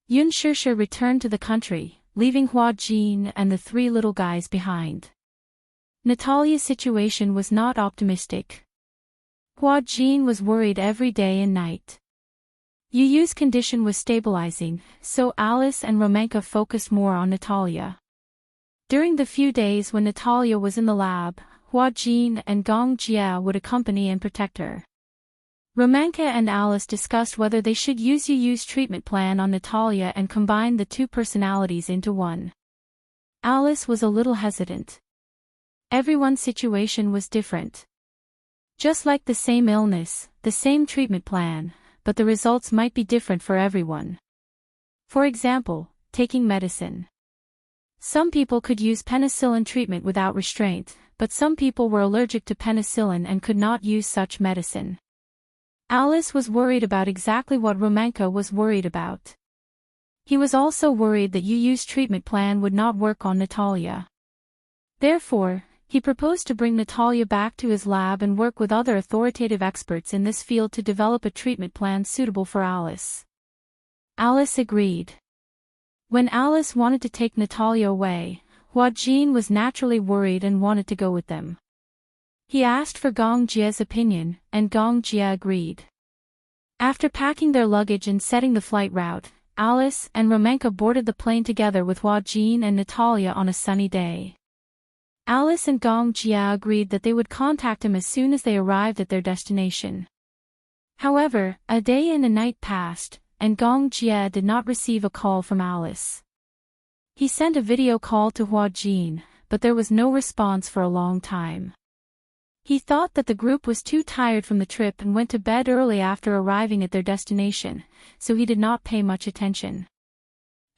Yun Shishir returned to the country, leaving Hua Jin and the three little guys behind. Natalia's situation was not optimistic. Hua Jin was worried every day and night. Yu's condition was stabilizing, so Alice and Romanka focused more on Natalia. During the few days when Natalia was in the lab, Hua Jin and Gong Jia would accompany and protect her. Romanka and Alice discussed whether they should use Yu's treatment plan on Natalia and combine the two personalities into one. Alice was a little hesitant. Everyone's situation was different. Just like the same illness, the same treatment plan, but the results might be different for everyone. For example, taking medicine. Some people could use penicillin treatment without restraint, but some people were allergic to penicillin and could not use such medicine. Alice was worried about exactly what Romanka was worried about. He was also worried that Yu's treatment plan would not work on Natalia. Therefore, he proposed to bring Natalia back to his lab and work with other authoritative experts in this field to develop a treatment plan suitable for Alice. Alice agreed. When Alice wanted to take Natalia away, Hua Jin was naturally worried and wanted to go with them. He asked for Gong Jia's opinion, and Gong Jia agreed. After packing their luggage and setting the flight route, Alice and Romanka boarded the plane together with Hua Jin and Natalia on a sunny day. Alice and Gong Jia agreed that they would contact him as soon as they arrived at their destination. However, a day and a night passed, and Gong Jia did not receive a call from Alice. He sent a video call to Hua Jin, but there was no response for a long time. He thought that the group was too tired from the trip and went to bed early after arriving at their destination, so he did not pay much attention.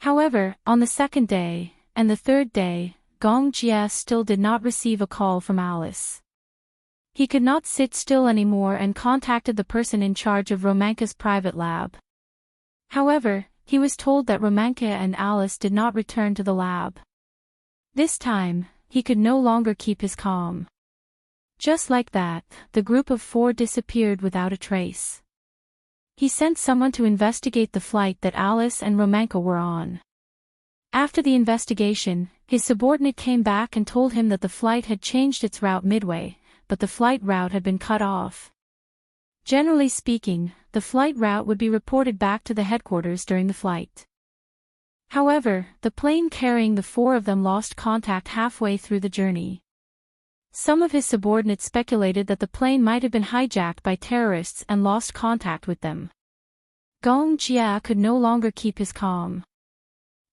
However, on the second day, and the third day, Gong Jia still did not receive a call from Alice. He could not sit still anymore and contacted the person in charge of Romanka's private lab. However, he was told that Romanka and Alice did not return to the lab. This time, he could no longer keep his calm. Just like that, the group of 4 disappeared without a trace. He sent someone to investigate the flight that Alice and Romanka were on. After the investigation, his subordinate came back and told him that the flight had changed its route midway, but the flight route had been cut off. Generally speaking, the flight route would be reported back to the headquarters during the flight. However, the plane carrying the 4 of them lost contact halfway through the journey. Some of his subordinates speculated that the plane might have been hijacked by terrorists and lost contact with them. Gong Jia could no longer keep his calm.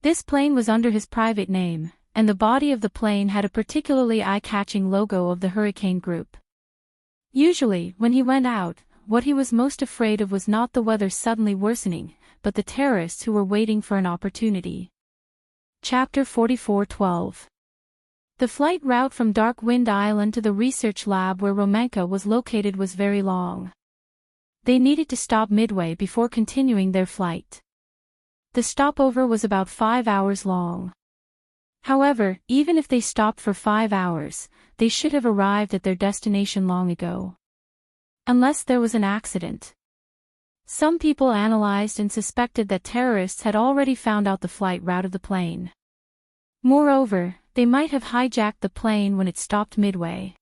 This plane was under his private name, and the body of the plane had a particularly eye-catching logo of the Hurricane Group. Usually, when he went out, what he was most afraid of was not the weather suddenly worsening, but the terrorists who were waiting for an opportunity. Chapter 44:12. The flight route from Dark Wind Island to the research lab where Romanka was located was very long. They needed to stop midway before continuing their flight. The stopover was about 5 hours long. However, even if they stopped for 5 hours, they should have arrived at their destination long ago. Unless there was an accident. Some people analyzed and suspected that terrorists had already found out the flight route of the plane. Moreover, they might have hijacked the plane when it stopped midway.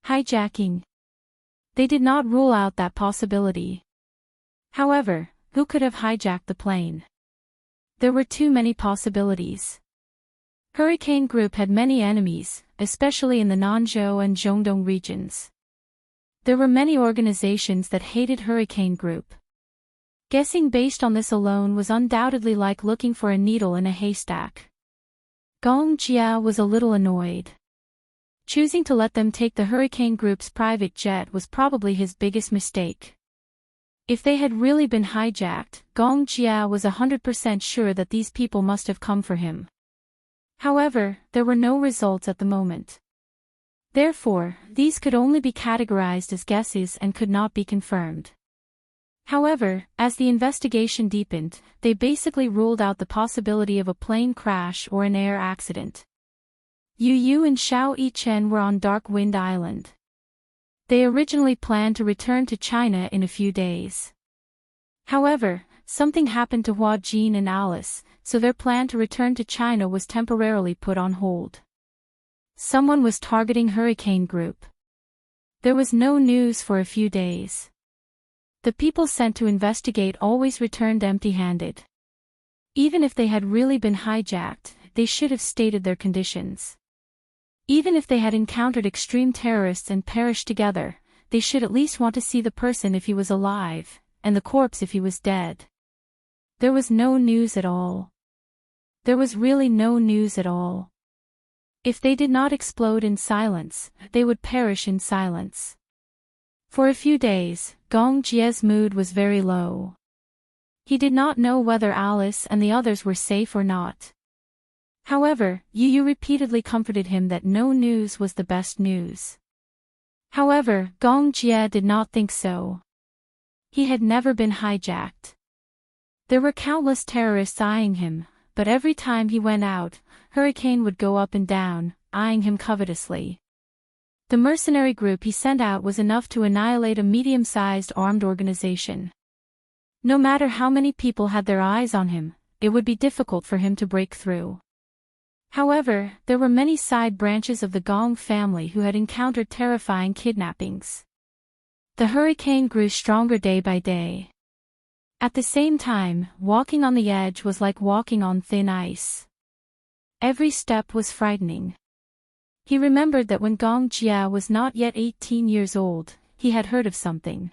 Hijacking. They did not rule out that possibility. However, who could have hijacked the plane? There were too many possibilities. Hurricane Group had many enemies, especially in the Nanzhou and Zhongdong regions. There were many organizations that hated Hurricane Group. Guessing based on this alone was undoubtedly like looking for a needle in a haystack. Gong Jia was a little annoyed. Choosing to let them take the Hurricane Group's private jet was probably his biggest mistake. If they had really been hijacked, Gong Jia was 100% sure that these people must have come for him. However, there were no results at the moment. Therefore, these could only be categorized as guesses and could not be confirmed. However, as the investigation deepened, they basically ruled out the possibility of a plane crash or an air accident. Yu Yu and Xiao Yichen were on Dark Wind Island. They originally planned to return to China in a few days. However, something happened to Hua Jin and Alice, so their plan to return to China was temporarily put on hold. Someone was targeting Hurricane Group. There was no news for a few days. The people sent to investigate always returned empty-handed. Even if they had really been hijacked, they should have stated their conditions. Even if they had encountered extreme terrorists and perished together, they should at least want to see the person if he was alive, and the corpse if he was dead. There was no news at all. There was really no news at all. If they did not explode in silence, they would perish in silence. For a few days, Gong Jia's mood was very low. He did not know whether Alice and the others were safe or not. However, Yu Yu repeatedly comforted him that no news was the best news. However, Gong Jia did not think so. He had never been hijacked. There were countless terrorists eyeing him, but every time he went out, Hurricane would go up and down, eyeing him covetously. The mercenary group he sent out was enough to annihilate a medium-sized armed organization. No matter how many people had their eyes on him, it would be difficult for him to break through. However, there were many side branches of the Gong family who had encountered terrifying kidnappings. The hurricane grew stronger day by day. At the same time, walking on the edge was like walking on thin ice. Every step was frightening. He remembered that when Gong Jia was not yet 18 years old, he had heard of something.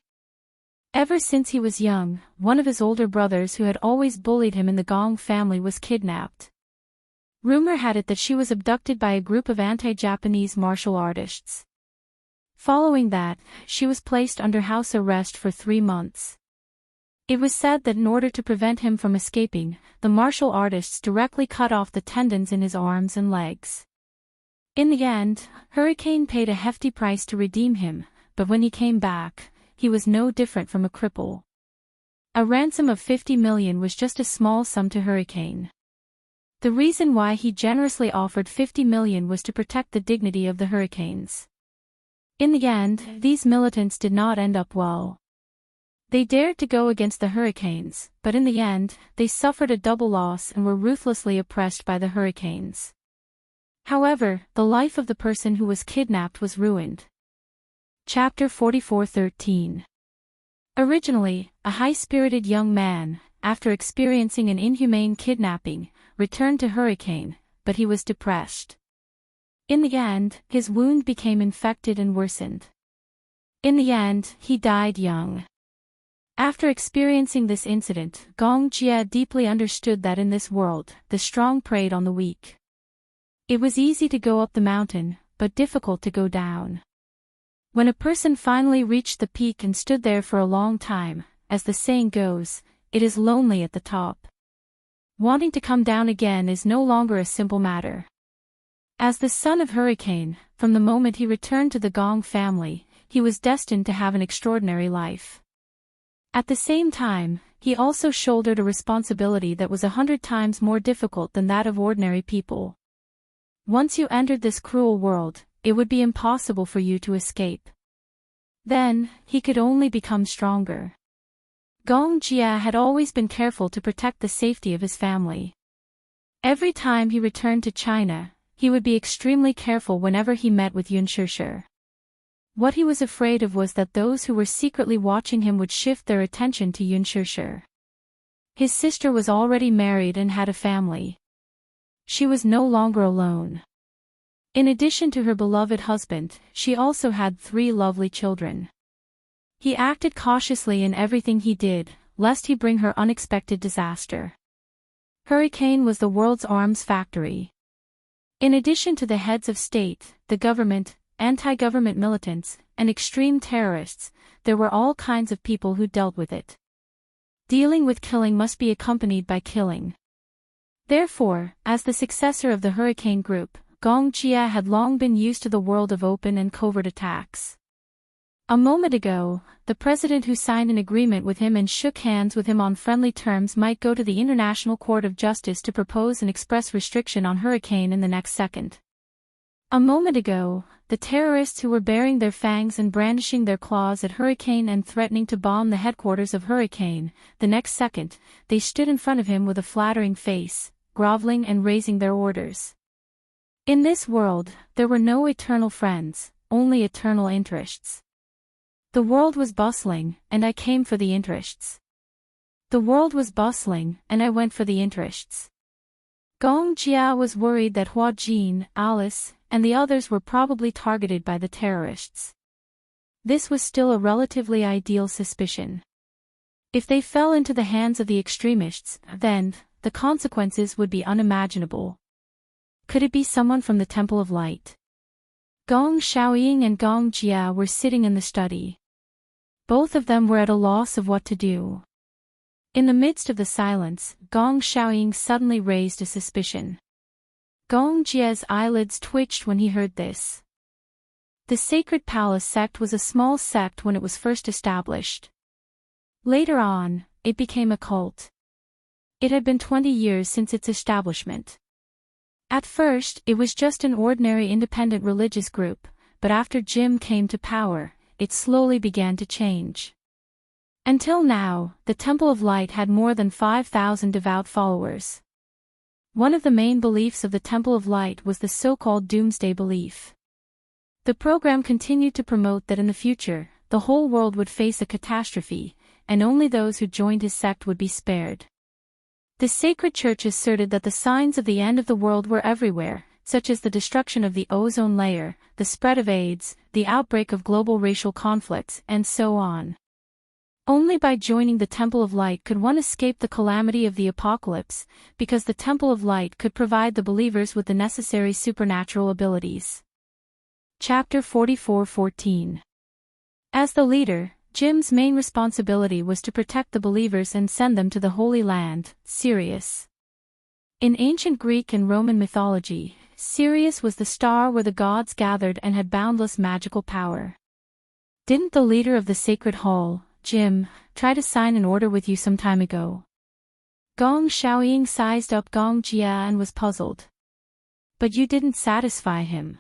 Ever since he was young, one of his older brothers who had always bullied him in the Gong family was kidnapped. Rumor had it that she was abducted by a group of anti-Japanese martial artists. Following that, she was placed under house arrest for 3 months. It was said that in order to prevent him from escaping, the martial artists directly cut off the tendons in his arms and legs. In the end, Hurricane paid a hefty price to redeem him, but when he came back, he was no different from a cripple. A ransom of 50 million was just a small sum to Hurricane. The reason why he generously offered 50 million was to protect the dignity of the Hurricanes. In the end, these militants did not end up well. They dared to go against the Hurricanes, but in the end, they suffered a double loss and were ruthlessly oppressed by the Hurricanes. However, the life of the person who was kidnapped was ruined. Chapter 44:13. Originally, a high-spirited young man, after experiencing an inhumane kidnapping, returned to Hurricane, but he was depressed. In the end, his wound became infected and worsened. In the end, he died young. After experiencing this incident, Gong Jia deeply understood that in this world, the strong preyed on the weak. It was easy to go up the mountain, but difficult to go down. When a person finally reached the peak and stood there for a long time, as the saying goes, it is lonely at the top. Wanting to come down again is no longer a simple matter. As the son of Hurricane, from the moment he returned to the Gong family, he was destined to have an extraordinary life. At the same time, he also shouldered a responsibility that was 100 times more difficult than that of ordinary people. Once you entered this cruel world, it would be impossible for you to escape. Then, he could only become stronger. Gong Jia had always been careful to protect the safety of his family. Every time he returned to China, he would be extremely careful whenever he met with Yun Shishir. What he was afraid of was that those who were secretly watching him would shift their attention to Yun Shishir. His sister was already married and had a family. She was no longer alone. In addition to her beloved husband, she also had 3 lovely children. He acted cautiously in everything he did, lest he bring her unexpected disaster. Hurricane was the world's arms factory. In addition to the heads of state, the government, anti-government militants, and extreme terrorists, there were all kinds of people who dealt with it. Dealing with killing must be accompanied by killing. Therefore, as the successor of the Hurricane Group, Gong Jia had long been used to the world of open and covert attacks. A moment ago, the president who signed an agreement with him and shook hands with him on friendly terms might go to the International Court of Justice to propose an express restriction on Hurricane in the next second. A moment ago, the terrorists who were baring their fangs and brandishing their claws at Hurricane and threatening to bomb the headquarters of Hurricane, the next second, they stood in front of him with a flattering face, groveling and raising their orders. In this world, there were no eternal friends, only eternal interests. The world was bustling, and I came for the interests. The world was bustling, and I went for the interests. Gong Jia was worried that Hua Jin, Alice, and the others were probably targeted by the terrorists. This was still a relatively ideal suspicion. If they fell into the hands of the extremists, then, the consequences would be unimaginable. Could it be someone from the Temple of Light? Gong Shaoying and Gong Jia were sitting in the study. Both of them were at a loss of what to do. In the midst of the silence, Gong Shaoying suddenly raised a suspicion. Gong Jia's eyelids twitched when he heard this. The Sacred Palace sect was a small sect when it was first established. Later on, it became a cult. It had been 20 years since its establishment. At first, it was just an ordinary independent religious group, but after Jim came to power, it slowly began to change. Until now, the Temple of Light had more than 5,000 devout followers. One of the main beliefs of the Temple of Light was the so-called Doomsday belief. The program continued to promote that in the future, the whole world would face a catastrophe, and only those who joined his sect would be spared. The sacred church asserted that the signs of the end of the world were everywhere, such as the destruction of the ozone layer, the spread of AIDS, the outbreak of global racial conflicts, and so on. Only by joining the Temple of Light could one escape the calamity of the apocalypse, because the Temple of Light could provide the believers with the necessary supernatural abilities. Chapter 44:14. As the leader, Jim's main responsibility was to protect the believers and send them to the Holy Land, Sirius. In ancient Greek and Roman mythology, Sirius was the star where the gods gathered and had boundless magical power. Didn't the leader of the Sacred Hall, Jim, try to sign an order with you some time ago? Gong Xiaoying sized up Gong Jia and was puzzled. But you didn't satisfy him.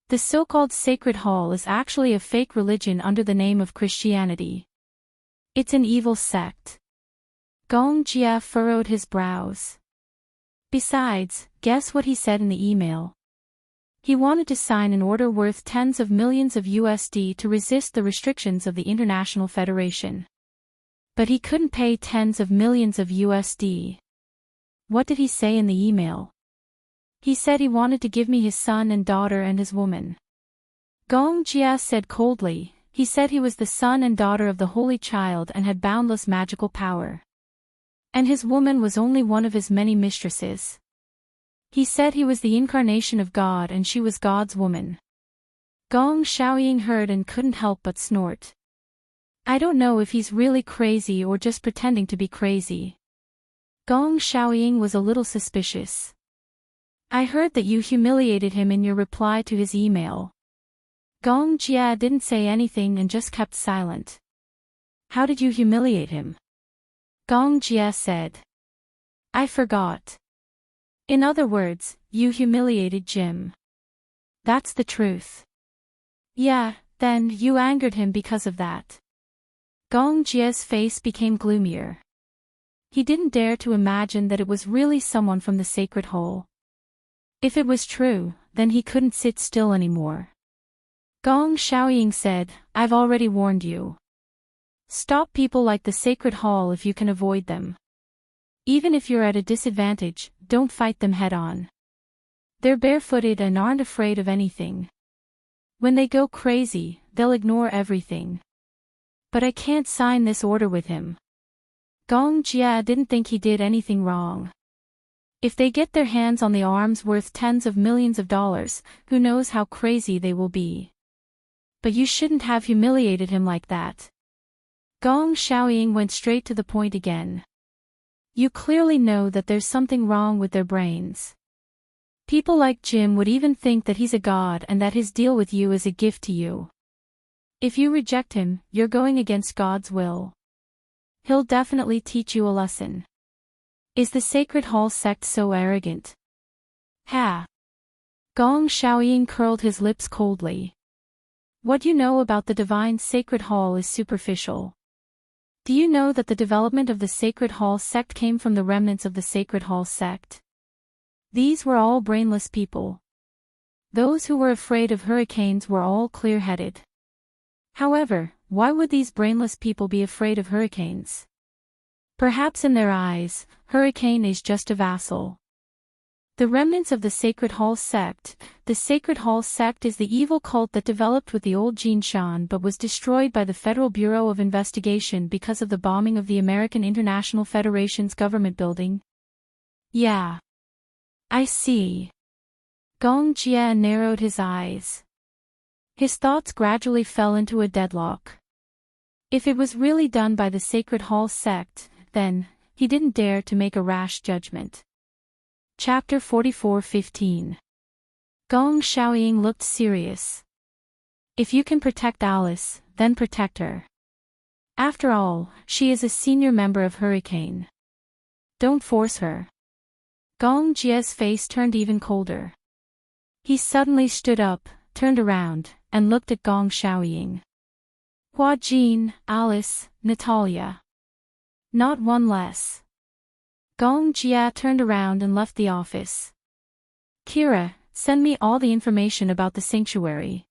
The so-called Sacred Hall is actually a fake religion under the name of Christianity. It's an evil sect. Gong Jia furrowed his brows. Besides, guess what he said in the email? He wanted to sign an order worth tens of millions of USD to resist the restrictions of the International Federation. But he couldn't pay tens of millions of USD. What did he say in the email? He said he wanted to give me his son and daughter and his woman. Gong Jia said coldly, he said he was the son and daughter of the Holy Child and had boundless magical power. And his woman was only one of his many mistresses. He said he was the incarnation of God and she was God's woman. Gong Xiaoying heard and couldn't help but snort. I don't know if he's really crazy or just pretending to be crazy. Gong Xiaoying was a little suspicious. I heard that you humiliated him in your reply to his email. Gong Jia didn't say anything and just kept silent. How did you humiliate him? Gong Jia said. I forgot. In other words, you humiliated Jim. That's the truth. Yeah, then you angered him because of that. Gong Jia's face became gloomier. He didn't dare to imagine that it was really someone from the Sacred Hall. If it was true, then he couldn't sit still anymore. Gong Xiaoying said, I've already warned you. Stop people like the Sacred Hall if you can avoid them. Even if you're at a disadvantage, don't fight them head-on. They're barefooted and aren't afraid of anything. When they go crazy, they'll ignore everything. But I can't sign this order with him. Gong Jia didn't think he did anything wrong. If they get their hands on the arms worth tens of millions of dollars, who knows how crazy they will be. But you shouldn't have humiliated him like that. Gong Xiaoying went straight to the point again. You clearly know that there's something wrong with their brains. People like Jim would even think that he's a god and that his deal with you is a gift to you. If you reject him, you're going against God's will. He'll definitely teach you a lesson. Is the Sacred Hall sect so arrogant? Ha! Gong Xiaoying curled his lips coldly. What you know about the divine Sacred Hall is superficial. Do you know that the development of the Sacred Hall sect came from the remnants of the Sacred Hall sect? These were all brainless people. Those who were afraid of hurricanes were all clear-headed. However, why would these brainless people be afraid of hurricanes? Perhaps in their eyes, hurricane is just a vassal. The remnants of the Sacred Hall sect. The Sacred Hall sect is the evil cult that developed with the old Jinshan but was destroyed by the Federal Bureau of Investigation because of the bombing of the American International Federation's government building. Yeah. I see. Gong Jia narrowed his eyes. His thoughts gradually fell into a deadlock. If it was really done by the Sacred Hall sect, then, he didn't dare to make a rash judgment. Chapter 44:15. Gong Xiaoying looked serious. If you can protect Alice, then protect her. After all, she is a senior member of Hurricane. Don't force her. Gong Jia's face turned even colder. He suddenly stood up, turned around, and looked at Gong Xiaoying. Hua Jin, Alice, Natalia. Not one less. Gong Jia turned around and left the office. Kira, send me all the information about the sanctuary.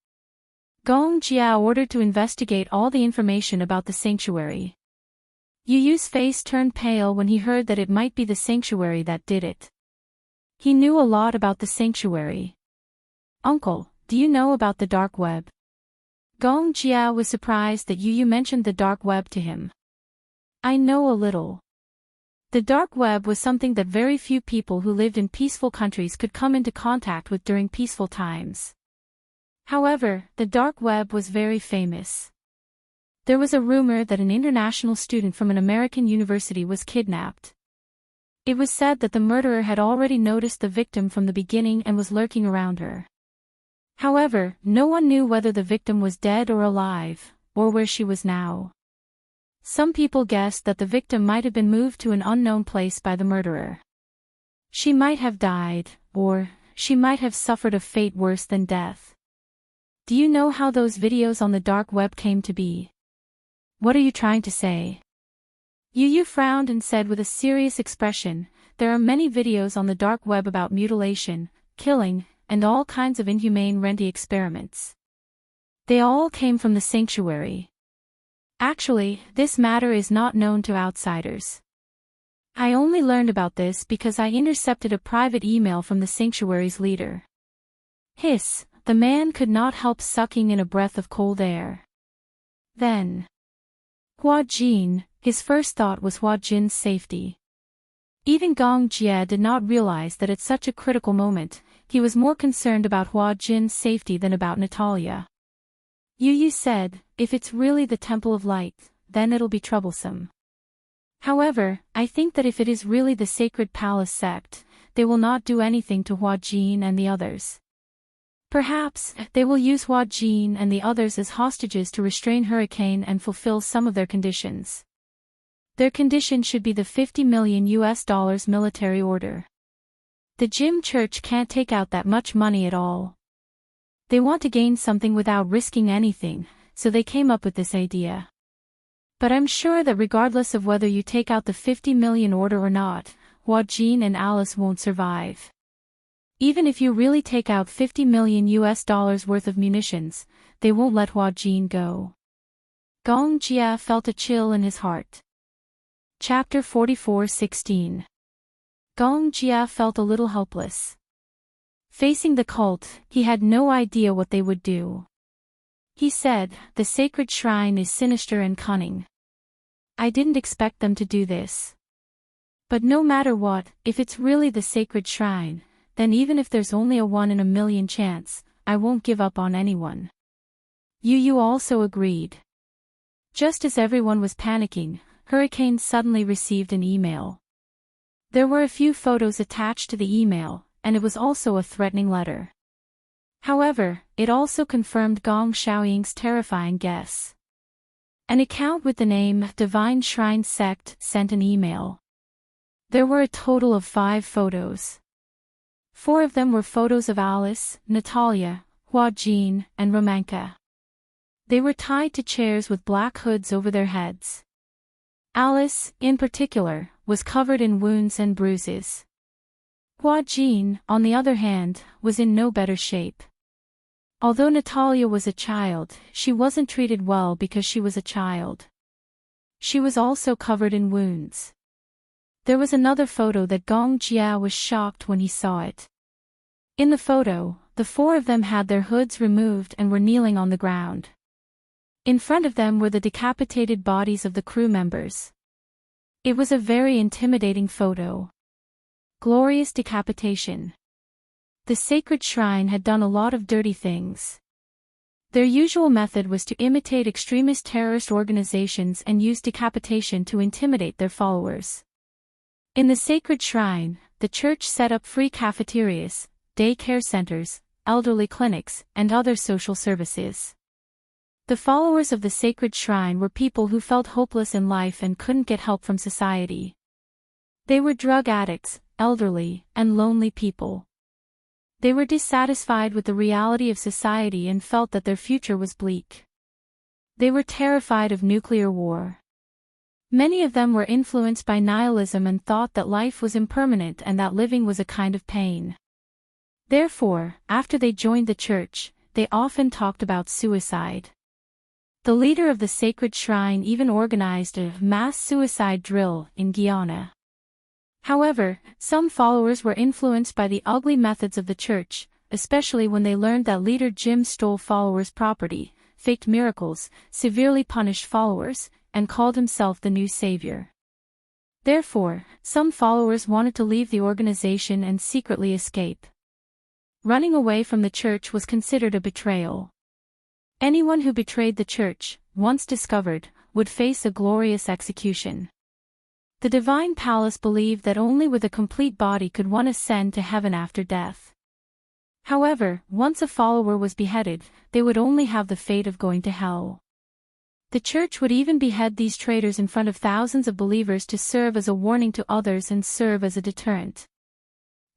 Gong Jia ordered to investigate all the information about the sanctuary. Yu Yu's face turned pale when he heard that it might be the sanctuary that did it. He knew a lot about the sanctuary. Uncle, do you know about the dark web? Gong Jia was surprised that Yu Yu mentioned the dark web to him. I know a little. The dark web was something that very few people who lived in peaceful countries could come into contact with during peaceful times. However, the dark web was very famous. There was a rumor that an international student from an American university was kidnapped. It was said that the murderer had already noticed the victim from the beginning and was lurking around her. However, no one knew whether the victim was dead or alive, or where she was now. Some people guessed that the victim might have been moved to an unknown place by the murderer. She might have died, or she might have suffered a fate worse than death. Do you know how those videos on the dark web came to be? What are you trying to say? Yu frowned and said with a serious expression, there are many videos on the dark web about mutilation, killing, and all kinds of inhumane Renti experiments. They all came from the sanctuary. Actually, this matter is not known to outsiders. I only learned about this because I intercepted a private email from the sanctuary's leader. Hiss, the man could not help sucking in a breath of cold air. Then. Hua Jin, his first thought was Hua Jin's safety. Even Gong Jie did not realize that at such a critical moment, he was more concerned about Hua Jin's safety than about Natalia. Yu said, if it's really the Temple of Light, then it'll be troublesome. However, I think that if it is really the Sacred Palace sect, they will not do anything to Hua Jin and the others. Perhaps, they will use Hua Jin and the others as hostages to restrain Hurricane and fulfill some of their conditions. Their condition should be the $50 million military order. The Jim Church can't take out that much money at all. They want to gain something without risking anything, so they came up with this idea. But I'm sure that regardless of whether you take out the 50 million order or not, Hua Jin and Alice won't survive. Even if you really take out $50 million worth of munitions, they won't let Hua Jin go. Gong Jia felt a chill in his heart. Chapter 44:16. Gong Jia felt a little helpless. Facing the cult, he had no idea what they would do. He said, the sacred shrine is sinister and cunning. I didn't expect them to do this. But no matter what, if it's really the sacred shrine, then even if there's only a 1 in a million chance, I won't give up on anyone. Yu also agreed. Just as everyone was panicking, Hurricane suddenly received an email. There were a few photos attached to the email, and it was also a threatening letter. However, it also confirmed Gong Xiaoying's terrifying guess. An account with the name Divine Shrine Sect sent an email. There were a total of 5 photos. 4 of them were photos of Alice, Natalia, Hua Jin, and Romanka. They were tied to chairs with black hoods over their heads. Alice, in particular, was covered in wounds and bruises. Hua Jin, on the other hand, was in no better shape. Although Natalia was a child, she wasn't treated well because she was a child. She was also covered in wounds. There was another photo that Gong Jia was shocked when he saw it. In the photo, the 4 of them had their hoods removed and were kneeling on the ground. In front of them were the decapitated bodies of the crew members. It was a very intimidating photo. Glorious decapitation. The sacred shrine had done a lot of dirty things. Their usual method was to imitate extremist terrorist organizations and use decapitation to intimidate their followers. In the sacred shrine, the church set up free cafeterias, daycare centers, elderly clinics, and other social services. The followers of the sacred shrine were people who felt hopeless in life and couldn't get help from society. They were drug addicts, elderly, and lonely people. They were dissatisfied with the reality of society and felt that their future was bleak. They were terrified of nuclear war. Many of them were influenced by nihilism and thought that life was impermanent and that living was a kind of pain. Therefore, after they joined the church, they often talked about suicide. The leader of the sacred shrine even organized a mass suicide drill in Guyana. However, some followers were influenced by the ugly methods of the church, especially when they learned that leader Jim stole followers' property, faked miracles, severely punished followers, and called himself the new savior. Therefore, some followers wanted to leave the organization and secretly escape. Running away from the church was considered a betrayal. Anyone who betrayed the church, once discovered, would face a glorious execution. The divine palace believed that only with a complete body could one ascend to heaven after death. However, once a follower was beheaded, they would only have the fate of going to hell. The church would even behead these traitors in front of thousands of believers to serve as a warning to others and serve as a deterrent.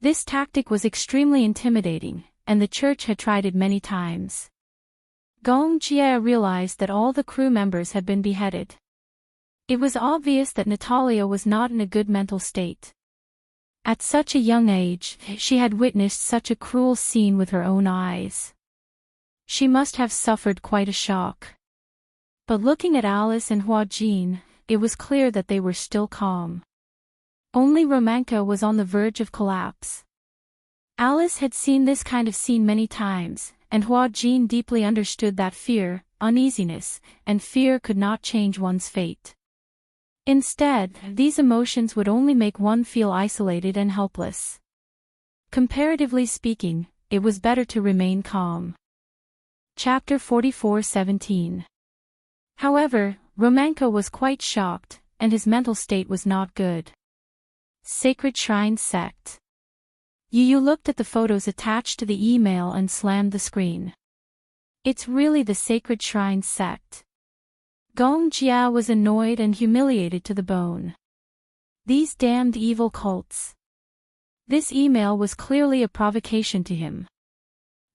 This tactic was extremely intimidating, and the church had tried it many times. Gong Jia realized that all the crew members had been beheaded. It was obvious that Natalia was not in a good mental state. At such a young age, she had witnessed such a cruel scene with her own eyes. She must have suffered quite a shock. But looking at Alice and Hua Jin, it was clear that they were still calm. Only Romanka was on the verge of collapse. Alice had seen this kind of scene many times, and Hua Jin deeply understood that fear, uneasiness, and fear could not change one's fate. Instead, these emotions would only make one feel isolated and helpless. Comparatively speaking, it was better to remain calm. Chapter 44:17. However, Romanka was quite shocked, and his mental state was not good. Sacred Shrine Sect. Yu looked at the photos attached to the email and slammed the screen. It's really the Sacred Shrine Sect. Gong Jia was annoyed and humiliated to the bone. These damned evil cults. This email was clearly a provocation to him.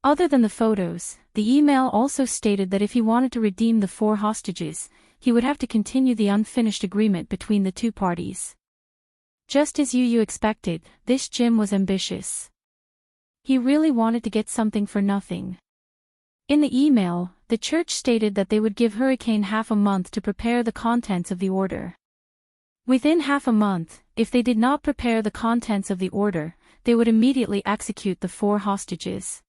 Other than the photos, the email also stated that if he wanted to redeem the 4 hostages, he would have to continue the unfinished agreement between the two parties. Just as Yu expected, this Jim was ambitious. He really wanted to get something for nothing. In the email, the church stated that they would give Hurricane half a month to prepare the contents of the order. Within half a month, if they did not prepare the contents of the order, they would immediately execute the 4 hostages.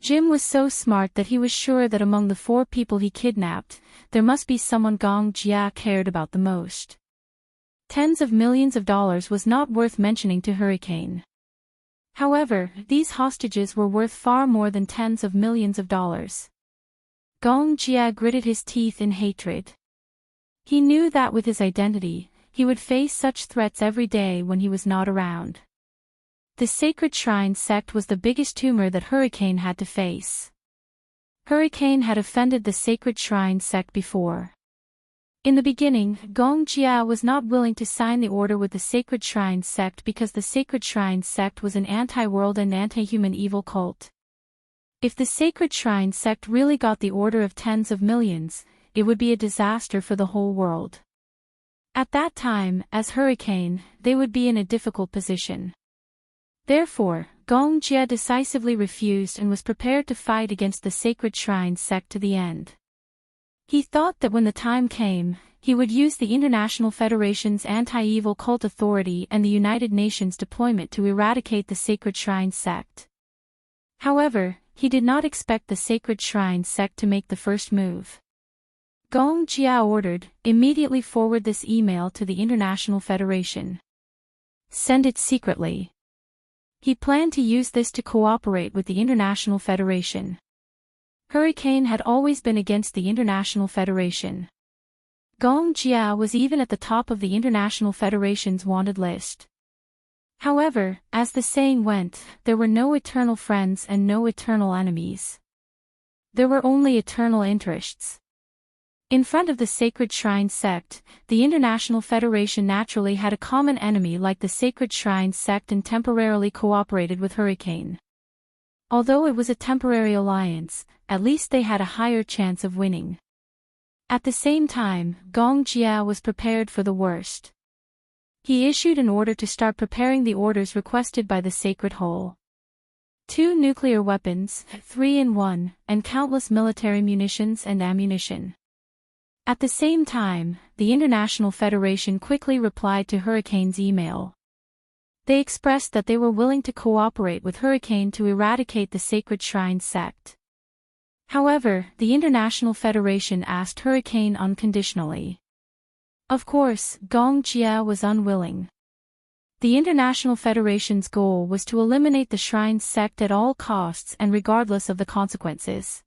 Jim was so smart that he was sure that among the 4 people he kidnapped, there must be someone Gong Jia cared about the most. Tens of millions of dollars was not worth mentioning to Hurricane. However, these hostages were worth far more than tens of millions of dollars. Gong Jia gritted his teeth in hatred. He knew that with his identity, he would face such threats every day when he was not around. The Sacred Shrine Sect was the biggest tumor that Hurricane had to face. Hurricane had offended the Sacred Shrine Sect before. In the beginning, Gong Jia was not willing to sign the order with the Sacred Shrine Sect because the Sacred Shrine Sect was an anti-world and anti-human evil cult. If the Sacred Shrine Sect really got the order of tens of millions, it would be a disaster for the whole world. At that time, as Hurricane, they would be in a difficult position. Therefore, Gong Jia decisively refused and was prepared to fight against the Sacred Shrine Sect to the end. He thought that when the time came, he would use the International Federation's anti-evil cult authority and the United Nations deployment to eradicate the Sacred Shrine Sect. However, he did not expect the Sacred Shrine Sect to make the first move. Gong Jia ordered, immediately forward this email to the International Federation. Send it secretly. He planned to use this to cooperate with the International Federation. Hurricane had always been against the International Federation. Gong Jia was even at the top of the International Federation's wanted list. However, as the saying went, there were no eternal friends and no eternal enemies. There were only eternal interests. In front of the Sacred Shrine Sect, the International Federation naturally had a common enemy like the Sacred Shrine Sect and temporarily cooperated with Hurricane. Although it was a temporary alliance, at least they had a higher chance of winning. At the same time, Gong Jia was prepared for the worst. He issued an order to start preparing the orders requested by the Sacred Hole. 2 nuclear weapons, 3 in 1, and countless military munitions and ammunition. At the same time, the International Federation quickly replied to Hurricane's email. They expressed that they were willing to cooperate with Hurricane to eradicate the Sacred Shrine Sect. However, the International Federation asked Hurricane unconditionally. Of course, Gong Jia was unwilling. The International Federation's goal was to eliminate the Shrine Sect at all costs and regardless of the consequences.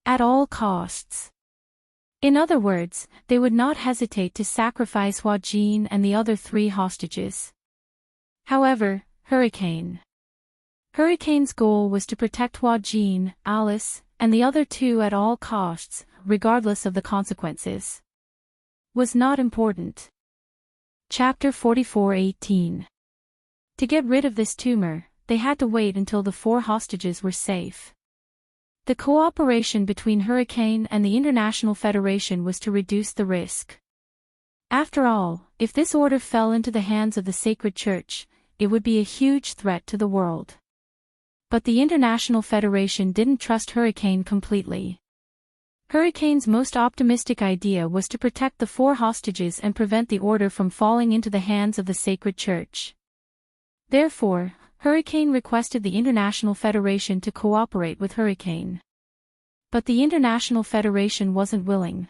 At all costs. In other words, they would not hesitate to sacrifice Hua-Jin and the other 3 hostages. However, Hurricane's goal was to protect Hua-Jin, Alice, and the other 2 at all costs, regardless of the consequences. Was not important. Chapter 44:18. To get rid of this tumor, they had to wait until the 4 hostages were safe. The cooperation between Hurricane and the International Federation was to reduce the risk. After all, if this order fell into the hands of the Sacred Church, it would be a huge threat to the world. But the International Federation didn't trust Hurricane completely. Hurricane's most optimistic idea was to protect the 4 hostages and prevent the order from falling into the hands of the Sacred Church. Therefore, Hurricane requested the International Federation to cooperate with Hurricane. But the International Federation wasn't willing.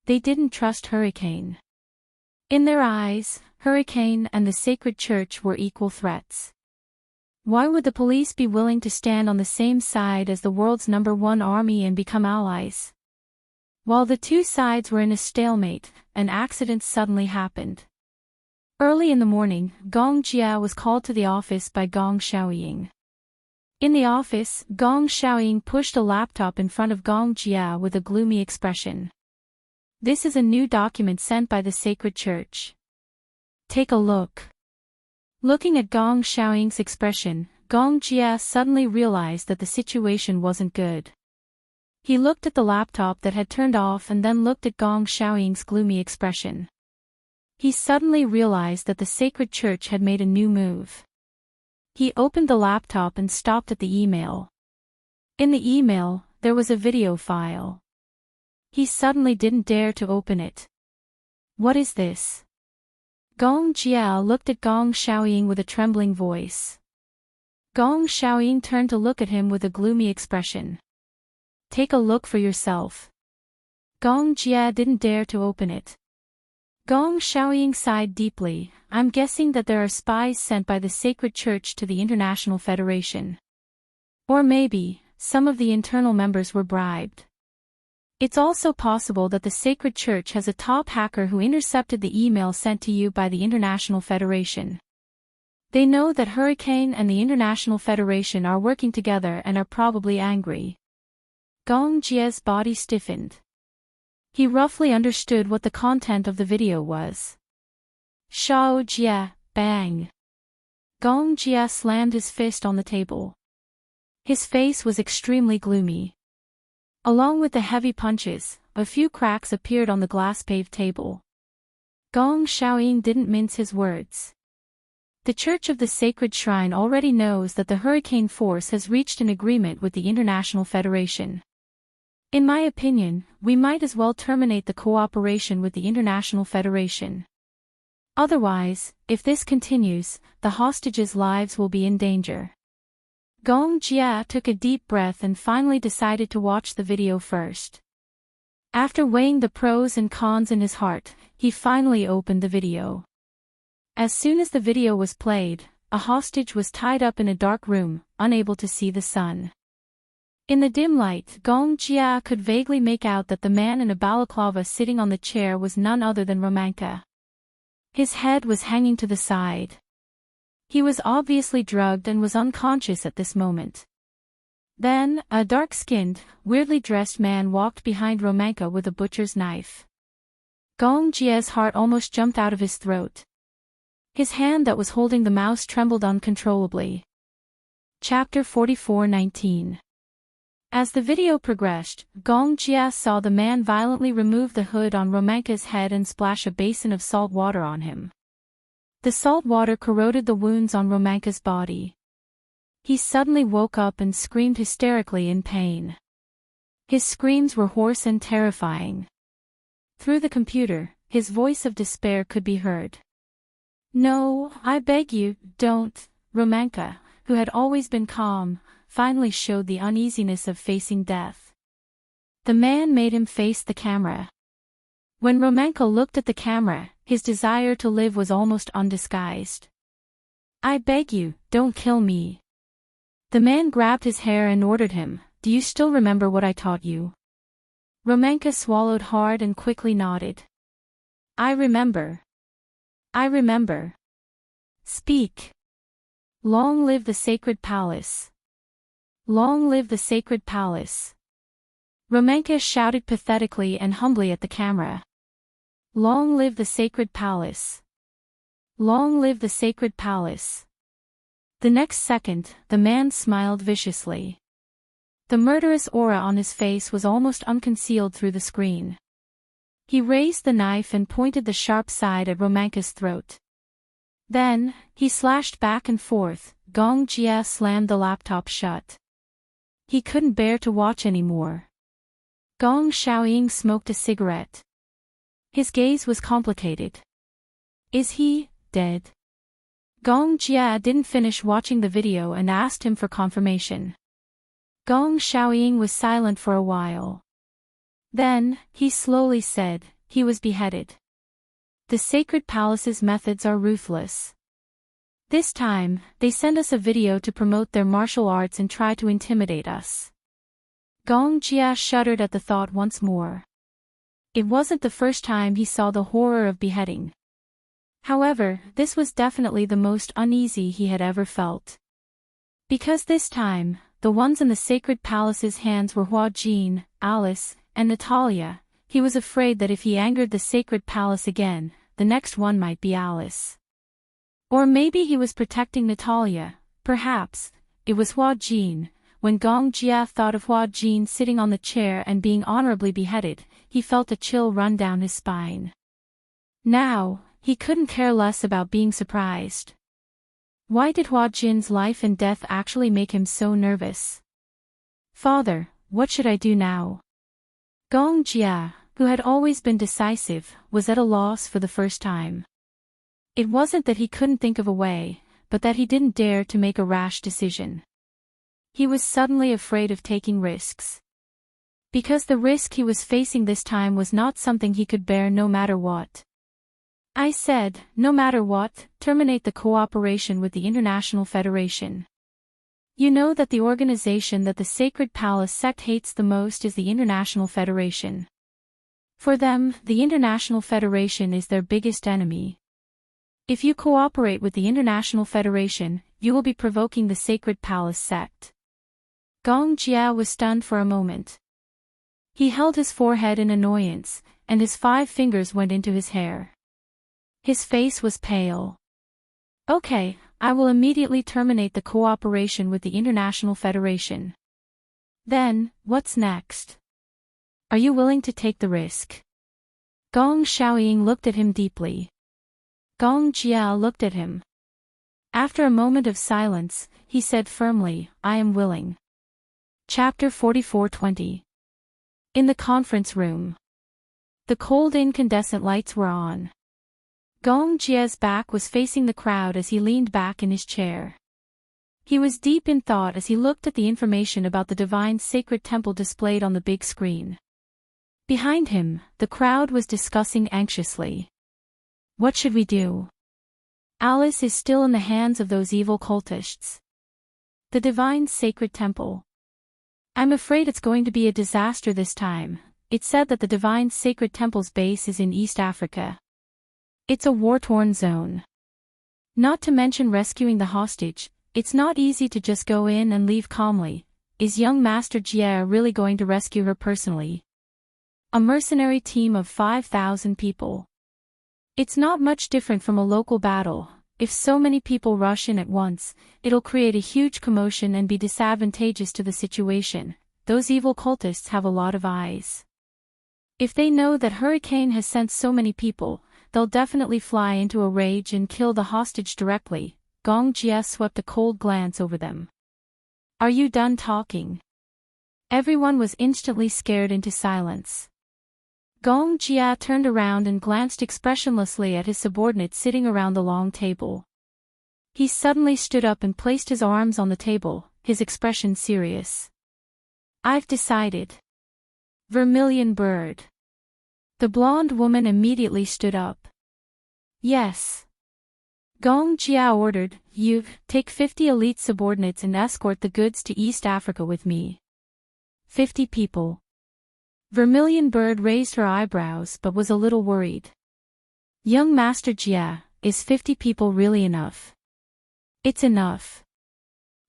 They didn't trust Hurricane. In their eyes, Hurricane and the Sacred Church were equal threats. Why would the police be willing to stand on the same side as the world's #1 army and become allies? While the 2 sides were in a stalemate, an accident suddenly happened. Early in the morning, Gong Jia was called to the office by Gong Xiaoying. In the office, Gong Xiaoying pushed a laptop in front of Gong Jia with a gloomy expression. This is a new document sent by the Sacred Church. Take a look. Looking at Gong Xiaoying's expression, Gong Jia suddenly realized that the situation wasn't good. He looked at the laptop that had turned off and then looked at Gong Xiaoying's gloomy expression. He suddenly realized that the Sacred Church had made a new move. He opened the laptop and stopped at the email. In the email, there was a video file. He suddenly didn't dare to open it. What is this? Gong Jia looked at Gong Xiaoying with a trembling voice. Gong Xiaoying turned to look at him with a gloomy expression. Take a look for yourself. Gong Jia didn't dare to open it. Gong Xiaoying sighed deeply. I'm guessing that there are spies sent by the Sacred Church to the International Federation. Or maybe, some of the internal members were bribed. It's also possible that the Sacred Church has a top hacker who intercepted the email sent to you by the International Federation. They know that Hurricane and the International Federation are working together and are probably angry. Gong Jia's body stiffened. He roughly understood what the content of the video was. Shao Jia, bang. Gong Jia slammed his fist on the table. His face was extremely gloomy. Along with the heavy punches, a few cracks appeared on the glass-paved table. Gong Xiaoying didn't mince his words. The Church of the Sacred Shrine already knows that the Hurricane Force has reached an agreement with the International Federation. In my opinion, we might as well terminate the cooperation with the International Federation. Otherwise, if this continues, the hostages' lives will be in danger. Gong Jia took a deep breath and finally decided to watch the video first. After weighing the pros and cons in his heart, he finally opened the video. As soon as the video was played, a hostage was tied up in a dark room, unable to see the sun. In the dim light, Gong Jia could vaguely make out that the man in a balaclava sitting on the chair was none other than Romanka. His head was hanging to the side. He was obviously drugged and was unconscious at this moment. Then, a dark-skinned, weirdly dressed man walked behind Romanka with a butcher's knife. Gong Jia's heart almost jumped out of his throat. His hand that was holding the mouse trembled uncontrollably. Chapter 44:19. As the video progressed, Gong Jia saw the man violently remove the hood on Romanka's head and splash a basin of salt water on him. The salt water corroded the wounds on Romanka's body. He suddenly woke up and screamed hysterically in pain. His screams were hoarse and terrifying. Through the computer, his voice of despair could be heard. "No, I beg you, don't." Romanka, who had always been calm, finally showed the uneasiness of facing death. The man made him face the camera. When Romanka looked at the camera, his desire to live was almost undisguised. "I beg you, don't kill me." The man grabbed his hair and ordered him, "Do you still remember what I taught you?" Romanka swallowed hard and quickly nodded. I remember. I remember. Speak. Long live the sacred palace. Long live the sacred palace. Romanka shouted pathetically and humbly at the camera. Long live the sacred palace. Long live the sacred palace. The next second, the man smiled viciously. The murderous aura on his face was almost unconcealed through the screen. He raised the knife and pointed the sharp side at Romanka's throat. Then, he slashed back and forth. Gong Jia slammed the laptop shut. He couldn't bear to watch anymore. Gong Xiaoying smoked a cigarette. His gaze was complicated. Is he dead? Gong Jia didn't finish watching the video and asked him for confirmation. Gong Xiaoying was silent for a while. Then, he slowly said, he was beheaded. The sacred palace's methods are ruthless. This time, they send us a video to promote their martial arts and try to intimidate us. Gong Jia shuddered at the thought once more. It wasn't the first time he saw the horror of beheading. However, this was definitely the most uneasy he had ever felt. Because this time, the ones in the sacred palace's hands were Hua Jin, Alice, and Natalia. He was afraid that if he angered the sacred palace again, the next one might be Alice. Or maybe he was protecting Natalia, perhaps, it was Hua Jin. When Gong Jia thought of Hua Jin sitting on the chair and being honorably beheaded, he felt a chill run down his spine. Now, he couldn't care less about being surprised. Why did Hua Jin's life and death actually make him so nervous? Father, what should I do now? Gong Jia, who had always been decisive, was at a loss for the first time. It wasn't that he couldn't think of a way, but that he didn't dare to make a rash decision. He was suddenly afraid of taking risks. Because the risk he was facing this time was not something he could bear no matter what. I said, no matter what, terminate the cooperation with the International Federation. You know that the organization that the Sacred Palace sect hates the most is the International Federation. For them, the International Federation is their biggest enemy. If you cooperate with the International Federation, you will be provoking the Sacred Palace sect. Gong Jia was stunned for a moment. He held his forehead in annoyance, and his 5 fingers went into his hair. His face was pale. Okay, I will immediately terminate the cooperation with the International Federation. Then, what's next? Are you willing to take the risk? Gong Xiaoying looked at him deeply. Gong Jia looked at him. After a moment of silence, he said firmly, I am willing. Chapter 44:20. In the conference room. The cold incandescent lights were on. Gong Jia's back was facing the crowd as he leaned back in his chair. He was deep in thought as he looked at the information about the divine sacred temple displayed on the big screen. Behind him, the crowd was discussing anxiously. What should we do? Alice is still in the hands of those evil cultists. The divine sacred temple. I'm afraid it's going to be a disaster this time. It's said that the divine sacred temple's base is in East Africa. It's a war-torn zone. Not to mention rescuing the hostage, it's not easy to just go in and leave calmly. Is young Master Jia really going to rescue her personally? A mercenary team of 5,000 people. It's not much different from a local battle. If so many people rush in at once, it'll create a huge commotion and be disadvantageous to the situation. Those evil cultists have a lot of eyes. If they know that Hurricane has sent so many people, they'll definitely fly into a rage and kill the hostage directly. Gong Jia swept a cold glance over them. Are you done talking? Everyone was instantly scared into silence. Gong Jia turned around and glanced expressionlessly at his subordinates sitting around the long table. He suddenly stood up and placed his arms on the table, his expression serious. I've decided. Vermilion bird. The blonde woman immediately stood up. Yes. Gong Jia ordered, you, take 50 elite subordinates and escort the goods to East Africa with me. 50 people. Vermilion Bird raised her eyebrows but was a little worried. Young Master Jia, is 50 people really enough? It's enough.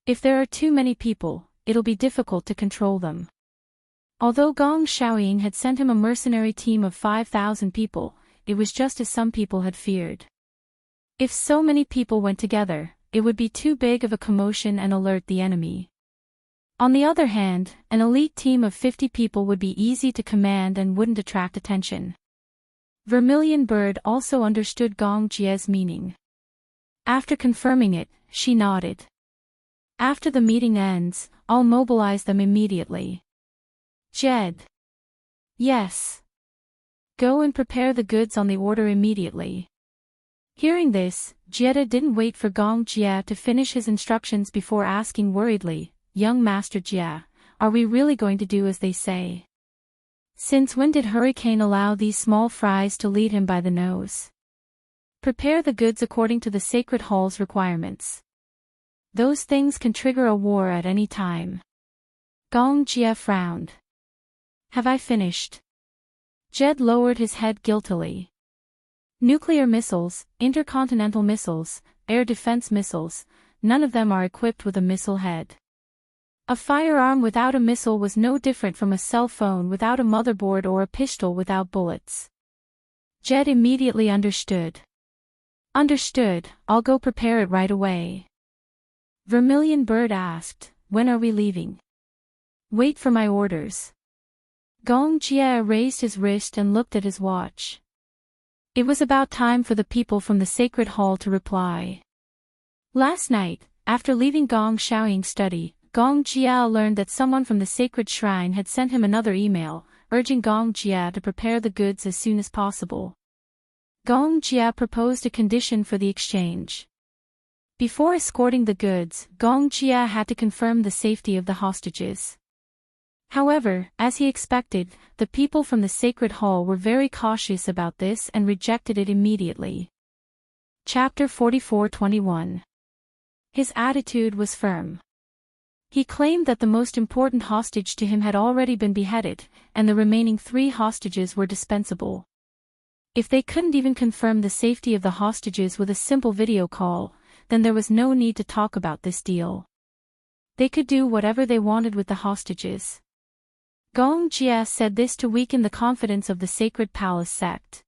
If there are too many people, it'll be difficult to control them. Although Gong Xiaoying had sent him a mercenary team of 5,000 people, it was just as some people had feared. If so many people went together, it would be too big of a commotion and alert the enemy. On the other hand, an elite team of 50 people would be easy to command and wouldn't attract attention. Vermilion Bird also understood Gong Jia's meaning. After confirming it, she nodded. After the meeting ends, I'll mobilize them immediately. Jed. Yes. Go and prepare the goods on the order immediately. Hearing this, Jeda didn't wait for Gong Jia to finish his instructions before asking worriedly, Young Master Jia, are we really going to do as they say? Since when did Hurricane allow these small fries to lead him by the nose? Prepare the goods according to the Sacred Hall's requirements. Those things can trigger a war at any time. Gong Jia frowned. Have I finished? Jed lowered his head guiltily. Nuclear missiles, intercontinental missiles, air defense missiles, none of them are equipped with a missile head. A firearm without a missile was no different from a cell phone without a motherboard or a pistol without bullets. Jed immediately understood. Understood, I'll go prepare it right away. Vermilion Bird asked, when are we leaving? Wait for my orders. Gong Jia raised his wrist and looked at his watch. It was about time for the people from the Sacred Hall to reply. Last night, after leaving Gong Xiaoying's study, Gong Jia learned that someone from the Sacred Shrine had sent him another email, urging Gong Jia to prepare the goods as soon as possible. Gong Jia proposed a condition for the exchange. Before escorting the goods, Gong Jia had to confirm the safety of the hostages. However, as he expected, the people from the Sacred Hall were very cautious about this and rejected it immediately. Chapter 44:21. His attitude was firm. He claimed that the most important hostage to him had already been beheaded, and the remaining 3 hostages were dispensable. If they couldn't even confirm the safety of the hostages with a simple video call, then there was no need to talk about this deal. They could do whatever they wanted with the hostages. Gong Jia said this to weaken the confidence of the Sacred Palace sect.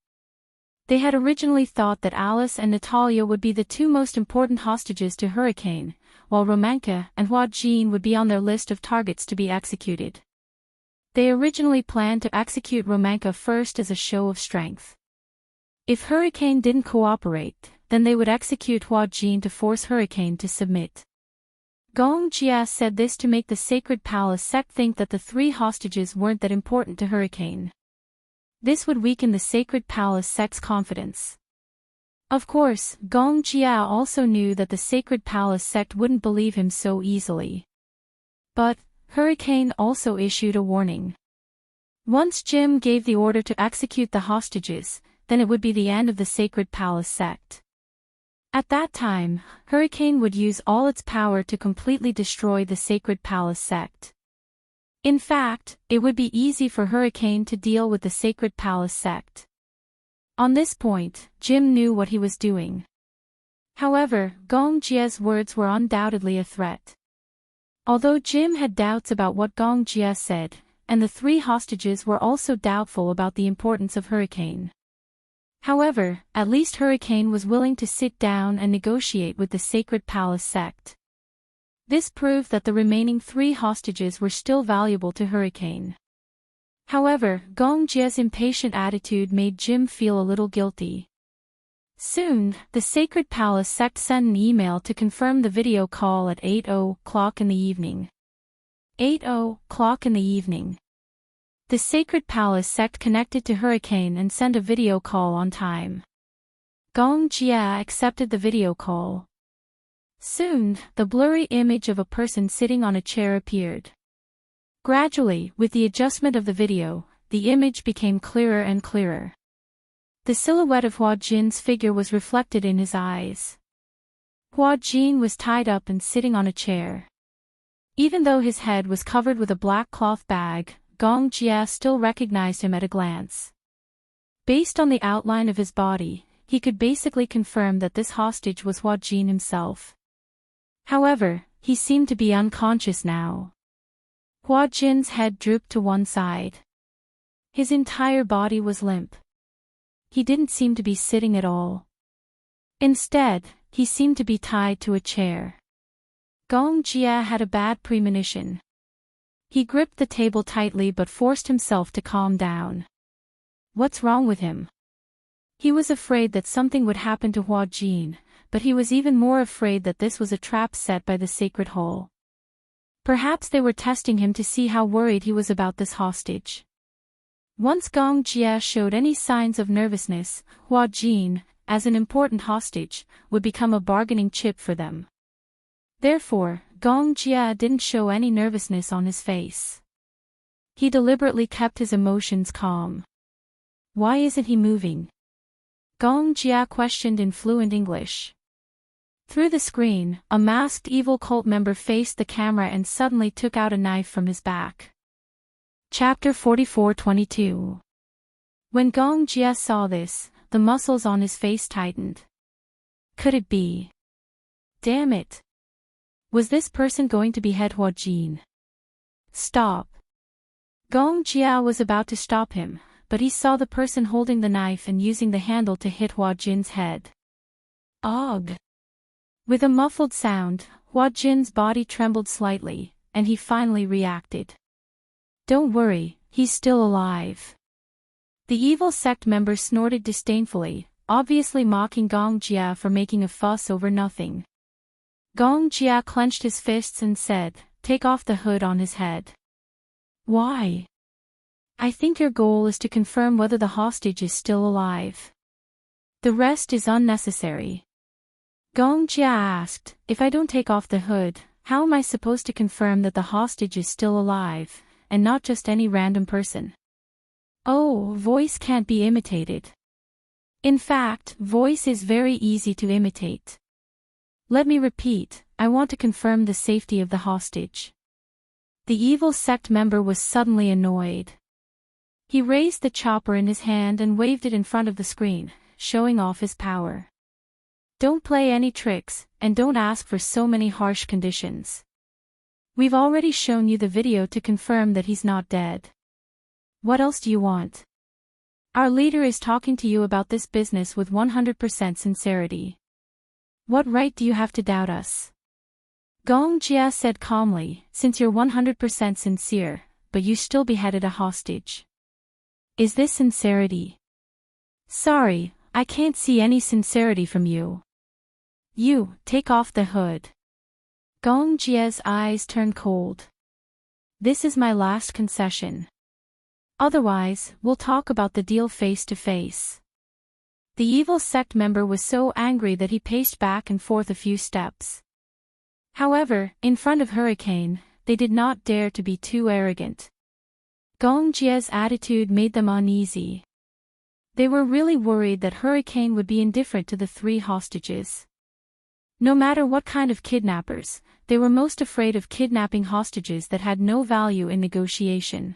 They had originally thought that Alice and Natalia would be the 2 most important hostages to Hurricane, while Romanka and Hua Jin would be on their list of targets to be executed. They originally planned to execute Romanka first as a show of strength. If Hurricane didn't cooperate, then they would execute Hua Jin to force Hurricane to submit. Gong Jia said this to make the Sacred Palace sect think that the 3 hostages weren't that important to Hurricane. This would weaken the Sacred Palace sect's confidence. Of course, Gong Jia also knew that the Sacred Palace sect wouldn't believe him so easily. But, Hurricane also issued a warning. Once Jim gave the order to execute the hostages, then it would be the end of the Sacred Palace sect. At that time, Hurricane would use all its power to completely destroy the Sacred Palace sect. In fact, it would be easy for Hurricane to deal with the Sacred Palace sect. On this point, Jim knew what he was doing. However, Gong Jia's words were undoubtedly a threat. Although Jim had doubts about what Gong Jia said, and the 3 hostages were also doubtful about the importance of Hurricane. However, at least Hurricane was willing to sit down and negotiate with the Sacred Palace sect. This proved that the remaining 3 hostages were still valuable to Hurricane. However, Gong Jia's impatient attitude made Jim feel a little guilty. Soon, the Sacred Palace sect sent an email to confirm the video call at 8:00 in the evening. 8:00 in the evening. The Sacred Palace sect connected to Hurricane and sent a video call on time. Gong Jia accepted the video call. Soon, the blurry image of a person sitting on a chair appeared. Gradually, with the adjustment of the video, the image became clearer and clearer. The silhouette of Hua Jin's figure was reflected in his eyes. Hua Jin was tied up and sitting on a chair. Even though his head was covered with a black cloth bag, Gong Jia still recognized him at a glance. Based on the outline of his body, he could basically confirm that this hostage was Hua Jin himself. However, he seemed to be unconscious now. Hua Jin's head drooped to one side. His entire body was limp. He didn't seem to be sitting at all. Instead, he seemed to be tied to a chair. Gong Jia had a bad premonition. He gripped the table tightly but forced himself to calm down. What's wrong with him? He was afraid that something would happen to Hua Jin, but he was even more afraid that this was a trap set by the Sacred Hole. Perhaps they were testing him to see how worried he was about this hostage. Once Gong Jia showed any signs of nervousness, Hua Jin, as an important hostage, would become a bargaining chip for them. Therefore, Gong Jia didn't show any nervousness on his face. He deliberately kept his emotions calm. Why isn't he moving? Gong Jia questioned in fluent English. Through the screen, a masked evil cult member faced the camera and suddenly took out a knife from his back. Chapter 44:22. When Gong Jia saw this, the muscles on his face tightened. Could it be? Damn it! Was this person going to behead Hua Jin? Stop! Gong Jia was about to stop him, but he saw the person holding the knife and using the handle to hit Hua Jin's head. Ugh! With a muffled sound, Hua Jin's body trembled slightly, and he finally reacted. Don't worry, he's still alive. The evil sect member snorted disdainfully, obviously mocking Gong Jia for making a fuss over nothing. Gong Jia clenched his fists and said, "Take off the hood on his head." Why? I think your goal is to confirm whether the hostage is still alive. The rest is unnecessary. Gong Jia asked, if I don't take off the hood, how am I supposed to confirm that the hostage is still alive, and not just any random person? Oh, voice can't be imitated. In fact, voice is very easy to imitate. Let me repeat, I want to confirm the safety of the hostage. The evil sect member was suddenly annoyed. He raised the chopper in his hand and waved it in front of the screen, showing off his power. Don't play any tricks, and don't ask for so many harsh conditions. We've already shown you the video to confirm that he's not dead. What else do you want? Our leader is talking to you about this business with 100% sincerity. What right do you have to doubt us? Gong Jia said calmly, since you're 100% sincere, but you still beheaded a hostage. Is this sincerity? Sorry, I can't see any sincerity from you. You, take off the hood. Gong Jia's eyes turned cold. This is my last concession. Otherwise, we'll talk about the deal face to face. The evil sect member was so angry that he paced back and forth a few steps. However, in front of Hurricane, they did not dare to be too arrogant. Gong Jia's attitude made them uneasy. They were really worried that Hurricane would be indifferent to the three hostages. No matter what kind of kidnappers, they were most afraid of kidnapping hostages that had no value in negotiation.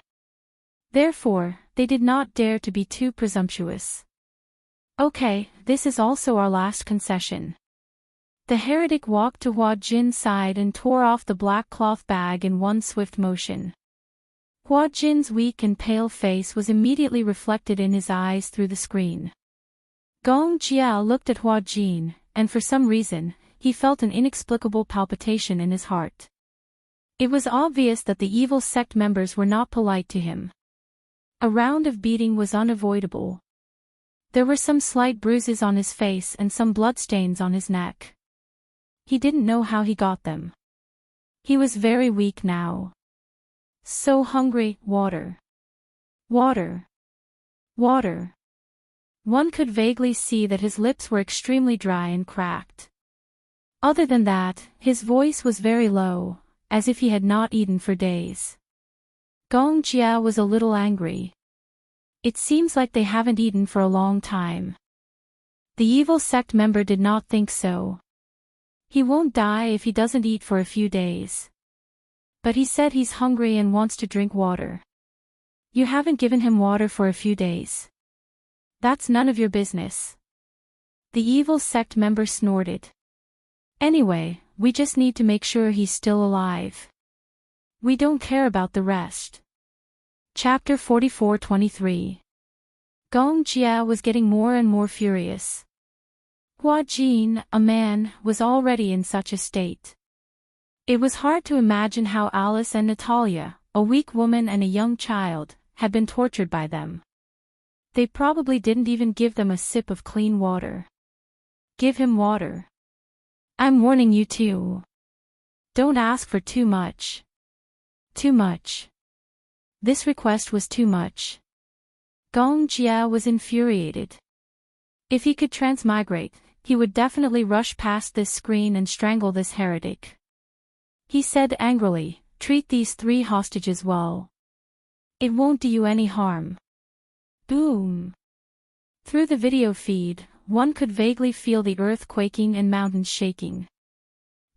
Therefore, they did not dare to be too presumptuous. Okay, this is also our last concession. The heretic walked to Hua Jin's side and tore off the black cloth bag in one swift motion. Hua Jin's weak and pale face was immediately reflected in his eyes through the screen. Gong Jia looked at Hua Jin, and for some reason, he felt an inexplicable palpitation in his heart. It was obvious that the evil sect members were not polite to him. A round of beating was unavoidable. There were some slight bruises on his face and some bloodstains on his neck. He didn't know how he got them. He was very weak now. So hungry, water. Water. Water. One could vaguely see that his lips were extremely dry and cracked. Other than that, his voice was very low, as if he had not eaten for days. Gong Jia was a little angry. It seems like they haven't eaten for a long time. The evil sect member did not think so. He won't die if he doesn't eat for a few days. But he said he's hungry and wants to drink water. You haven't given him water for a few days. That's none of your business. The evil sect member snorted. Anyway, we just need to make sure he's still alive. We don't care about the rest. Chapter 44-23. Gong Jia was getting more and more furious. Hua Jin, a man, was already in such a state. It was hard to imagine how Alice and Natalia, a weak woman and a young child, had been tortured by them. They probably didn't even give them a sip of clean water. Give him water. I'm warning you too. Don't ask for too much. Too much. This request was too much. Gong Jia was infuriated. If he could transmigrate, he would definitely rush past this screen and strangle this heretic. He said angrily, treat these 3 hostages well. It won't do you any harm. Boom. Through the video feed, one could vaguely feel the earth quaking and mountains shaking.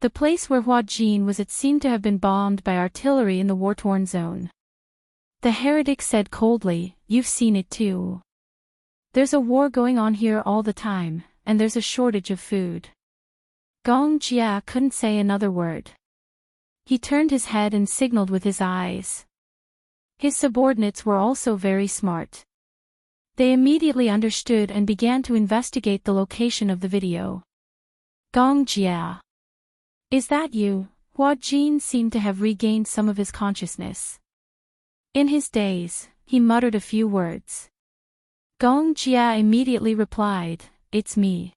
The place where Hua Jin was seemed to have been bombed by artillery in the war-torn zone. The heretic said coldly, you've seen it too. There's a war going on here all the time, and there's a shortage of food. Gong Jia couldn't say another word. He turned his head and signaled with his eyes. His subordinates were also very smart. They immediately understood and began to investigate the location of the video. Gong Jia. Is that you? Hua Jin seemed to have regained some of his consciousness. In his daze, he muttered a few words. Gong Jia immediately replied, it's me.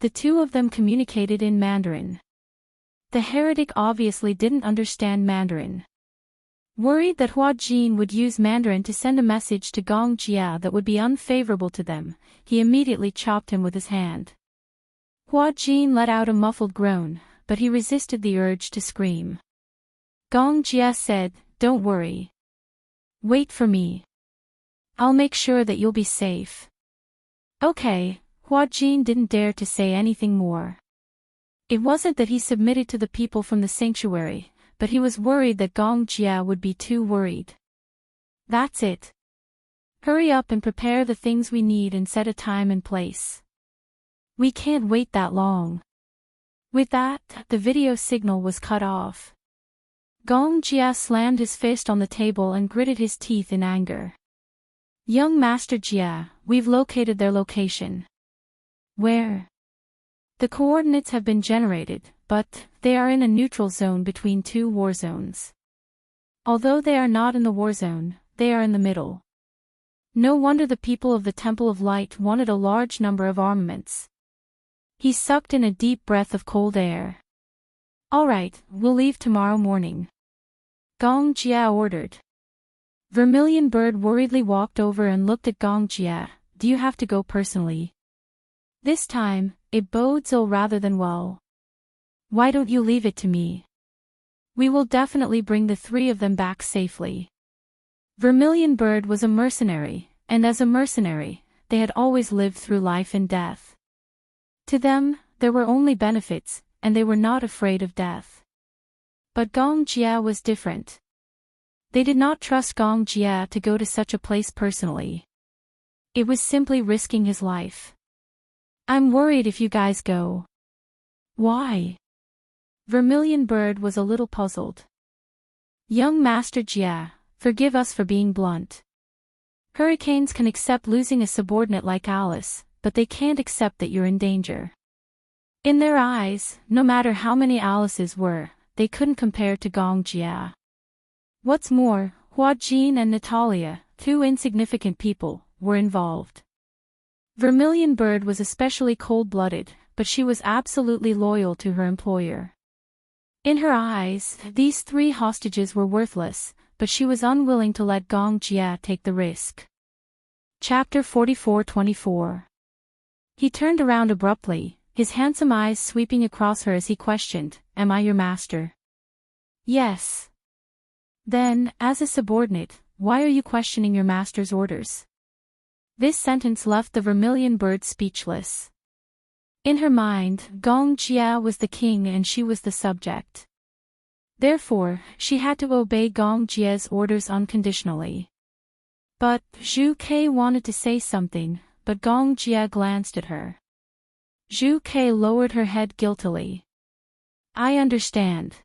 The 2 of them communicated in Mandarin. The heretic obviously didn't understand Mandarin. Worried that Hua Jin would use Mandarin to send a message to Gong Jia that would be unfavorable to them, he immediately chopped him with his hand. Hua Jin let out a muffled groan, but he resisted the urge to scream. Gong Jia said, don't worry. Wait for me. I'll make sure that you'll be safe. Okay, Hua Jin didn't dare to say anything more. It wasn't that he submitted to the people from the sanctuary, but he was worried that Gong Jia would be too worried. That's it. Hurry up and prepare the things we need and set a time and place. We can't wait that long. With that, the video signal was cut off. Gong Jia slammed his fist on the table and gritted his teeth in anger. Young Master Jia, we've located their location. Where? The coordinates have been generated, but they are in a neutral zone between 2 war zones. Although they are not in the war zone, they are in the middle. No wonder the people of the Temple of Light wanted a large number of armaments. He sucked in a deep breath of cold air. All right, we'll leave tomorrow morning. Gong Jia ordered. Vermilion Bird worriedly walked over and looked at Gong Jia. Do you have to go personally? This time, it bodes ill rather than well. Why don't you leave it to me? We will definitely bring the 3 of them back safely. Vermilion Bird was a mercenary, and as a mercenary, they had always lived through life and death. To them, there were only benefits, and they were not afraid of death. But Gong Jia was different. They did not trust Gong Jia to go to such a place personally. It was simply risking his life. I'm worried if you guys go. Why? Vermilion Bird was a little puzzled. Young Master Jia, forgive us for being blunt. Hurricanes can accept losing a subordinate like Alice, but they can't accept that you're in danger. In their eyes, no matter how many Alices were, they couldn't compare to Gong Jia. What's more, Hua Jin and Natalia, 2 insignificant people, were involved. Vermilion Bird was especially cold-blooded, but she was absolutely loyal to her employer. In her eyes, these 3 hostages were worthless, but she was unwilling to let Gong Jia take the risk. Chapter 44-24. He turned around abruptly, his handsome eyes sweeping across her as he questioned, Am I your master? Yes. Then, as a subordinate, why are you questioning your master's orders? This sentence left the Vermilion Bird speechless. In her mind, Gong Jia was the king and she was the subject. Therefore, she had to obey Gong Jia's orders unconditionally. But Zhu Ke wanted to say something, but Gong Jia glanced at her. Zhu Ke lowered her head guiltily. I understand.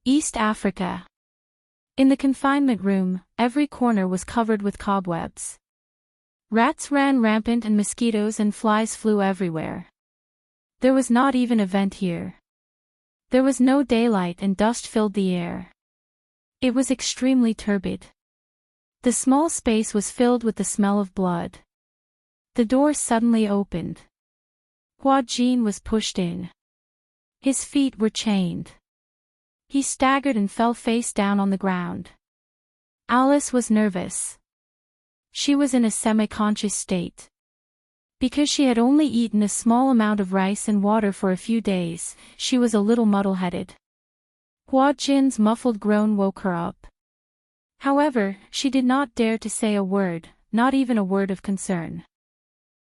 East Africa. In the confinement room, every corner was covered with cobwebs. Rats ran rampant and mosquitoes and flies flew everywhere. There was not even a vent here. There was no daylight and dust filled the air. It was extremely turbid. The small space was filled with the smell of blood. The door suddenly opened. Hua Jin was pushed in. His feet were chained. He staggered and fell face down on the ground. Alice was nervous. She was in a semi-conscious state. Because she had only eaten a small amount of rice and water for a few days, she was a little muddle-headed. Hua Jin's muffled groan woke her up. However, she did not dare to say a word, not even a word of concern.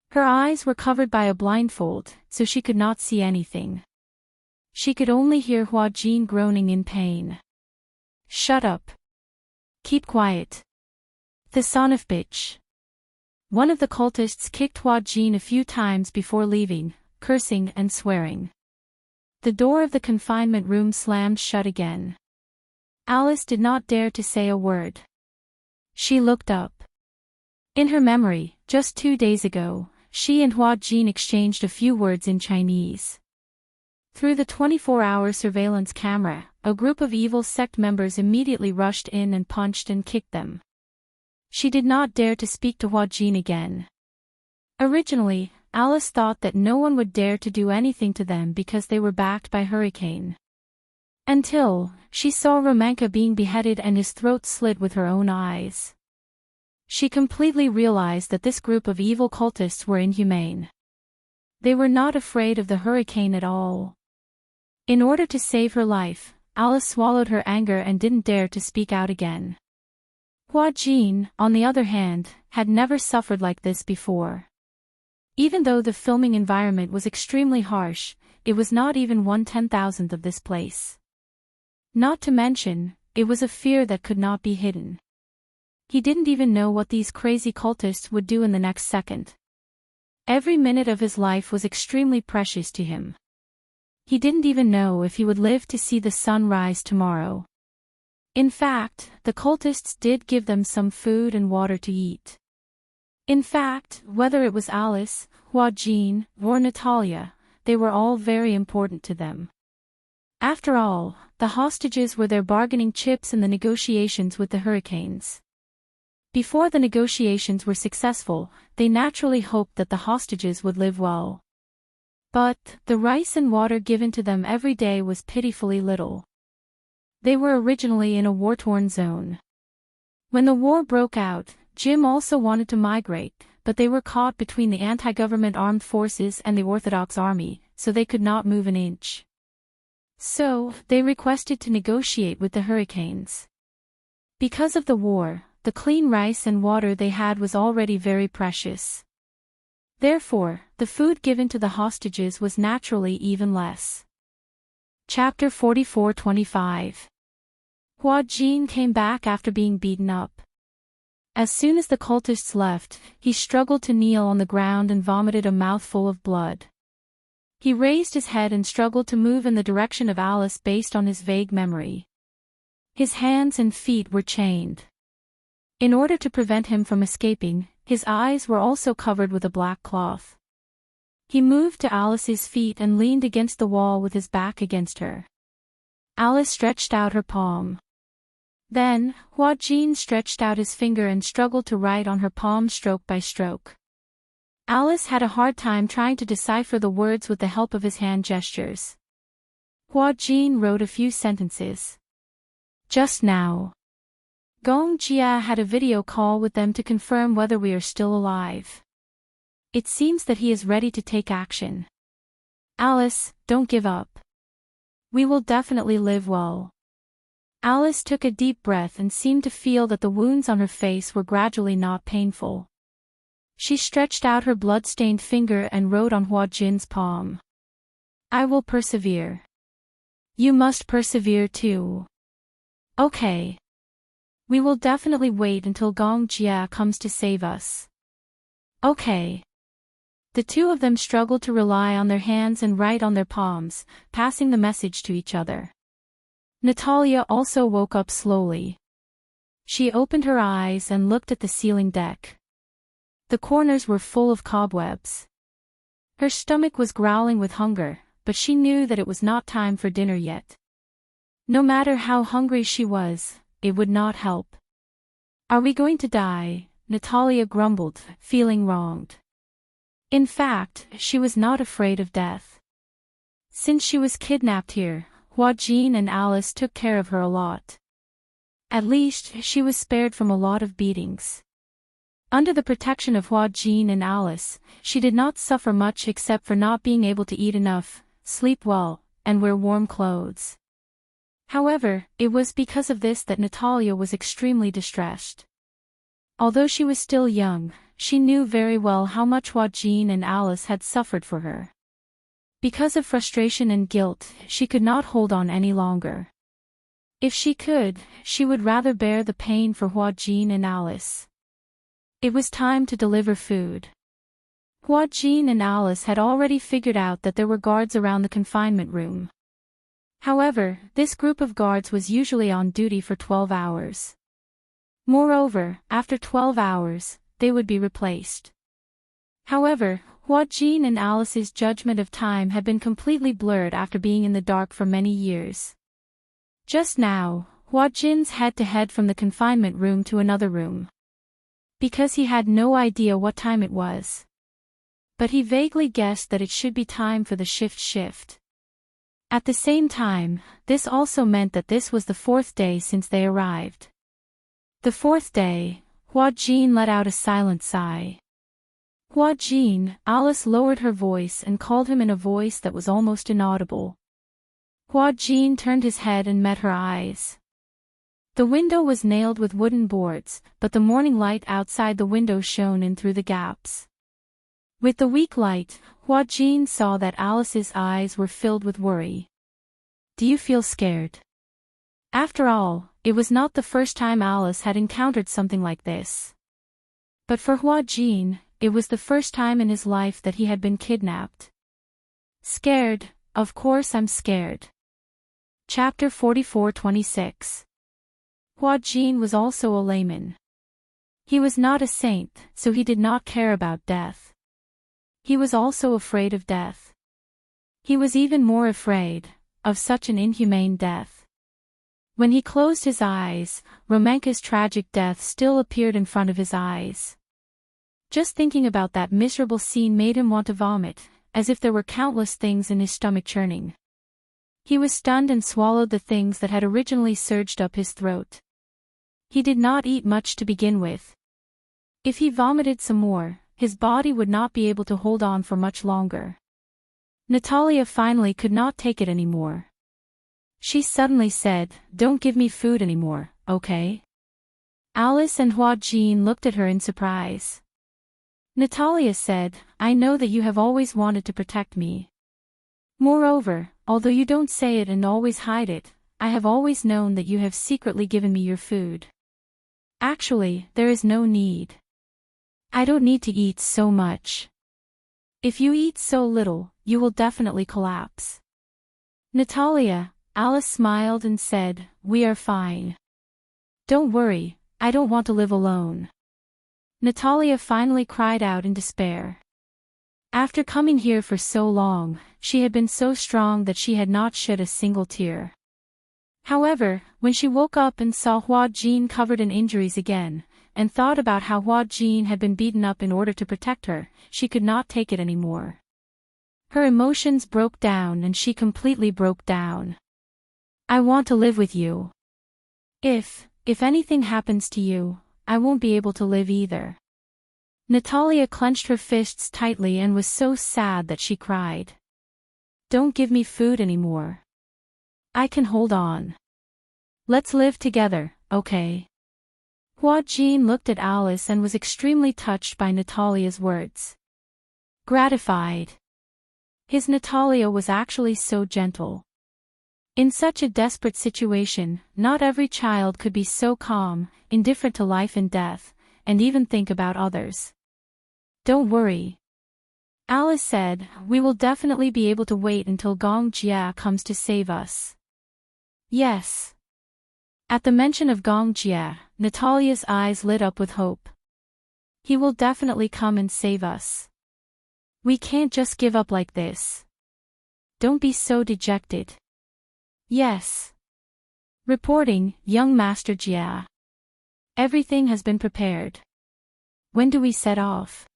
Her eyes were covered by a blindfold, so she could not see anything. She could only hear Hua Jin groaning in pain. Shut up. Keep quiet. The son of bitch. One of the cultists kicked Hua Jin a few times before leaving, cursing and swearing. The door of the confinement room slammed shut again. Alice did not dare to say a word. She looked up. In her memory, just 2 days ago, she and Hua Jin exchanged a few words in Chinese. Through the 24-hour surveillance camera, a group of evil sect members immediately rushed in and punched and kicked them. She did not dare to speak to Hua Jin again. Originally, Alice thought that no one would dare to do anything to them because they were backed by Hurricane. Until, she saw Romanka being beheaded and his throat slit with her own eyes. She completely realized that this group of evil cultists were inhumane. They were not afraid of the Hurricane at all. In order to save her life, Alice swallowed her anger and didn't dare to speak out again. Hua Jin, on the other hand, had never suffered like this before. Even though the filming environment was extremely harsh, it was not even 1/10,000th of this place. Not to mention, it was a fear that could not be hidden. He didn't even know what these crazy cultists would do in the next second. Every minute of his life was extremely precious to him. He didn't even know if he would live to see the sun rise tomorrow. In fact, the cultists did give them some food and water to eat. In fact, whether it was Alice, Hua Jin, or Natalia, they were all very important to them. After all, the hostages were their bargaining chips in the negotiations with the Hurricanes. Before the negotiations were successful, they naturally hoped that the hostages would live well. But, the rice and water given to them every day was pitifully little. They were originally in a war-torn zone. When the war broke out, Jim also wanted to migrate, but they were caught between the anti-government armed forces and the Orthodox army, so they could not move an inch. So, they requested to negotiate with the Hurricanes. Because of the war, the clean rice and water they had was already very precious. Therefore, the food given to the hostages was naturally even less. Chapter 44-25. Hua Jin came back after being beaten up. As soon as the cultists left, he struggled to kneel on the ground and vomited a mouthful of blood. He raised his head and struggled to move in the direction of Alice based on his vague memory. His hands and feet were chained. In order to prevent him from escaping, his eyes were also covered with a black cloth. He moved to Alice's feet and leaned against the wall with his back against her. Alice stretched out her palm. Then, Hua Jin stretched out his finger and struggled to write on her palm stroke by stroke. Alice had a hard time trying to decipher the words with the help of his hand gestures. Hua Jin wrote a few sentences. Just now. Gong Jia had a video call with them to confirm whether we are still alive. It seems that he is ready to take action. Alice, don't give up. We will definitely live well. Alice took a deep breath and seemed to feel that the wounds on her face were gradually not painful. She stretched out her blood-stained finger and wrote on Hua Jin's palm. I will persevere. You must persevere too. Okay. We will definitely wait until Gong Jia comes to save us. Okay. The two of them struggled to rely on their hands and write on their palms, passing the message to each other. Natalia also woke up slowly. She opened her eyes and looked at the ceiling deck. The corners were full of cobwebs. Her stomach was growling with hunger, but she knew that it was not time for dinner yet. No matter how hungry she was, it would not help. Are we going to die? Natalia grumbled, feeling wronged. In fact, she was not afraid of death. Since she was kidnapped here, Hua Jin and Alice took care of her a lot. At least, she was spared from a lot of beatings. Under the protection of Hua Jin and Alice, she did not suffer much except for not being able to eat enough, sleep well, and wear warm clothes. However, it was because of this that Natalia was extremely distressed. Although she was still young, she knew very well how much Hua Jin and Alice had suffered for her. Because of frustration and guilt, she could not hold on any longer. If she could, she would rather bear the pain for Hua Jin and Alice. It was time to deliver food. Hua Jin and Alice had already figured out that there were guards around the confinement room. However, this group of guards was usually on duty for 12 hours. Moreover, after 12 hours, they would be replaced. However, Hua Jin and Alice's judgment of time had been completely blurred after being in the dark for many years. Just now, Hua Jin's had to head from the confinement room to another room. Because he had no idea what time it was. But he vaguely guessed that it should be time for the shift. At the same time, this also meant that this was the 4th day since they arrived. The 4th day, Hua Jin let out a silent sigh. Hua Jin, Alice lowered her voice and called him in a voice that was almost inaudible. Hua Jin turned his head and met her eyes. The window was nailed with wooden boards, but the morning light outside the window shone in through the gaps. With the weak light, Hua Jin saw that Alice's eyes were filled with worry. Do you feel scared? After all, it was not the first time Alice had encountered something like this. But for Hua Jin, it was the first time in his life that he had been kidnapped. Scared? Of course I'm scared. Chapter 44:26. Hua Jin was also a layman. He was not a saint, so he did not care about death. He was also afraid of death. He was even more afraid of such an inhumane death. When he closed his eyes, Romanka's tragic death still appeared in front of his eyes. Just thinking about that miserable scene made him want to vomit, as if there were countless things in his stomach churning. He was stunned and swallowed the things that had originally surged up his throat. He did not eat much to begin with. If he vomited some more, his body would not be able to hold on for much longer. Natalia finally could not take it anymore. She suddenly said, "Don't give me food anymore, okay?" Alice and Hua Jin looked at her in surprise. Natalia said, "I know that you have always wanted to protect me. Moreover, although you don't say it and always hide it, I have always known that you have secretly given me your food. Actually, there is no need. I don't need to eat so much. If you eat so little, you will definitely collapse." Natalia, Alice smiled and said, "We are fine. Don't worry, I don't want to live alone." Natalia finally cried out in despair. After coming here for so long, she had been so strong that she had not shed a single tear. However, when she woke up and saw Hua Jin covered in injuries again, and thought about how Hua Jin had been beaten up in order to protect her, she could not take it anymore. Her emotions broke down and she completely broke down. "I want to live with you. If anything happens to you, I won't be able to live either." Natalia clenched her fists tightly and was so sad that she cried. "Don't give me food anymore. I can hold on. Let's live together, okay?" Hua Jin looked at Alice and was extremely touched by Natalia's words. Gratified. His Natalia was actually so gentle. In such a desperate situation, not every child could be so calm, indifferent to life and death, and even think about others. Don't worry, Alice said, we will definitely be able to wait until Gong Jia comes to save us. Yes. At the mention of Gong Jia, Natalia's eyes lit up with hope. He will definitely come and save us. We can't just give up like this. Don't be so dejected. Yes. Reporting, young Master Jia. Everything has been prepared. When do we set off?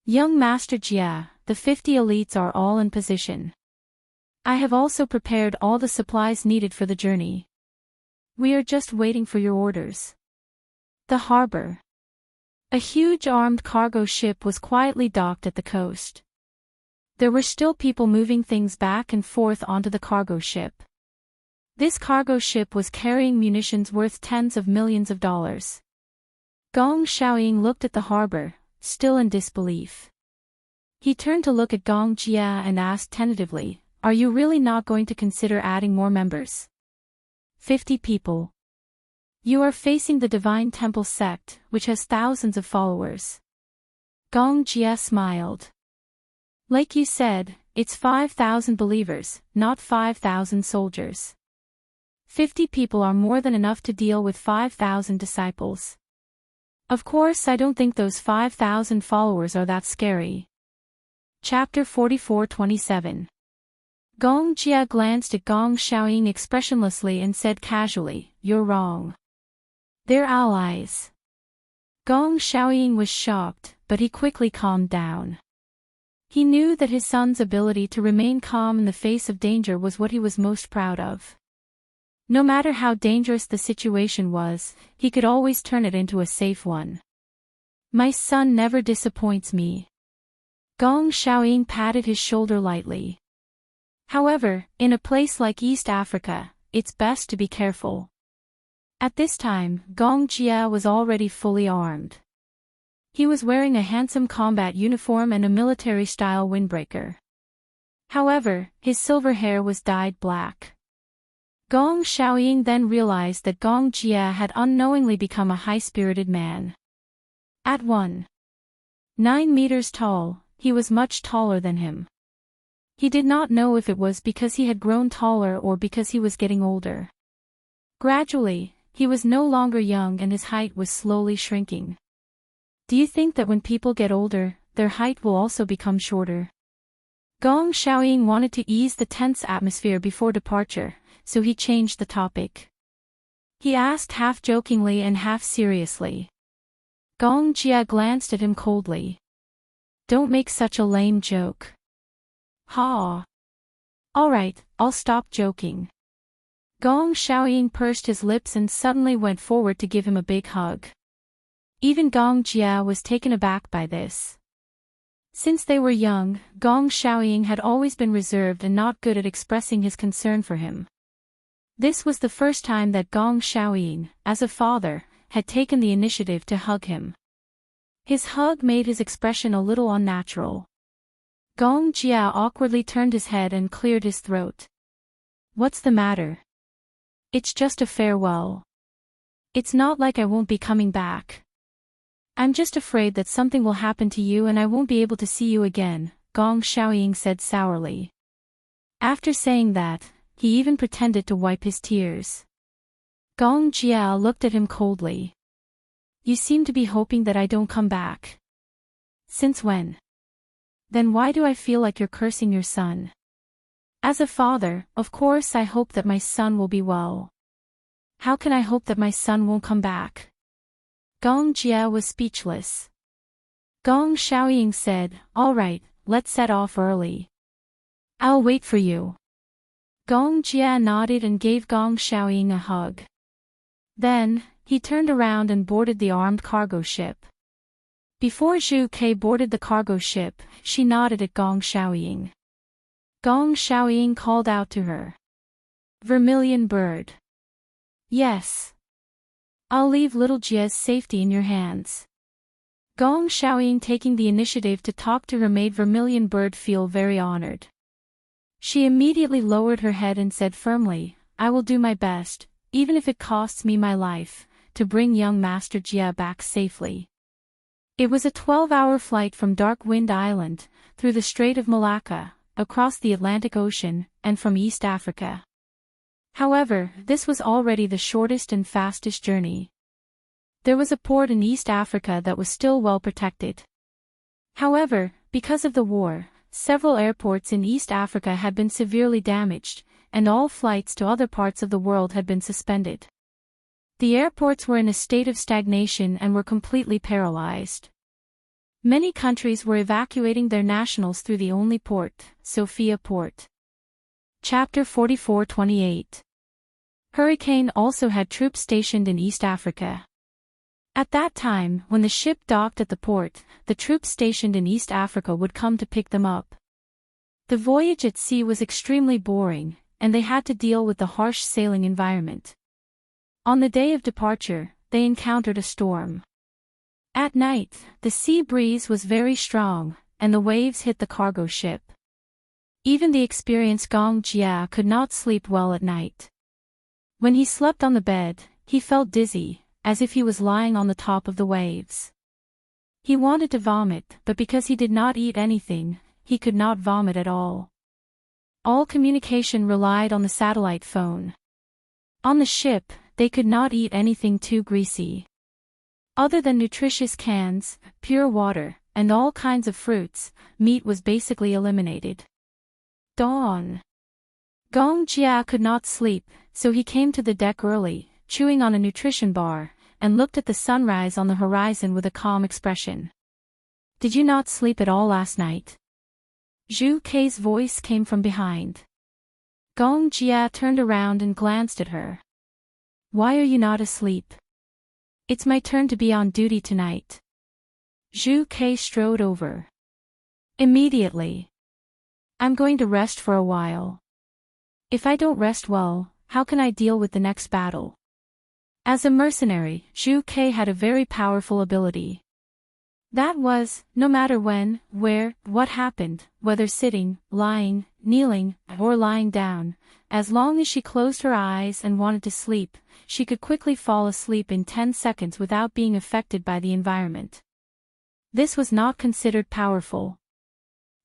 Young Master Jia, the 50 elites are all in position. I have also prepared all the supplies needed for the journey. We are just waiting for your orders. The harbor. A huge armed cargo ship was quietly docked at the coast. There were still people moving things back and forth onto the cargo ship. This cargo ship was carrying munitions worth tens of millions of dollars. Gong Xiaoying looked at the harbor, still in disbelief. He turned to look at Gong Jia and asked tentatively, are you really not going to consider adding more members? 50 people. You are facing the Divine Temple sect, which has thousands of followers. Gong Jia smiled. Like you said, it's 5,000 believers, not 5,000 soldiers. 50 people are more than enough to deal with 5,000 disciples. Of course, I don't think those 5,000 followers are that scary. Chapter 44:27. Gong Jia glanced at Gong Xiaoying expressionlessly and said casually, you're wrong. They're allies. Gong Xiaoying was shocked, but he quickly calmed down. He knew that his son's ability to remain calm in the face of danger was what he was most proud of. No matter how dangerous the situation was, he could always turn it into a safe one. My son never disappoints me. Gong Xiaoying patted his shoulder lightly. However, in a place like East Africa, it's best to be careful. At this time, Gong Jia was already fully armed. He was wearing a handsome combat uniform and a military-style windbreaker. However, his silver hair was dyed black. Gong Xiaoying then realized that Gong Jia had unknowingly become a high-spirited man. At 1.9 meters tall, he was much taller than him. He did not know if it was because he had grown taller or because he was getting older. Gradually, he was no longer young and his height was slowly shrinking. Do you think that when people get older, their height will also become shorter? Gong Xiaoying wanted to ease the tense atmosphere before departure, so he changed the topic. He asked half jokingly and half seriously. Gong Jia glanced at him coldly. Don't make such a lame joke. Ha! Alright, I'll stop joking. Gong Xiaoying pursed his lips and suddenly went forward to give him a big hug. Even Gong Jia was taken aback by this. Since they were young, Gong Xiaoying had always been reserved and not good at expressing his concern for him. This was the first time that Gong Xiaoying, as a father, had taken the initiative to hug him. His hug made his expression a little unnatural. Gong Jia awkwardly turned his head and cleared his throat. What's the matter? It's just a farewell. It's not like I won't be coming back. I'm just afraid that something will happen to you and I won't be able to see you again, Gong Xiaoying said sourly. After saying that, he even pretended to wipe his tears. Gong Jia looked at him coldly. You seem to be hoping that I don't come back. Since when? Then why do I feel like you're cursing your son? As a father, of course I hope that my son will be well. How can I hope that my son won't come back? Gong Jia was speechless. Gong Xiaoying said, all right, let's set off early. I'll wait for you. Gong Jia nodded and gave Gong Xiaoying a hug. Then, he turned around and boarded the armed cargo ship. Before Zhu Ke boarded the cargo ship, she nodded at Gong Xiaoying. Gong Xiaoying called out to her. Vermilion bird. Yes. I'll leave little Jia's safety in your hands. Gong Xiaoying taking the initiative to talk to her made Vermilion bird feel very honored. She immediately lowered her head and said firmly, "I will do my best, even if it costs me my life, to bring young Master Jia back safely." It was a 12-hour flight from Dark Wind Island, through the Strait of Malacca, across the Atlantic Ocean, and from East Africa. However, this was already the shortest and fastest journey. There was a port in East Africa that was still well protected. However, because of the war, several airports in East Africa had been severely damaged, and all flights to other parts of the world had been suspended. The airports were in a state of stagnation and were completely paralyzed. Many countries were evacuating their nationals through the only port, Sofia Port. Chapter 44:28. Hurricane also had troops stationed in East Africa. At that time, when the ship docked at the port, the troops stationed in East Africa would come to pick them up. The voyage at sea was extremely boring, and they had to deal with the harsh sailing environment. On the day of departure, they encountered a storm. At night, the sea breeze was very strong, and the waves hit the cargo ship. Even the experienced Gong Jia could not sleep well at night. When he slept on the bed, he felt dizzy, as if he was lying on the top of the waves. He wanted to vomit, but because he did not eat anything, he could not vomit at all. All communication relied on the satellite phone. On the ship, they could not eat anything too greasy. Other than nutritious cans, pure water, and all kinds of fruits, meat was basically eliminated. Dawn. Gong Jia could not sleep, so he came to the deck early, chewing on a nutrition bar, and looked at the sunrise on the horizon with a calm expression. "Did you not sleep at all last night?" Zhu Kei's voice came from behind. Gong Jia turned around and glanced at her. "Why are you not asleep?" "It's my turn to be on duty tonight." Zhu Kei strode over. "Immediately. I'm going to rest for a while. If I don't rest well, how can I deal with the next battle?" As a mercenary, Zhu Kei had a very powerful ability. That was, no matter when, where, what happened, whether sitting, lying, kneeling, or lying down, as long as she closed her eyes and wanted to sleep, she could quickly fall asleep in 10 seconds without being affected by the environment. This was not considered powerful.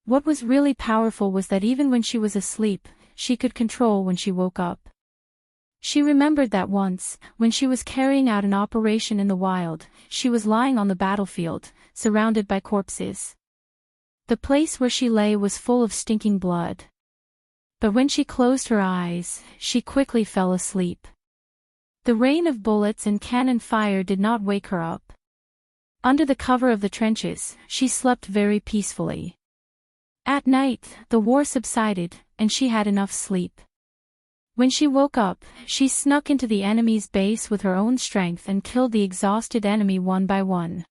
What was really powerful was that even when she was asleep, she could control when she woke up. She remembered that once, when she was carrying out an operation in the wild, she was lying on the battlefield, surrounded by corpses. The place where she lay was full of stinking blood. But when she closed her eyes, she quickly fell asleep. The rain of bullets and cannon fire did not wake her up. Under the cover of the trenches, she slept very peacefully. At night, the war subsided, and she had enough sleep. When she woke up, she snuck into the enemy's base with her own strength and killed the exhausted enemy one by one.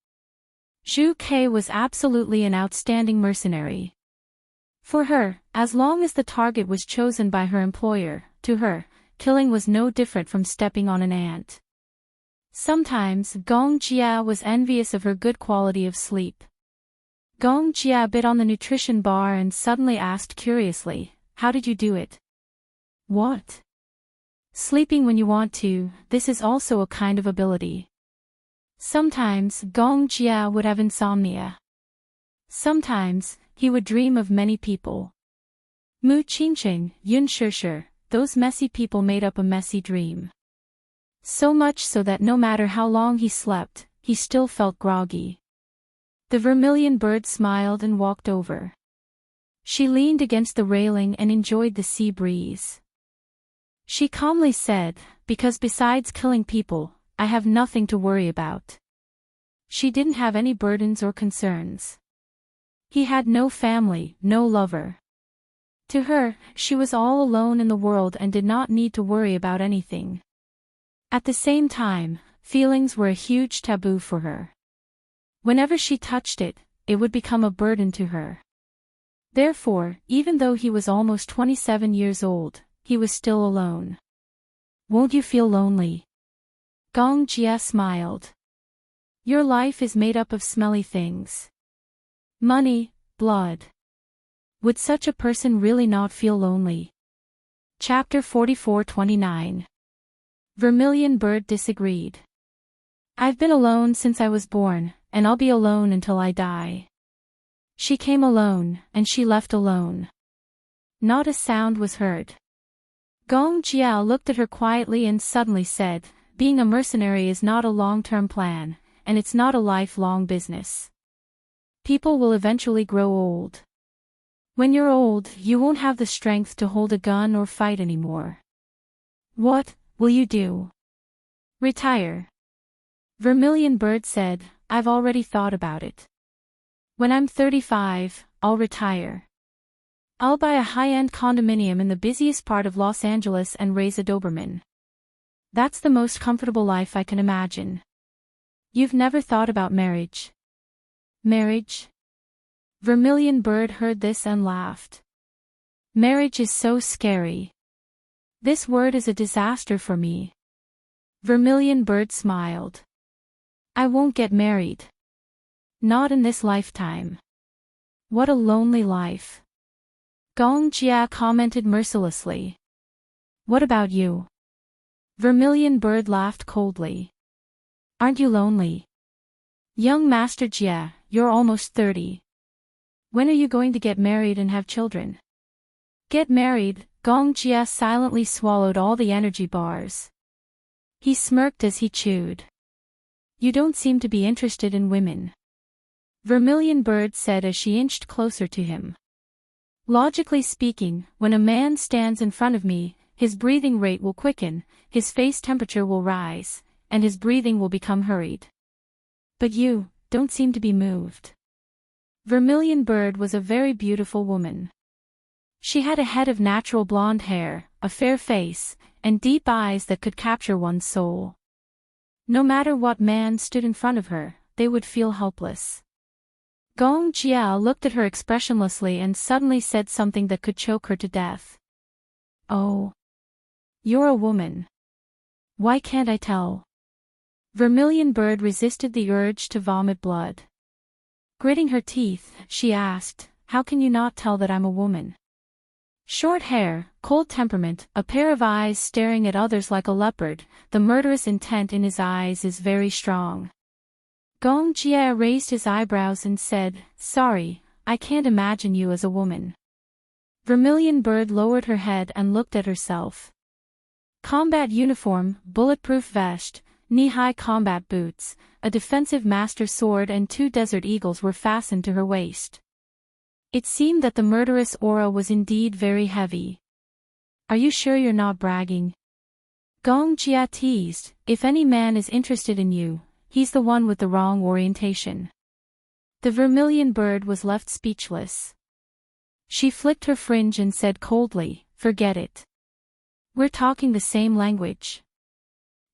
Zhu Kei was absolutely an outstanding mercenary. For her, as long as the target was chosen by her employer, to her, killing was no different from stepping on an ant. Sometimes, Gong Jia was envious of her good quality of sleep. Gong Jia bit on the nutrition bar and suddenly asked curiously, "How did you do it?" "What?" "Sleeping when you want to, this is also a kind of ability." Sometimes, Gong Jia would have insomnia. Sometimes, he would dream of many people. Mu Qingcheng, Yun Shishir, those messy people made up a messy dream. So much so that no matter how long he slept, he still felt groggy. The vermilion bird smiled and walked over. She leaned against the railing and enjoyed the sea breeze. She calmly said, "Because besides killing people, I have nothing to worry about." She didn't have any burdens or concerns. He had no family, no lover. To her, she was all alone in the world and did not need to worry about anything. At the same time, feelings were a huge taboo for her. Whenever she touched it, it would become a burden to her. Therefore, even though he was almost 27 years old, he was still alone. "Won't you feel lonely?" Gong Jia smiled. "Your life is made up of smelly things. Money, blood. Would such a person really not feel lonely? Chapter 44:29. Vermilion Bird disagreed. I've been alone since I was born, and I'll be alone until I die. She came alone, and she left alone. Not a sound was heard. Gong Jiao looked at her quietly and suddenly said, being a mercenary is not a long-term plan, and it's not a lifelong business. People will eventually grow old. When you're old, you won't have the strength to hold a gun or fight anymore. What will you do? Retire. Vermilion Bird said, I've already thought about it. When I'm 35, I'll retire. I'll buy a high-end condominium in the busiest part of Los Angeles and raise a Doberman. That's the most comfortable life I can imagine. You've never thought about marriage? Marriage? Vermilion Bird heard this and laughed. Marriage is so scary. This word is a disaster for me. Vermilion Bird smiled. I won't get married. Not in this lifetime. What a lonely life. Gong Jia commented mercilessly. What about you? Vermilion Bird laughed coldly. Aren't you lonely? Young Master Jia, you're almost 30. When are you going to get married and have children? Get married, Gong Jia silently swallowed all the energy bars. He smirked as he chewed. You don't seem to be interested in women. Vermilion Bird said as she inched closer to him. Logically speaking, when a man stands in front of me, his breathing rate will quicken, his face temperature will rise, and his breathing will become hurried. But you don't seem to be moved. Vermilion Bird was a very beautiful woman. She had a head of natural blonde hair, a fair face, and deep eyes that could capture one's soul. No matter what man stood in front of her, they would feel helpless. Gong Jiao looked at her expressionlessly and suddenly said something that could choke her to death. Oh. You're a woman. Why can't I tell? Vermilion Bird resisted the urge to vomit blood. Gritting her teeth, she asked, how can you not tell that I'm a woman? Short hair, cold temperament, a pair of eyes staring at others like a leopard, the murderous intent in his eyes is very strong. Gong Jia raised his eyebrows and said, sorry, I can't imagine you as a woman. Vermilion Bird lowered her head and looked at herself. Combat uniform, bulletproof vest, knee-high combat boots, a defensive master sword and 2 desert eagles were fastened to her waist. It seemed that the murderous aura was indeed very heavy. Are you sure you're not bragging? Gong Jia teased, if any man is interested in you, he's the one with the wrong orientation. The Vermilion Bird was left speechless. She flicked her fringe and said coldly, forget it. We're talking the same language.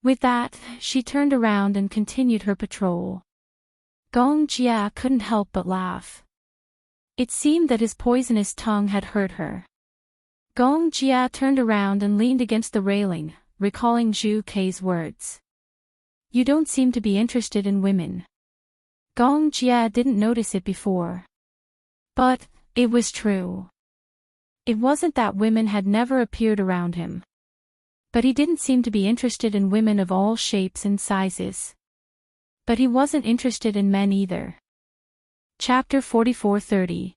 With that, she turned around and continued her patrol. Gong Jia couldn't help but laugh. It seemed that his poisonous tongue had hurt her. Gong Jia turned around and leaned against the railing, recalling Zhu Kei's words. You don't seem to be interested in women. Gong Jia didn't notice it before. But it was true. It wasn't that women had never appeared around him. But he didn't seem to be interested in women of all shapes and sizes. But he wasn't interested in men either. Chapter 44:30.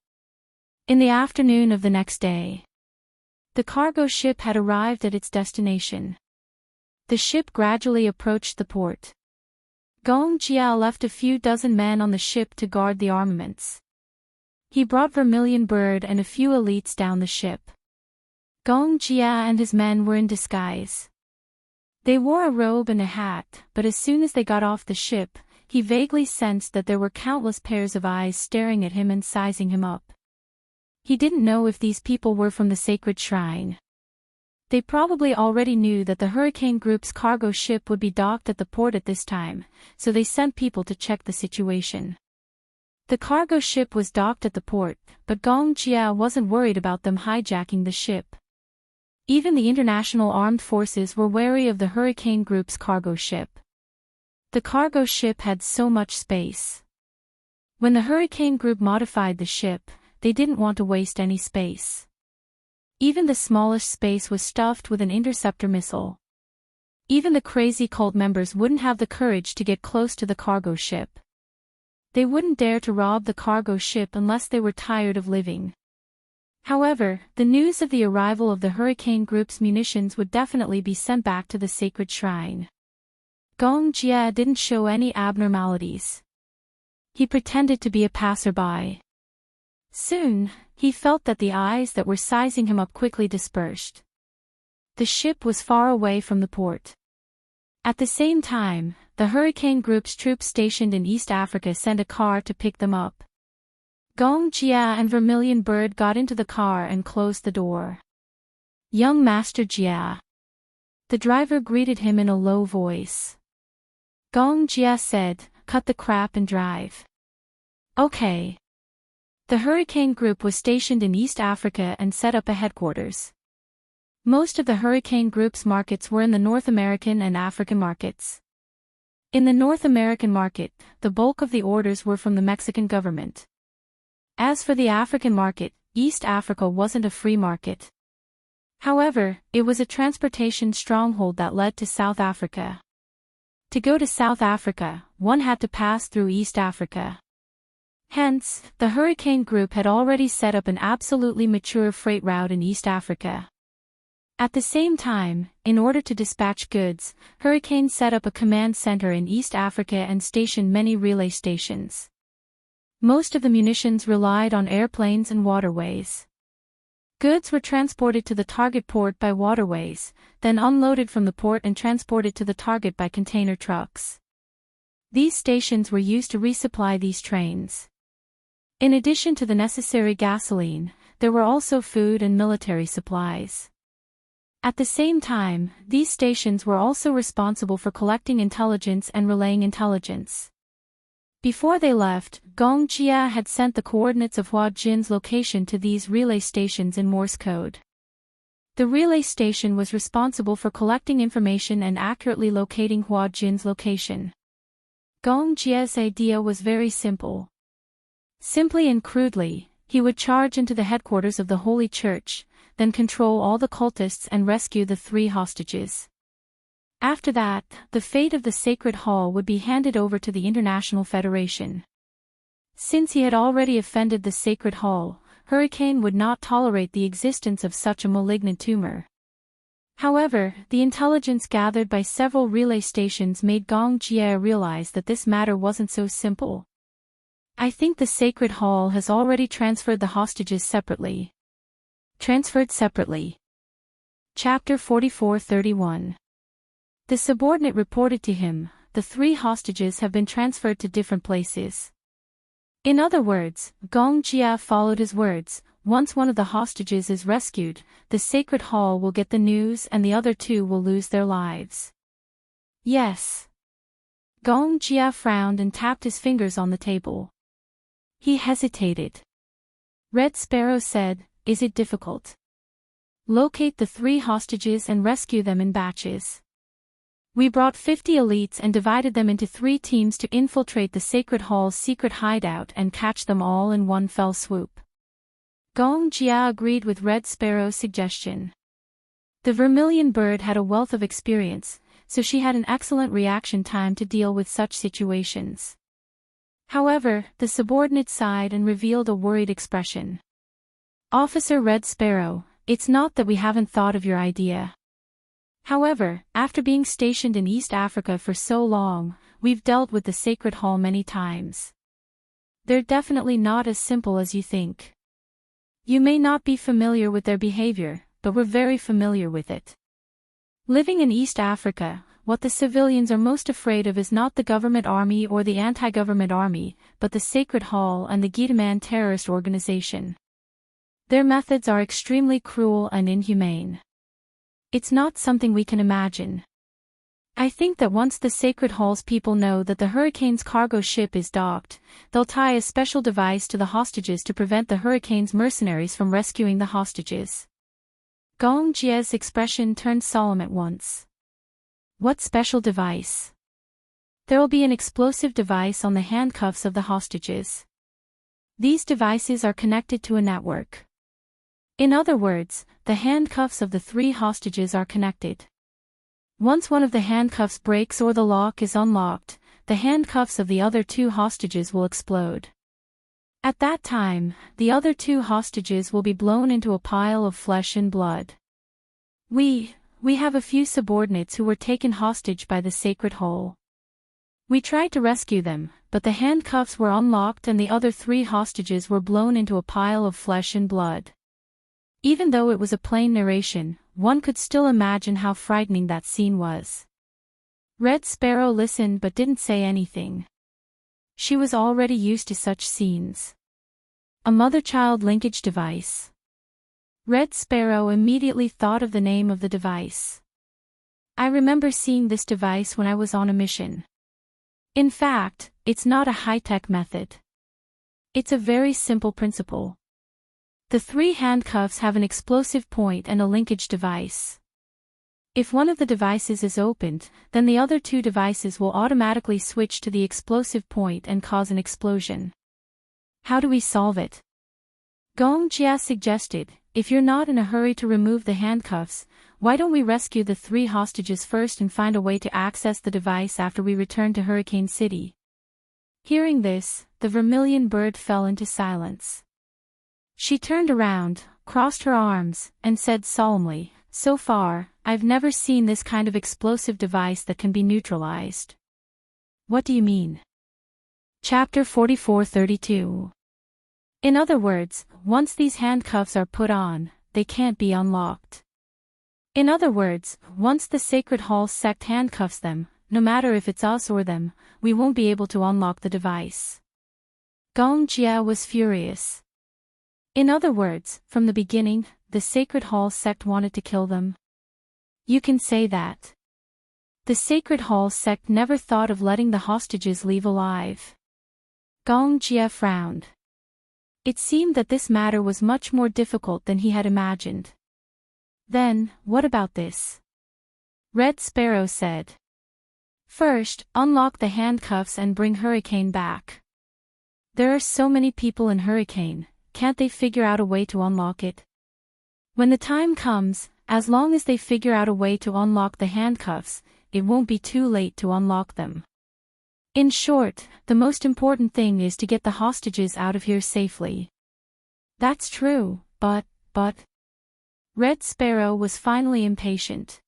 In the afternoon of the next day, the cargo ship had arrived at its destination. The ship gradually approached the port. Gong Jia left a few dozen men on the ship to guard the armaments. He brought Vermilion Bird and a few elites down the ship. Gong Jia and his men were in disguise. They wore a robe and a hat, but as soon as they got off the ship, he vaguely sensed that there were countless pairs of eyes staring at him and sizing him up. He didn't know if these people were from the sacred shrine. They probably already knew that the Hurricane Group's cargo ship would be docked at the port at this time, so they sent people to check the situation. The cargo ship was docked at the port, but Gong Jia wasn't worried about them hijacking the ship. Even the international armed forces were wary of the Hurricane Group's cargo ship. The cargo ship had so much space. When the Hurricane Group modified the ship, they didn't want to waste any space. Even the smallest space was stuffed with an interceptor missile. Even the crazy cult members wouldn't have the courage to get close to the cargo ship. They wouldn't dare to rob the cargo ship unless they were tired of living. However, the news of the arrival of the Hurricane Group's munitions would definitely be sent back to the sacred shrine. Gong Jia didn't show any abnormalities. He pretended to be a passerby. Soon, he felt that the eyes that were sizing him up quickly dispersed. The ship was far away from the port. At the same time, the Hurricane Group's troops stationed in East Africa sent a car to pick them up. Gong Jia and Vermilion Bird got into the car and closed the door. "Young Master Jia." The driver greeted him in a low voice. Gong Jia said, "Cut the crap and drive." "Okay." The Hurricane Group was stationed in East Africa and set up a headquarters. Most of the Hurricane Group's markets were in the North American and African markets. In the North American market, the bulk of the orders were from the Mexican government. As for the African market, East Africa wasn't a free market. However, it was a transportation stronghold that led to South Africa. To go to South Africa, one had to pass through East Africa. Hence, the Hurricane Group had already set up an absolutely mature freight route in East Africa. At the same time, in order to dispatch goods, Hurricane set up a command center in East Africa and stationed many relay stations. Most of the munitions relied on airplanes and waterways. Goods were transported to the target port by waterways, then unloaded from the port and transported to the target by container trucks. These stations were used to resupply these trains. In addition to the necessary gasoline, there were also food and military supplies. At the same time, these stations were also responsible for collecting intelligence and relaying intelligence. Before they left, Gong Jia had sent the coordinates of Hua Jin's location to these relay stations in Morse code. The relay station was responsible for collecting information and accurately locating Hua Jin's location. Gong Jia's idea was very simple. Simply and crudely, he would charge into the headquarters of the Holy Church, then control all the cultists and rescue the 3 hostages. After that, the fate of the Sacred Hall would be handed over to the International Federation. Since he had already offended the Sacred Hall, Hurricane would not tolerate the existence of such a malignant tumor. However, the intelligence gathered by several relay stations made Gong Jia realize that this matter wasn't so simple. "I think the Sacred Hall has already transferred the hostages separately." Transferred separately. Chapter 44-31. The subordinate reported to him, "The 3 hostages have been transferred to different places." In other words, Gong Jia followed his words. Once one of the hostages is rescued, the Sacred Hall will get the news and the other 2 will lose their lives. Yes. Gong Jia frowned and tapped his fingers on the table. He hesitated. Red Sparrow said, "Is it difficult? Locate the 3 hostages and rescue them in batches. We brought 50 elites and divided them into 3 teams to infiltrate the Sacred Hall's secret hideout and catch them all in one fell swoop." Gong Jia agreed with Red Sparrow's suggestion. The Vermilion Bird had a wealth of experience, so she had an excellent reaction time to deal with such situations. However, the subordinate sighed and revealed a worried expression. "Officer Red Sparrow, it's not that we haven't thought of your idea. However, after being stationed in East Africa for so long, we've dealt with the Sacred Hall many times. They're definitely not as simple as you think. You may not be familiar with their behavior, but we're very familiar with it. Living in East Africa, what the civilians are most afraid of is not the government army or the anti-government army, but the Sacred Hall and the Gitaman terrorist organization. Their methods are extremely cruel and inhumane. It's not something we can imagine. I think that once the Sacred Hall's people know that the Hurricane's cargo ship is docked, they'll tie a special device to the hostages to prevent the Hurricane's mercenaries from rescuing the hostages." Gong Jia's expression turned solemn at once. "What special device?" "There'll be an explosive device on the handcuffs of the hostages. These devices are connected to a network. In other words, the handcuffs of the three hostages are connected. Once one of the handcuffs breaks or the lock is unlocked, the handcuffs of the other two hostages will explode. At that time, the other two hostages will be blown into a pile of flesh and blood. We have a few subordinates who were taken hostage by the sacred hole. We tried to rescue them, but the handcuffs were unlocked and the other three hostages were blown into a pile of flesh and blood. Even though it was a plain narration, one could still imagine how frightening that scene was. Red Sparrow listened but didn't say anything. She was already used to such scenes. A mother-child linkage device. Red Sparrow immediately thought of the name of the device. I remember seeing this device when I was on a mission. In fact, it's not a high-tech method. It's a very simple principle. The three handcuffs have an explosive point and a linkage device. If one of the devices is opened, then the other two devices will automatically switch to the explosive point and cause an explosion. How do we solve it? Gong Jia suggested, if you're not in a hurry to remove the handcuffs, why don't we rescue the three hostages first and find a way to access the device after we return to Hurricane City? Hearing this, the vermilion bird fell into silence. She turned around, crossed her arms, and said solemnly, so far, I've never seen this kind of explosive device that can be neutralized. What do you mean? Chapter 44-32. In other words, once these handcuffs are put on, they can't be unlocked. In other words, once the Sacred Hall sect handcuffs them, no matter if it's us or them, we won't be able to unlock the device. Gong Jia was furious. In other words, from the beginning, the Sacred Hall sect wanted to kill them. You can say that. The Sacred Hall sect never thought of letting the hostages leave alive. Gong Jia frowned. It seemed that this matter was much more difficult than he had imagined. Then, what about this? Red Sparrow said. First, unlock the handcuffs and bring Hurricane back. There are so many people in Hurricane, can't they figure out a way to unlock it? When the time comes, as long as they figure out a way to unlock the handcuffs, it won't be too late to unlock them. In short, the most important thing is to get the hostages out of here safely. That's true, but... Red Sparrow was finally impatient.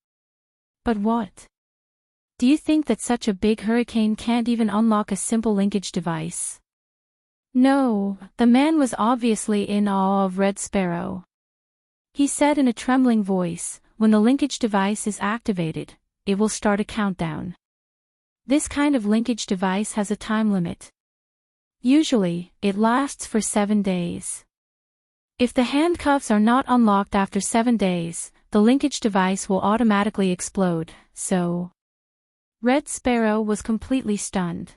But what? Do you think that such a big hurricane can't even unlock a simple linkage device? No, the man was obviously in awe of Red Sparrow. He said in a trembling voice, when the linkage device is activated, it will start a countdown. This kind of linkage device has a time limit. Usually, it lasts for 7 days. If the handcuffs are not unlocked after 7 days, the linkage device will automatically explode, so... Red Sparrow was completely stunned.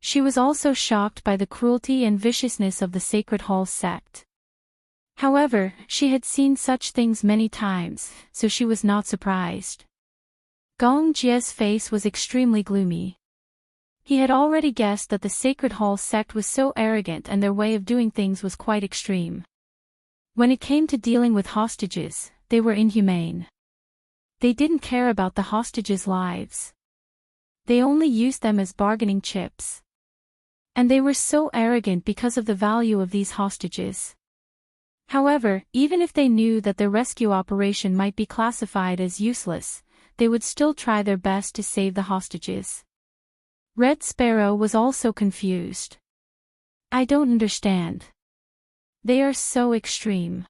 She was also shocked by the cruelty and viciousness of the Sacred Hall sect. However, she had seen such things many times, so she was not surprised. Gong Jia's face was extremely gloomy. He had already guessed that the Sacred Hall sect was so arrogant and their way of doing things was quite extreme. When it came to dealing with hostages, they were inhumane. They didn't care about the hostages' lives. They only used them as bargaining chips. And they were so arrogant because of the value of these hostages. However, even if they knew that their rescue operation might be classified as useless, they would still try their best to save the hostages. Red Sparrow was also confused. I don't understand. They are so extreme.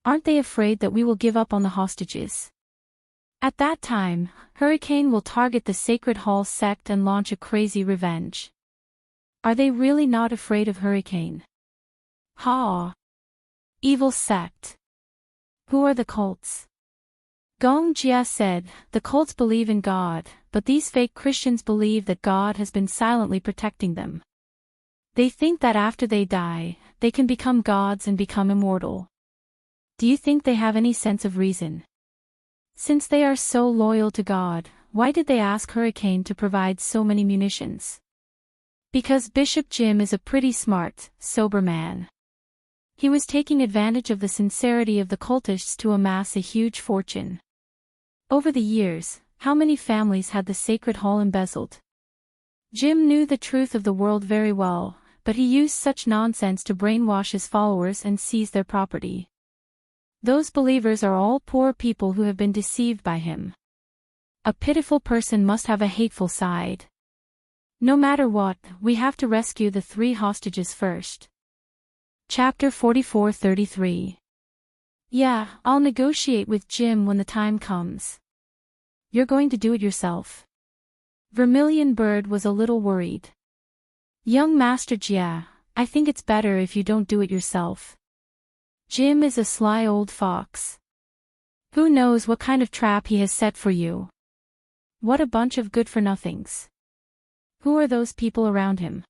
Aren't they afraid that we will give up on the hostages? At that time, Hurricane will target the Sacred Hall sect and launch a crazy revenge. Are they really not afraid of Hurricane? Ha! Evil sect. Who are the cults? Gong Jia said, the cults believe in God, but these fake Christians believe that God has been silently protecting them. They think that after they die, they can become gods and become immortal. Do you think they have any sense of reason? Since they are so loyal to God, why did they ask Hurricane to provide so many munitions? Because Bishop Jim is a pretty smart, sober man. He was taking advantage of the sincerity of the cultists to amass a huge fortune. Over the years, how many families had the sacred hall embezzled? Jim knew the truth of the world very well, but he used such nonsense to brainwash his followers and seize their property. Those believers are all poor people who have been deceived by him. A pitiful person must have a hateful side. No matter what, we have to rescue the 3 hostages first. Chapter 44-33. Yeah, I'll negotiate with Jim when the time comes. You're going to do it yourself. Vermilion Bird was a little worried. Young Master Jia, I think it's better if you don't do it yourself. Jim is a sly old fox. Who knows what kind of trap he has set for you? What a bunch of good-for-nothings. Who are those people around him?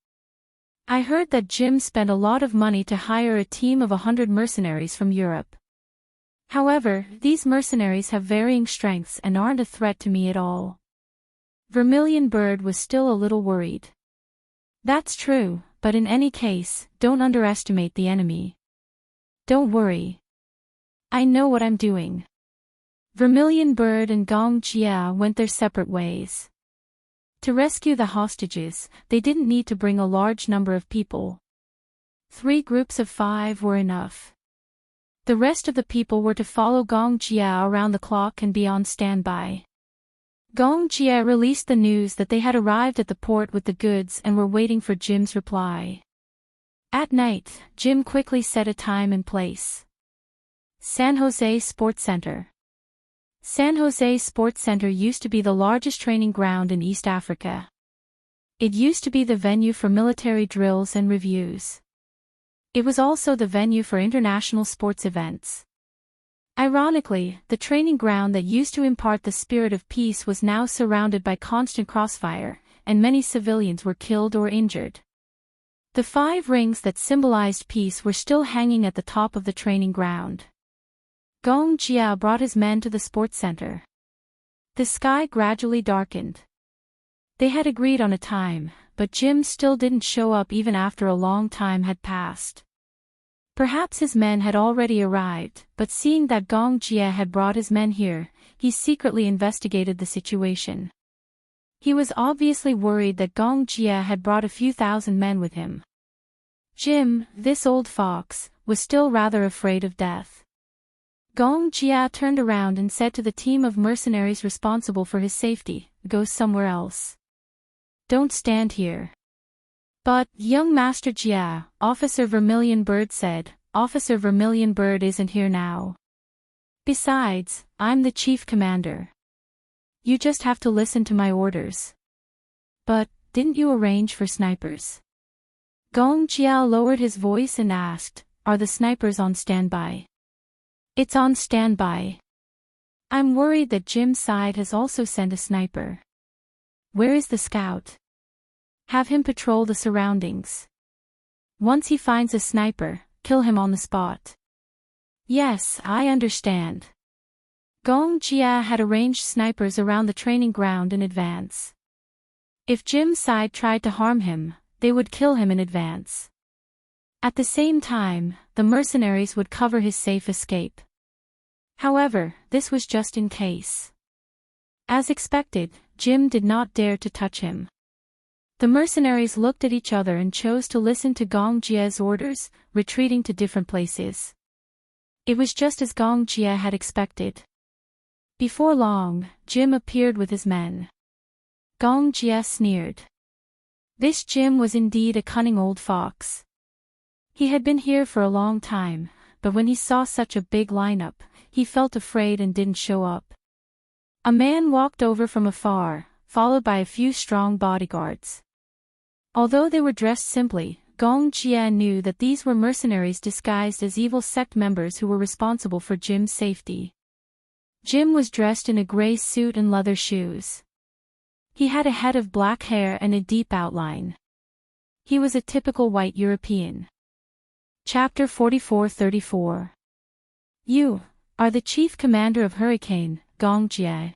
I heard that Jim spent a lot of money to hire a team of 100 mercenaries from Europe. However, these mercenaries have varying strengths and aren't a threat to me at all. Vermilion Bird was still a little worried. That's true, but in any case, don't underestimate the enemy. Don't worry. I know what I'm doing. Vermilion Bird and Gong Jia went their separate ways. To rescue the hostages, they didn't need to bring a large number of people. 3 groups of 5 were enough. The rest of the people were to follow Gong Jia around the clock and be on standby. Gong Jia released the news that they had arrived at the port with the goods and were waiting for Jim's reply. At night, Jim quickly set a time and place. San Jose Sports Center. San Jose Sports Center used to be the largest training ground in East Africa. It used to be the venue for military drills and reviews. It was also the venue for international sports events. Ironically, the training ground that used to impart the spirit of peace was now surrounded by constant crossfire, and many civilians were killed or injured. The 5 rings that symbolized peace were still hanging at the top of the training ground. Gong Jia brought his men to the sports center. The sky gradually darkened. They had agreed on a time, but Jim still didn't show up even after a long time had passed. Perhaps his men had already arrived, but seeing that Gong Jia had brought his men here, he secretly investigated the situation. He was obviously worried that Gong Jia had brought a few thousand men with him. Jim, this old fox, was still rather afraid of death. Gong Jia turned around and said to the team of mercenaries responsible for his safety, "Go somewhere else. Don't stand here." But, young Master Jia, Officer Vermilion Bird said, "Officer Vermilion Bird isn't here now. Besides, I'm the chief commander. You just have to listen to my orders." "But, didn't you arrange for snipers?" Gong Jia lowered his voice and asked, "Are the snipers on standby?" "It's on standby. I'm worried that Jim's side has also sent a sniper." "Where is the scout?" "Have him patrol the surroundings. Once he finds a sniper, kill him on the spot." "Yes, I understand." Gong Jia had arranged snipers around the training ground in advance. If Jim's side tried to harm him, they would kill him in advance. At the same time, the mercenaries would cover his safe escape. However, this was just in case. As expected, Jim did not dare to touch him. The mercenaries looked at each other and chose to listen to Gong Jia's orders, retreating to different places. It was just as Gong Jia had expected. Before long, Jim appeared with his men. Gong Jia sneered. This Jim was indeed a cunning old fox. He had been here for a long time, but when he saw such a big lineup, he felt afraid and didn't show up. A man walked over from afar, followed by a few strong bodyguards. Although they were dressed simply, Gong Jia knew that these were mercenaries disguised as evil sect members who were responsible for Jim's safety. Jim was dressed in a gray suit and leather shoes. He had a head of black hair and a deep outline. He was a typical white European. Chapter 44-34. "You are the chief commander of Hurricane, Gong Jia."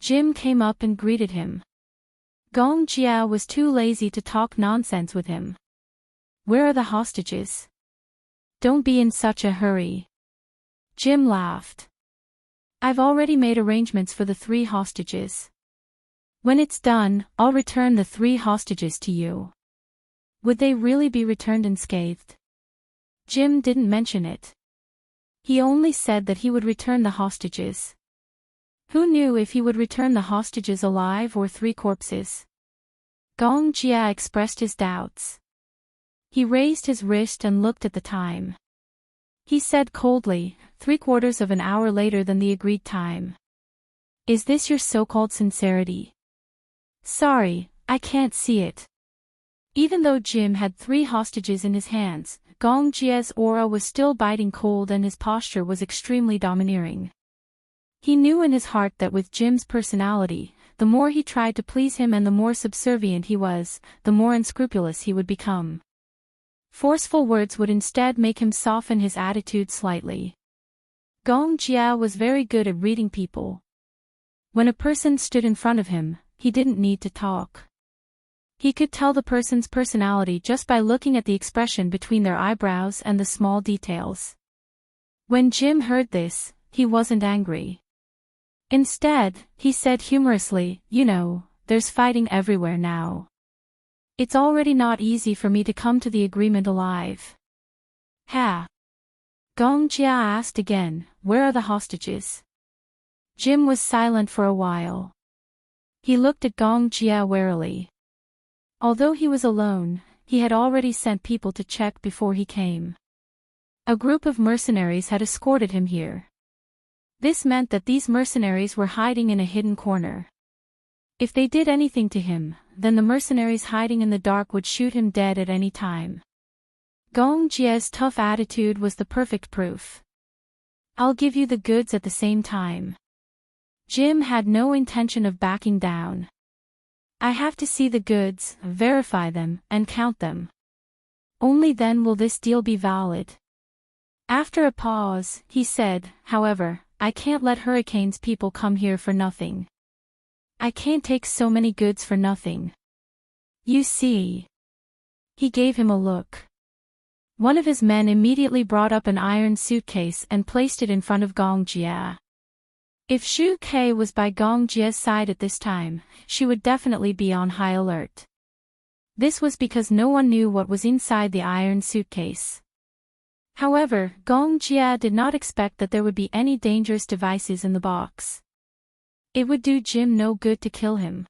Jim came up and greeted him. Gong Jia was too lazy to talk nonsense with him. Where are the hostages? Don't be in such a hurry. Jim laughed. I've already made arrangements for the 3 hostages. When it's done, I'll return the 3 hostages to you. Would they really be returned unscathed? Jim didn't mention it. He only said that he would return the hostages. Who knew if he would return the hostages alive or 3 corpses? Gong Jia expressed his doubts. He raised his wrist and looked at the time. He said coldly, 3/4 of an hour later than the agreed time. Is this your so-called sincerity? Sorry, I can't see it. Even though Jim had 3 hostages in his hands, Gong Jia's aura was still biting cold and his posture was extremely domineering. He knew in his heart that with Jim's personality, the more he tried to please him and the more subservient he was, the more unscrupulous he would become. Forceful words would instead make him soften his attitude slightly. Gong Jia was very good at reading people. When a person stood in front of him, he didn't need to talk. He could tell the person's personality just by looking at the expression between their eyebrows and the small details. When Jim heard this, he wasn't angry. Instead, he said humorously, you know, there's fighting everywhere now. It's already not easy for me to come to the agreement alive. Ha! Gong Jia asked again, where are the hostages? Jim was silent for a while. He looked at Gong Jia warily. Although he was alone, he had already sent people to check before he came. A group of mercenaries had escorted him here. This meant that these mercenaries were hiding in a hidden corner. If they did anything to him, then the mercenaries hiding in the dark would shoot him dead at any time. Gong Jia's tough attitude was the perfect proof. I'll give you the goods at the same time. Jim had no intention of backing down. I have to see the goods, verify them, and count them. Only then will this deal be valid. After a pause, he said, however, I can't let Hurricane's people come here for nothing. I can't take so many goods for nothing. You see. He gave him a look. One of his men immediately brought up an iron suitcase and placed it in front of Gong Jia. If Xu Ke was by Gong Jia's side at this time, she would definitely be on high alert. This was because no one knew what was inside the iron suitcase. However, Gong Jia did not expect that there would be any dangerous devices in the box. It would do Jim no good to kill him.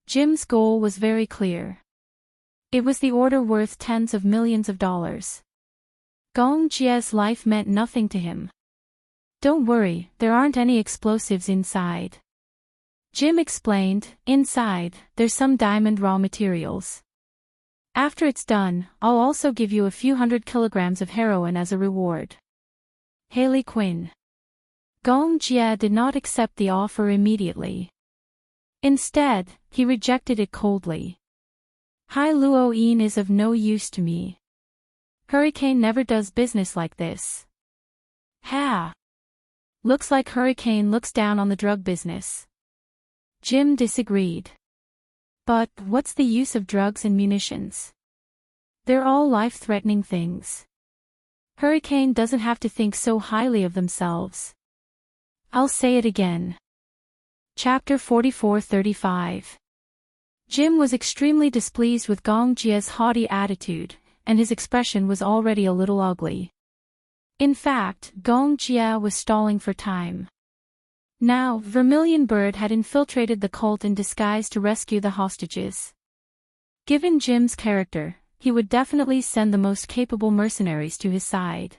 Jim's goal was very clear. It was the order worth tens of millions of dollars. Gong Jia's life meant nothing to him. Don't worry, there aren't any explosives inside. Jim explained, inside, there's some diamond raw materials. After it's done, I'll also give you a few 100 kilograms of heroin as a reward. Haley Quinn. Gong Jia did not accept the offer immediately. Instead, he rejected it coldly. Hai Luoyin is of no use to me. Hurricane never does business like this. Ha! Looks like Hurricane looks down on the drug business. Jim disagreed. But what's the use of drugs and munitions? They're all life-threatening things. Hurricane doesn't have to think so highly of themselves. I'll say it again. Chapter 44-35. Jim was extremely displeased with Gong Jia's haughty attitude, and his expression was already a little ugly. In fact, Gong Jia was stalling for time. Now, Vermilion Bird had infiltrated the cult in disguise to rescue the hostages. Given Jim's character, he would definitely send the most capable mercenaries to his side.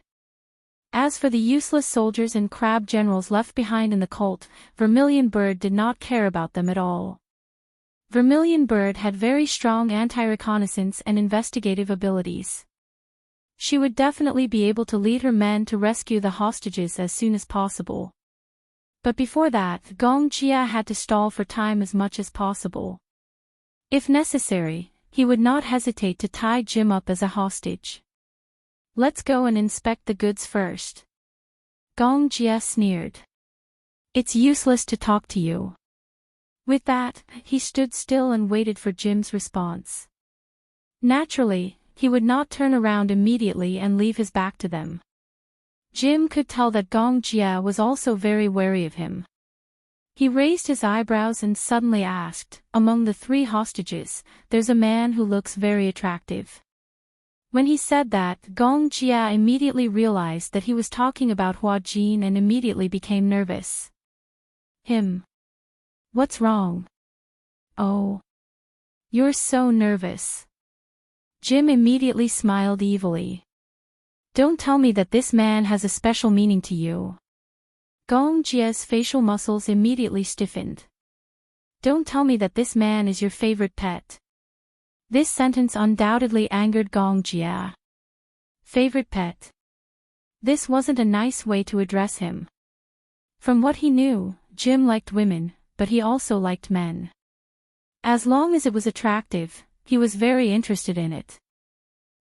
As for the useless soldiers and crab generals left behind in the cult, Vermilion Bird did not care about them at all. Vermilion Bird had very strong anti-reconnaissance and investigative abilities. She would definitely be able to lead her men to rescue the hostages as soon as possible. But before that, Gong Jia had to stall for time as much as possible. If necessary, he would not hesitate to tie Jim up as a hostage. Let's go and inspect the goods first. Gong Jia sneered. It's useless to talk to you. With that, he stood still and waited for Jim's response. Naturally, he would not turn around immediately and leave his back to them. Jim could tell that Gong Jia was also very wary of him. He raised his eyebrows and suddenly asked, "Among the 3 hostages, there's a man who looks very attractive." When he said that, Gong Jia immediately realized that he was talking about Hua Jin and immediately became nervous. Him. What's wrong? Oh. You're so nervous. Jim immediately smiled evilly. Don't tell me that this man has a special meaning to you. Gong Jia's facial muscles immediately stiffened. Don't tell me that this man is your favorite pet. This sentence undoubtedly angered Gong Jia. Favorite pet. This wasn't a nice way to address him. From what he knew, Jim liked women, but he also liked men. As long as it was attractive, he was very interested in it.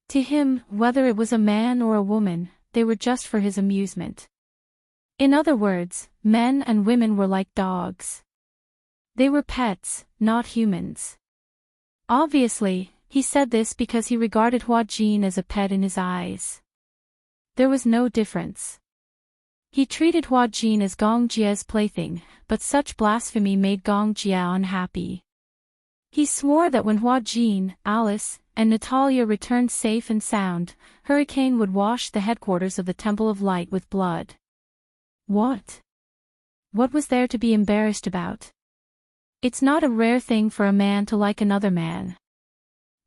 To him, whether it was a man or a woman, they were just for his amusement. In other words, men and women were like dogs. They were pets, not humans. Obviously, he said this because he regarded Hua Jin as a pet in his eyes. There was no difference. He treated Hua Jin as Gong Jia's plaything, but such blasphemy made Gong Jia unhappy. He swore that when Hua Jin, Alice, and Natalia returned safe and sound, Hurricane would wash the headquarters of the Temple of Light with blood. What? What was there to be embarrassed about? It's not a rare thing for a man to like another man.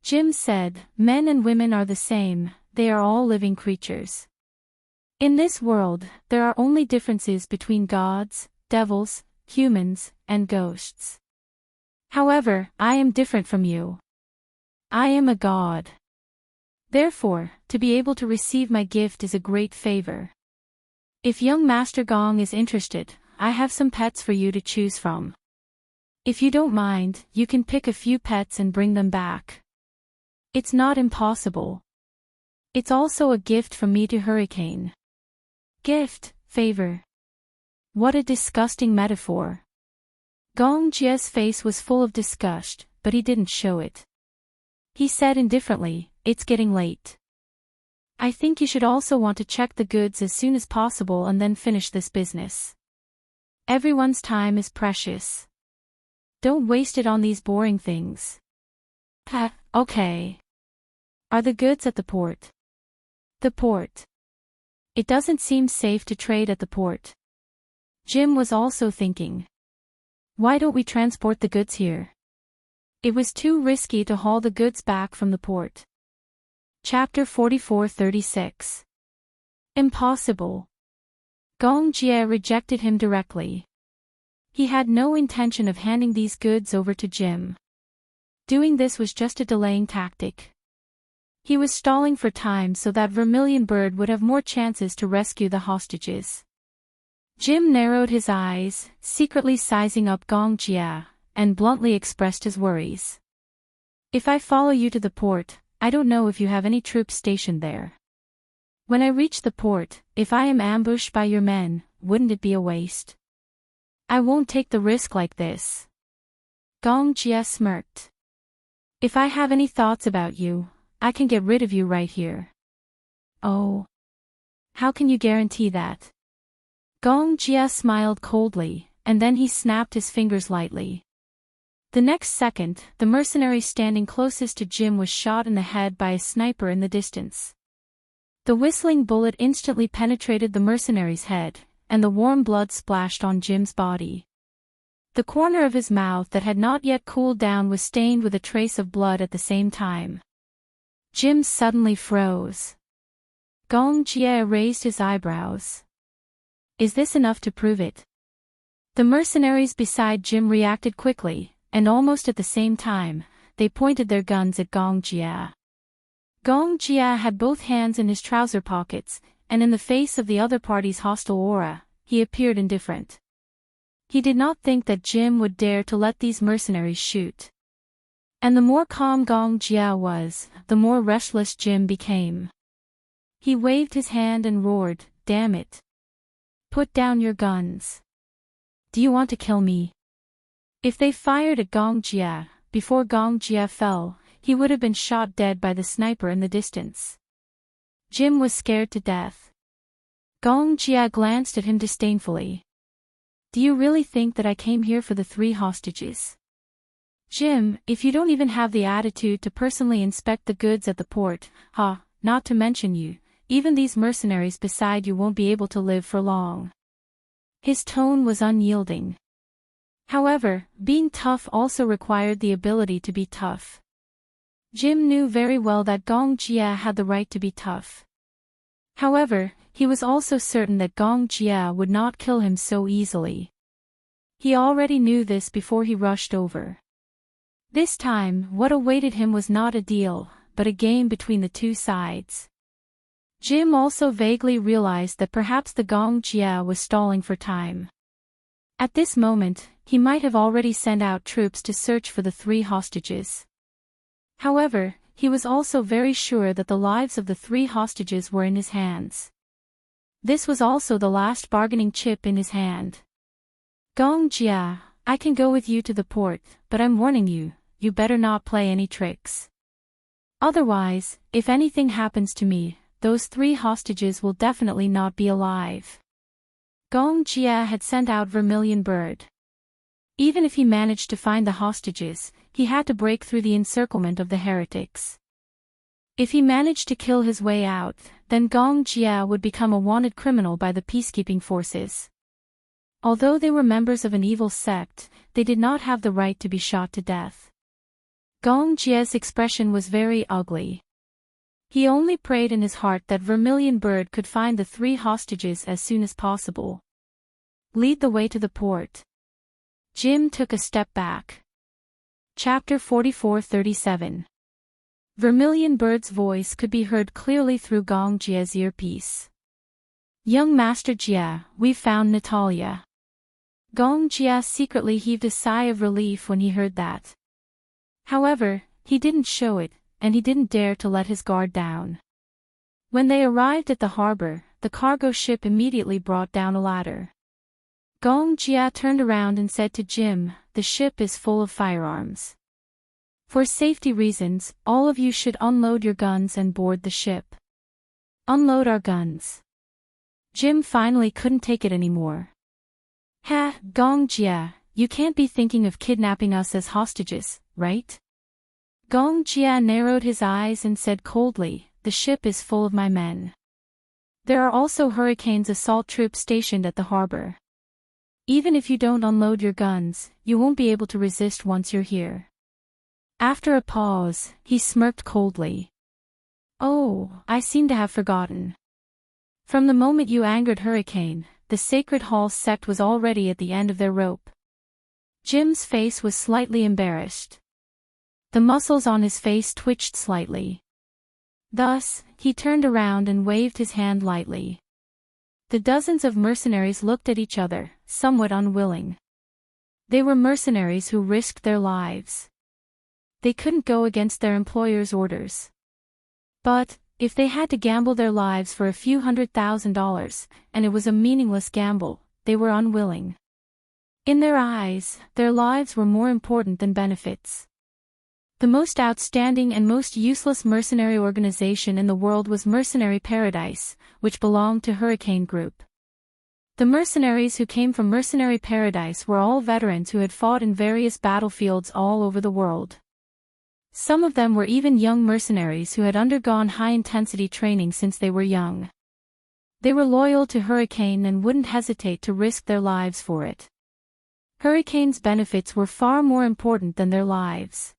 Jim said, men and women are the same, they are all living creatures. In this world, there are only differences between gods, devils, humans, and ghosts. However, I am different from you. I am a god. Therefore, to be able to receive my gift is a great favor. If young Master Gong is interested, I have some pets for you to choose from. If you don't mind, you can pick a few pets and bring them back. It's not impossible. It's also a gift from me to Hurricane. Gift, favor. What a disgusting metaphor. Gong Jia's face was full of disgust, but he didn't show it. He said indifferently, "It's getting late. I think you should also want to check the goods as soon as possible and then finish this business. Everyone's time is precious. Don't waste it on these boring things." Okay. Are the goods at the port? The port. It doesn't seem safe to trade at the port. Jim was also thinking. Why don't we transport the goods here? It was too risky to haul the goods back from the port. Chapter 44-36. Impossible. Gong Jia rejected him directly. He had no intention of handing these goods over to Jim. Doing this was just a delaying tactic. He was stalling for time so that Vermilion Bird would have more chances to rescue the hostages. Jim narrowed his eyes, secretly sizing up Gong Jia, and bluntly expressed his worries. If I follow you to the port, I don't know if you have any troops stationed there. When I reach the port, if I am ambushed by your men, wouldn't it be a waste? I won't take the risk like this. Gong Jia smirked. If I have any thoughts about you, I can get rid of you right here. Oh. How can you guarantee that? Gong Jia smiled coldly, and then he snapped his fingers lightly. The next second, the mercenary standing closest to Jim was shot in the head by a sniper in the distance. The whistling bullet instantly penetrated the mercenary's head, and the warm blood splashed on Jim's body. The corner of his mouth that had not yet cooled down was stained with a trace of blood at the same time. Jim suddenly froze. Gong Jia raised his eyebrows. Is this enough to prove it? The mercenaries beside Jim reacted quickly, and almost at the same time, they pointed their guns at Gong Jia. Gong Jia had both hands in his trouser pockets, and in the face of the other party's hostile aura, he appeared indifferent. He did not think that Jim would dare to let these mercenaries shoot. And the more calm Gong Jia was, the more restless Jim became. He waved his hand and roared, "Damn it! Put down your guns. Do you want to kill me?" If they fired at Gong Jia, before Gong Jia fell, he would have been shot dead by the sniper in the distance. Jim was scared to death. Gong Jia glanced at him disdainfully. Do you really think that I came here for the 3 hostages? Jim, if you don't even have the attitude to personally inspect the goods at the port, not to mention you, even these mercenaries beside you won't be able to live for long. His tone was unyielding. However, being tough also required the ability to be tough. Jim knew very well that Gong Jia had the right to be tough. However, he was also certain that Gong Jia would not kill him so easily. He already knew this before he rushed over. This time, what awaited him was not a deal, but a game between the 2 sides. Jim also vaguely realized that perhaps the Gong Jia was stalling for time. At this moment, he might have already sent out troops to search for the 3 hostages. However, he was also very sure that the lives of the 3 hostages were in his hands. This was also the last bargaining chip in his hand. Gong Jia, I can go with you to the port, but I'm warning you, you better not play any tricks. Otherwise, if anything happens to me, those 3 hostages will definitely not be alive. Gong Jia had sent out Vermilion Bird. Even if he managed to find the hostages, he had to break through the encirclement of the heretics. If he managed to kill his way out, then Gong Jia would become a wanted criminal by the peacekeeping forces. Although they were members of an evil sect, they did not have the right to be shot to death. Gong Jia's expression was very ugly. He only prayed in his heart that Vermilion Bird could find the 3 hostages as soon as possible. Lead the way to the port. Jim took a step back. Chapter 44-37. Vermilion Bird's voice could be heard clearly through Gong Jia's earpiece. Young Master Jia, we've found Natalia. Gong Jia secretly heaved a sigh of relief when he heard that. However, he didn't show it, and he didn't dare to let his guard down. When they arrived at the harbor, the cargo ship immediately brought down a ladder. Gong Jia turned around and said to Jim, the ship is full of firearms. For safety reasons, all of you should unload your guns and board the ship. Unload our guns. Jim finally couldn't take it anymore. Gong Jia, you can't be thinking of kidnapping us as hostages, right? Gong Jia narrowed his eyes and said coldly, the ship is full of my men. There are also Hurricane's assault troops stationed at the harbor. Even if you don't unload your guns, you won't be able to resist once you're here. After a pause, he smirked coldly. Oh, I seem to have forgotten. From the moment you angered Hurricane, the Sacred Hall sect was already at the end of their rope. Jim's face was slightly embarrassed. The muscles on his face twitched slightly. Thus, he turned around and waved his hand lightly. The dozens of mercenaries looked at each other, somewhat unwilling. They were mercenaries who risked their lives. They couldn't go against their employer's orders. But, if they had to gamble their lives for a few $100,000, and it was a meaningless gamble, they were unwilling. In their eyes, their lives were more important than benefits. The most outstanding and most useless mercenary organization in the world was Mercenary Paradise, which belonged to Hurricane Group. The mercenaries who came from Mercenary Paradise were all veterans who had fought in various battlefields all over the world. Some of them were even young mercenaries who had undergone high-intensity training since they were young. They were loyal to Hurricane and wouldn't hesitate to risk their lives for it. Hurricane's benefits were far more important than their lives.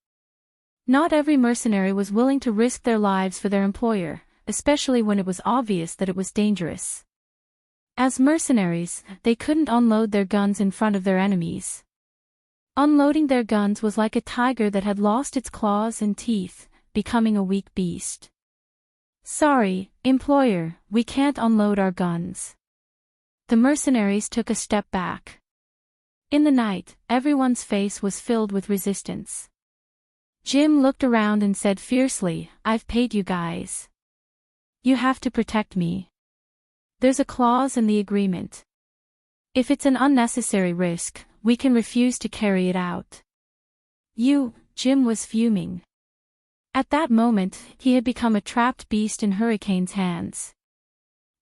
Not every mercenary was willing to risk their lives for their employer, especially when it was obvious that it was dangerous. As mercenaries, they couldn't unload their guns in front of their enemies. Unloading their guns was like a tiger that had lost its claws and teeth, becoming a weak beast. Sorry, employer, we can't unload our guns. The mercenaries took a step back. In the night, everyone's face was filled with resistance. Jim looked around and said fiercely, I've paid you guys. You have to protect me. There's a clause in the agreement. If it's an unnecessary risk, we can refuse to carry it out. Jim was fuming. At that moment, he had become a trapped beast in Hurricane's hands.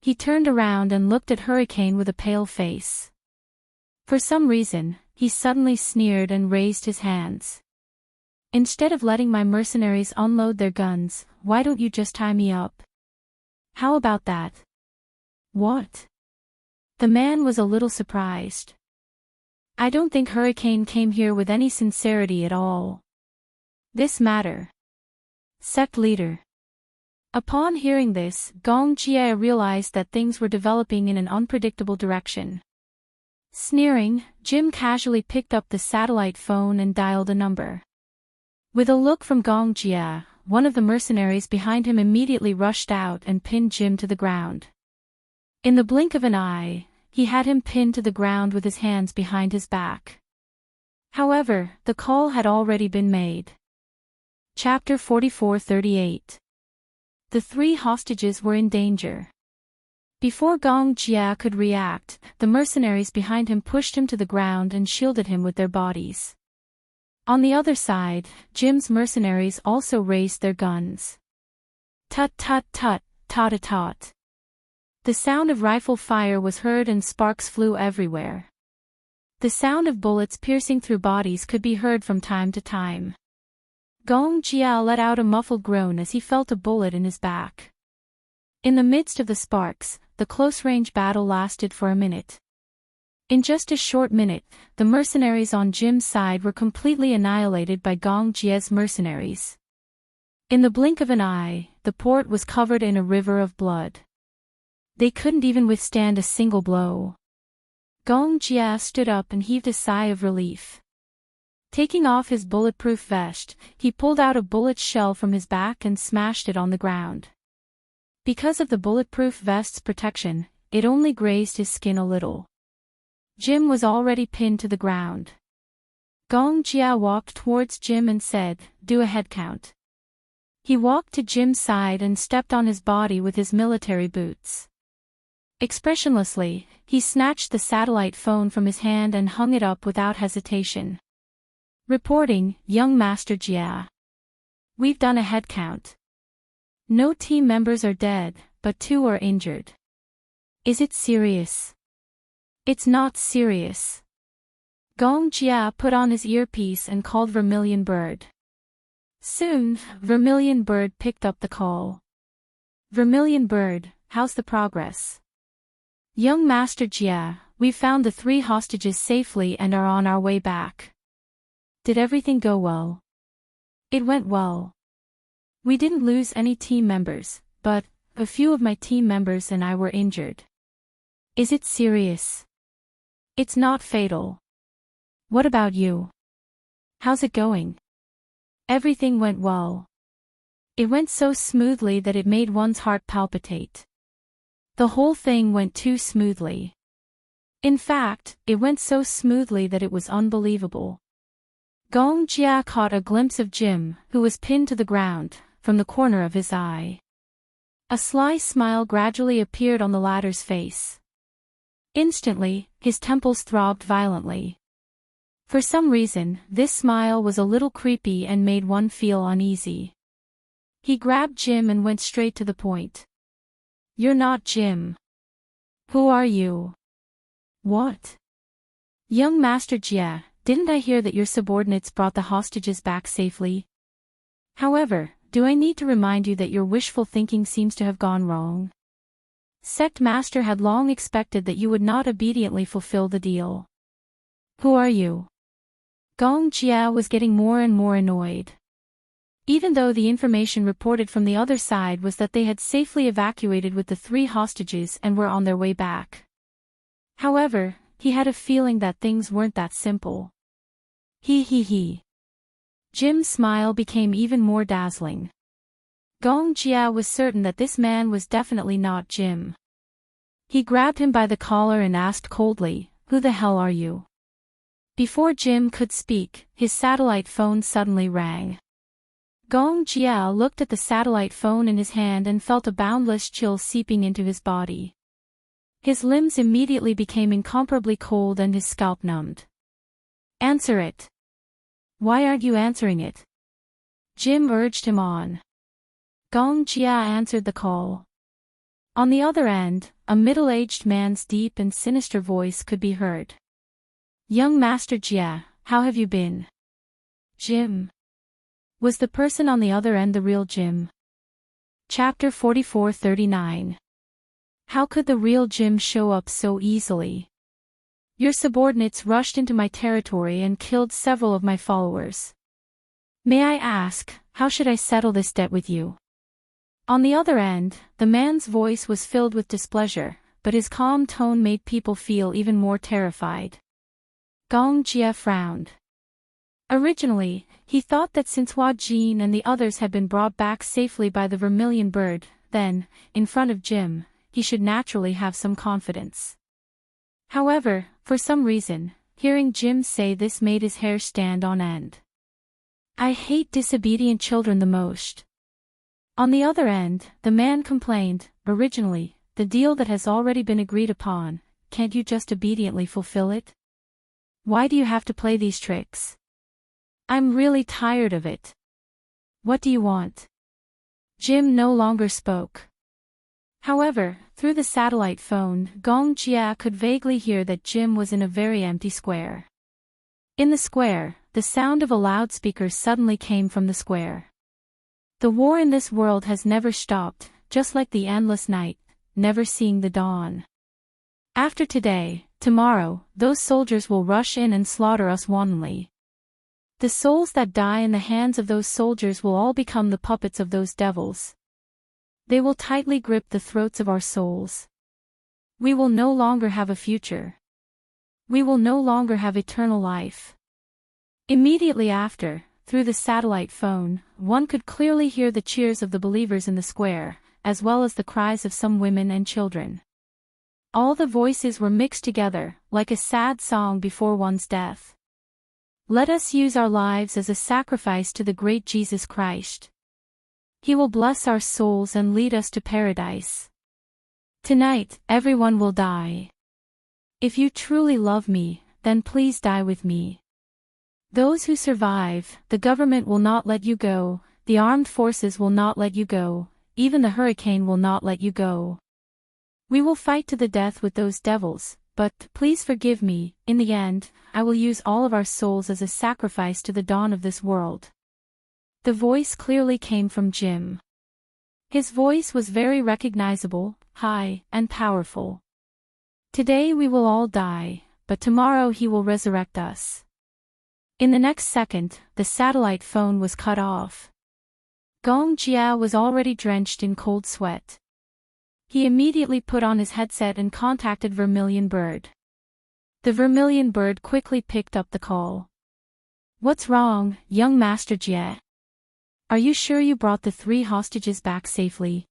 He turned around and looked at Hurricane with a pale face. For some reason, he suddenly sneered and raised his hands. Instead of letting my mercenaries unload their guns, why don't you just tie me up? How about that? What? The man was a little surprised. I don't think Hurricane came here with any sincerity at all. This matter. Sect leader. Upon hearing this, Gong Jia realized that things were developing in an unpredictable direction. Sneering, Jim casually picked up the satellite phone and dialed a number. With a look from Gong Jia, one of the mercenaries behind him immediately rushed out and pinned Jim to the ground. In the blink of an eye, he had him pinned to the ground with his hands behind his back. However, the call had already been made. Chapter 44:38. The three hostages were in danger. Before Gong Jia could react, the mercenaries behind him pushed him to the ground and shielded him with their bodies. On the other side, Jim's mercenaries also raised their guns. Tut tut tut, tot-a-tot. The sound of rifle fire was heard and sparks flew everywhere. The sound of bullets piercing through bodies could be heard from time to time. Gong Jia let out a muffled groan as he felt a bullet in his back. In the midst of the sparks, the close-range battle lasted for a minute. In just a short minute, the mercenaries on Jim's side were completely annihilated by Gong Jia's mercenaries. In the blink of an eye, the port was covered in a river of blood. They couldn't even withstand a single blow. Gong Jia stood up and heaved a sigh of relief. Taking off his bulletproof vest, he pulled out a bullet shell from his back and smashed it on the ground. Because of the bulletproof vest's protection, it only grazed his skin a little. Jim was already pinned to the ground. Gong Jia walked towards Jim and said, "Do a head count." He walked to Jim's side and stepped on his body with his military boots. Expressionlessly, he snatched the satellite phone from his hand and hung it up without hesitation. Reporting, Young Master Jia. We've done a head count. No team members are dead, but 2 are injured. Is it serious? It's not serious. Gong Jia put on his earpiece and called Vermilion Bird. Soon, Vermilion Bird picked up the call. Vermilion Bird, how's the progress? Young Master Jia, we've found the 3 hostages safely and are on our way back. Did everything go well? It went well. We didn't lose any team members, but a few of my team members and I were injured. Is it serious? It's not fatal. What about you? How's it going? Everything went well. It went so smoothly that it made one's heart palpitate. The whole thing went too smoothly. In fact, it went so smoothly that it was unbelievable. Gong Jia caught a glimpse of Jim, who was pinned to the ground, from the corner of his eye. A sly smile gradually appeared on the latter's face. Instantly, his temples throbbed violently. For some reason, this smile was a little creepy and made one feel uneasy. He grabbed Jim and went straight to the point. You're not Jim. Who are you? What? Young Master Jia, didn't I hear that your subordinates brought the hostages back safely? However, do I need to remind you that your wishful thinking seems to have gone wrong? Sect Master had long expected that you would not obediently fulfill the deal. Who are you? Gong Jia was getting more and more annoyed. Even though the information reported from the other side was that they had safely evacuated with the 3 hostages and were on their way back. However, he had a feeling that things weren't that simple. He. Jim's smile became even more dazzling. Gong Jia was certain that this man was definitely not Jim. He grabbed him by the collar and asked coldly, "Who the hell are you?" Before Jim could speak, his satellite phone suddenly rang. Gong Jia looked at the satellite phone in his hand and felt a boundless chill seeping into his body. His limbs immediately became incomparably cold and his scalp numbed. Answer it. Why aren't you answering it? Jim urged him on. Gong Jia answered the call. On the other end, a middle-aged man's deep and sinister voice could be heard. Young Master Jia, how have you been? Jim. Was the person on the other end the real Jim? Chapter 44-39. How could the real Jim show up so easily? Your subordinates rushed into my territory and killed several of my followers. May I ask, how should I settle this debt with you? On the other end, the man's voice was filled with displeasure, but his calm tone made people feel even more terrified. Gong Jia frowned. Originally, he thought that since Hua Jin and the others had been brought back safely by the Vermilion Bird, then, in front of Jim, he should naturally have some confidence. However, for some reason, hearing Jim say this made his hair stand on end. I hate disobedient children the most. On the other end, the man complained, originally, the deal that has already been agreed upon, can't you just obediently fulfill it? Why do you have to play these tricks? I'm really tired of it. What do you want? Jim no longer spoke. However, through the satellite phone, Gong Jia could vaguely hear that Jim was in a very empty square. In the square, the sound of a loudspeaker suddenly came from the square. The war in this world has never stopped, just like the endless night, never seeing the dawn. After today, tomorrow, those soldiers will rush in and slaughter us wantonly. The souls that die in the hands of those soldiers will all become the puppets of those devils. They will tightly grip the throats of our souls. We will no longer have a future. We will no longer have eternal life. Immediately after, through the satellite phone, one could clearly hear the cheers of the believers in the square, as well as the cries of some women and children. All the voices were mixed together, like a sad song before one's death. Let us use our lives as a sacrifice to the great Jesus Christ. He will bless our souls and lead us to paradise. Tonight, everyone will die. If you truly love me, then please die with me. Those who survive, the government will not let you go, the armed forces will not let you go, even the hurricane will not let you go. We will fight to the death with those devils, but, please forgive me, in the end, I will use all of our souls as a sacrifice to the dawn of this world. The voice clearly came from Jim. His voice was very recognizable, high, and powerful. Today we will all die, but tomorrow he will resurrect us. In the next second, the satellite phone was cut off. Gong Jia was already drenched in cold sweat. He immediately put on his headset and contacted Vermilion Bird. The Vermilion Bird quickly picked up the call. What's wrong, young Master Jia? Are you sure you brought the 3 hostages back safely?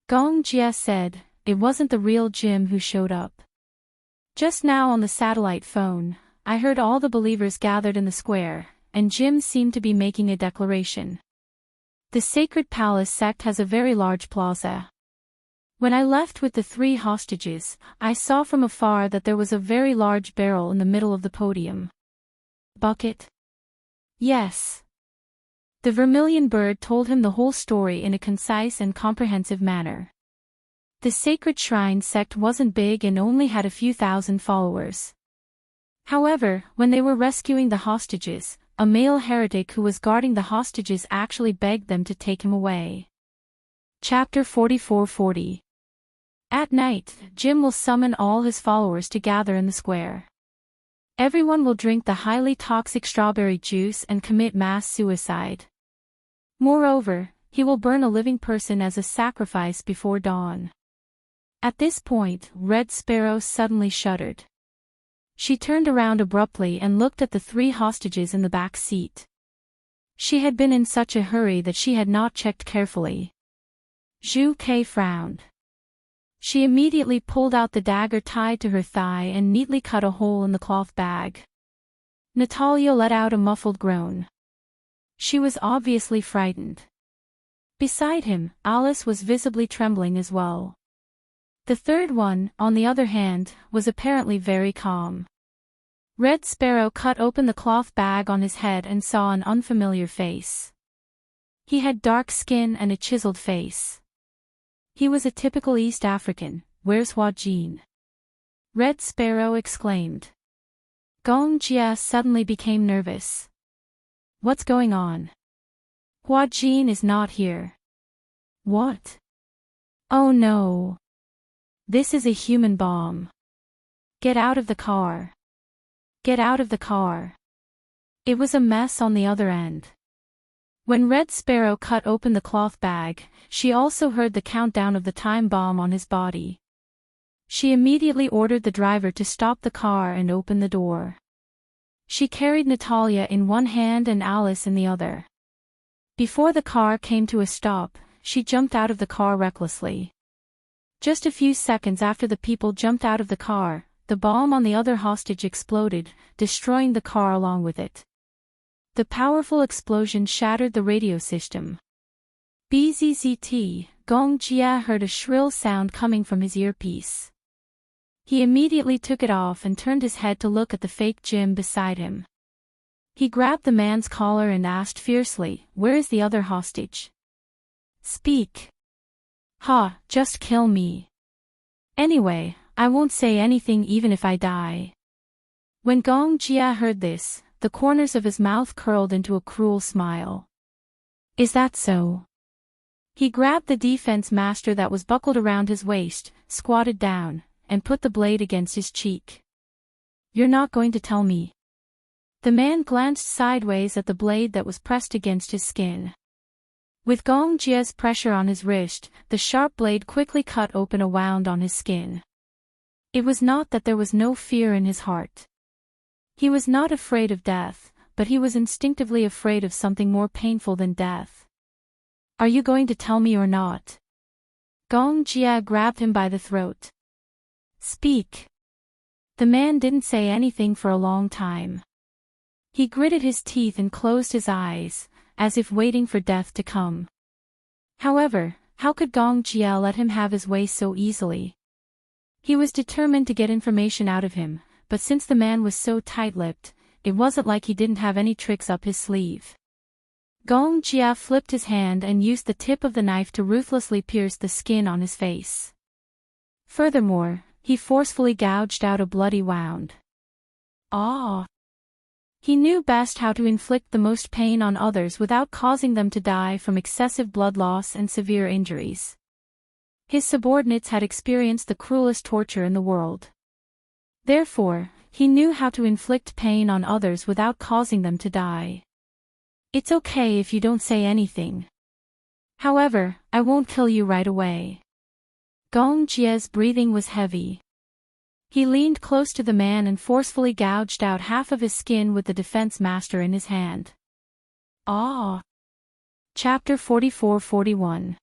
Gong Jia said, it wasn't the real Jim who showed up. Just now on the satellite phone, I heard all the believers gathered in the square, and Jim seemed to be making a declaration. The Sacred Palace sect has a very large plaza. When I left with the 3 hostages, I saw from afar that there was a very large barrel in the middle of the podium. Bucket? Yes. The Vermilion Bird told him the whole story in a concise and comprehensive manner. The Sacred Shrine sect wasn't big and only had a few thousand followers. However, when they were rescuing the hostages, a male heretic who was guarding the hostages actually begged them to take him away. Chapter 44-40. At night, Jim will summon all his followers to gather in the square. Everyone will drink the highly toxic strawberry juice and commit mass suicide. Moreover, he will burn a living person as a sacrifice before dawn. At this point, Red Sparrow suddenly shuddered. She turned around abruptly and looked at the 3 hostages in the back seat. She had been in such a hurry that she had not checked carefully. Zhu Kei frowned. She immediately pulled out the dagger tied to her thigh and neatly cut a hole in the cloth bag. Natalia let out a muffled groan. She was obviously frightened. Beside him, Alice was visibly trembling as well. The third one, on the other hand, was apparently very calm. Red Sparrow cut open the cloth bag on his head and saw an unfamiliar face. He had dark skin and a chiseled face. He was a typical East African. Where's Hua Jin? Red Sparrow exclaimed. Gong Jia suddenly became nervous. What's going on? Hua Jin is not here. What? Oh no. This is a human bomb. Get out of the car. Get out of the car. It was a mess on the other end. When Red Sparrow cut open the cloth bag, she also heard the countdown of the time bomb on his body. She immediately ordered the driver to stop the car and open the door. She carried Natalia in one hand and Alice in the other. Before the car came to a stop, she jumped out of the car recklessly. Just a few seconds after the people jumped out of the car, the bomb on the other hostage exploded, destroying the car along with it. The powerful explosion shattered the radio system. Bzzzt, Gong Jia heard a shrill sound coming from his earpiece. He immediately took it off and turned his head to look at the fake Jim beside him. He grabbed the man's collar and asked fiercely, "Where is the other hostage? Speak." "Ha, just kill me. Anyway, I won't say anything even if I die." When Gong Jia heard this, the corners of his mouth curled into a cruel smile. Is that so? He grabbed the defense master that was buckled around his waist, squatted down, and put the blade against his cheek. You're not going to tell me? The man glanced sideways at the blade that was pressed against his skin. With Gong Jia's pressure on his wrist, the sharp blade quickly cut open a wound on his skin. It was not that there was no fear in his heart. He was not afraid of death, but he was instinctively afraid of something more painful than death. Are you going to tell me or not? Gong Jia grabbed him by the throat. Speak. The man didn't say anything for a long time. He gritted his teeth and closed his eyes, as if waiting for death to come. However, how could Gong Jia let him have his way so easily? He was determined to get information out of him, but since the man was so tight-lipped, it wasn't like he didn't have any tricks up his sleeve. Gong Jia flipped his hand and used the tip of the knife to ruthlessly pierce the skin on his face. Furthermore, he forcefully gouged out a bloody wound. Ah! He knew best how to inflict the most pain on others without causing them to die from excessive blood loss and severe injuries. His subordinates had experienced the cruelest torture in the world. Therefore, he knew how to inflict pain on others without causing them to die. It's okay if you don't say anything. However, I won't kill you right away. Gong Jia's breathing was heavy. He leaned close to the man and forcefully gouged out half of his skin with the defense master in his hand. Ah! Chapter 44-41.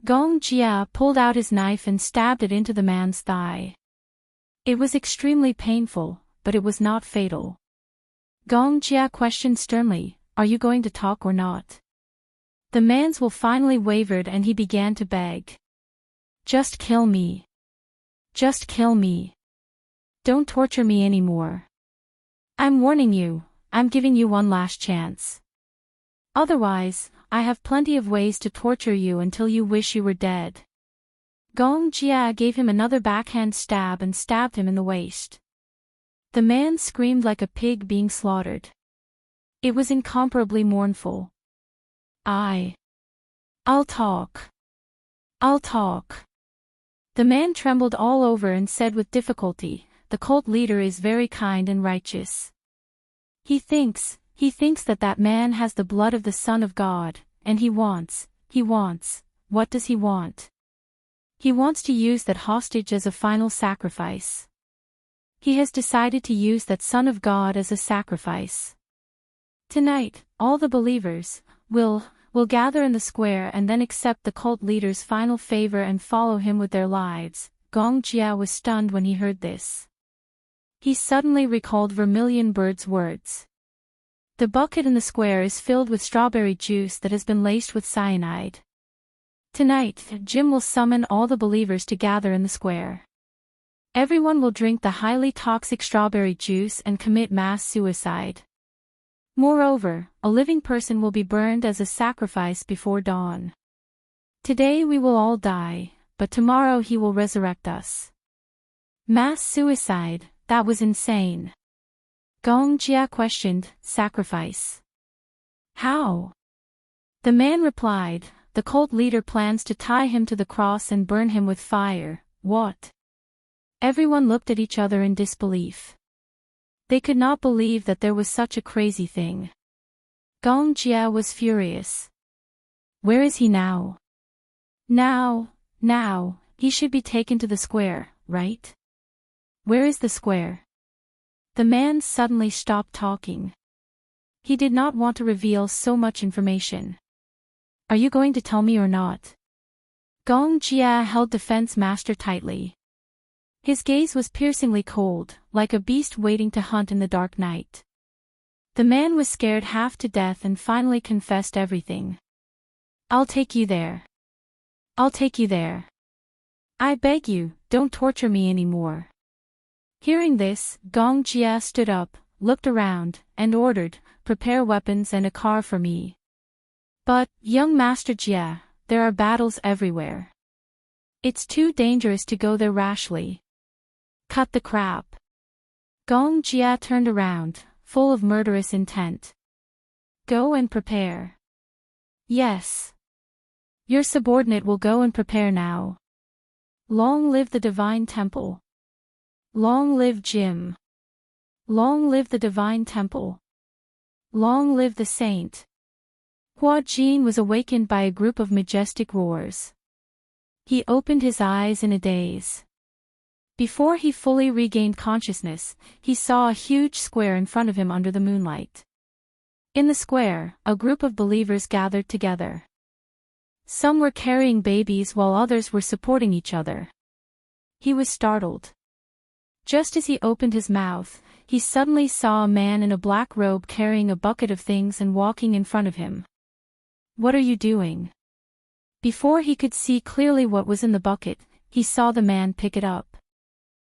Gong Jia pulled out his knife and stabbed it into the man's thigh. It was extremely painful, but it was not fatal. Gong Jia questioned sternly, "Are you going to talk or not?" The man's will finally wavered and he began to beg. Just kill me. Just kill me. Don't torture me anymore. I'm warning you, I'm giving you one last chance. Otherwise, I have plenty of ways to torture you until you wish you were dead. Gong Jia gave him another backhand stab and stabbed him in the waist. The man screamed like a pig being slaughtered. It was incomparably mournful. I'll talk. I'll talk. The man trembled all over and said with difficulty, "The cult leader is very kind and righteous. He thinks that man has the blood of the Son of God, and he wants, what does he want? He wants to use that hostage as a final sacrifice. He has decided to use that Son of God as a sacrifice. Tonight, all the believers will gather in the square and then accept the cult leader's final favor and follow him with their lives." Gong Jia was stunned when he heard this. He suddenly recalled Vermilion Bird's words. The bucket in the square is filled with strawberry juice that has been laced with cyanide. Tonight, Jim will summon all the believers to gather in the square. Everyone will drink the highly toxic strawberry juice and commit mass suicide. Moreover, a living person will be burned as a sacrifice before dawn. Today we will all die, but tomorrow he will resurrect us. Mass suicide, that was insane. Gong Jia questioned, sacrifice. How? The man replied, the cult leader plans to tie him to the cross and burn him with fire. What? Everyone looked at each other in disbelief. They could not believe that there was such a crazy thing. Gong Jia was furious. Where is he now? Now, he should be taken to the square, right? Where is the square? The man suddenly stopped talking. He did not want to reveal so much information. Are you going to tell me or not? Gong Jia held Defense Master tightly. His gaze was piercingly cold, like a beast waiting to hunt in the dark night. The man was scared half to death and finally confessed everything. I'll take you there. I'll take you there. I beg you, don't torture me anymore. Hearing this, Gong Jia stood up, looked around, and ordered, prepare weapons and a car for me. But, young Master Jia, there are battles everywhere. It's too dangerous to go there rashly. Cut the crap. Gong Jia turned around, full of murderous intent. Go and prepare. Yes. Your subordinate will go and prepare now. Long live the Divine Temple. Long live Jim. Long live the Divine Temple. Long live the Saint. Hua Jin was awakened by a group of majestic roars. He opened his eyes in a daze. Before he fully regained consciousness, he saw a huge square in front of him under the moonlight. In the square, a group of believers gathered together. Some were carrying babies while others were supporting each other. He was startled. Just as he opened his mouth, he suddenly saw a man in a black robe carrying a bucket of things and walking in front of him. What are you doing? Before he could see clearly what was in the bucket, he saw the man pick it up.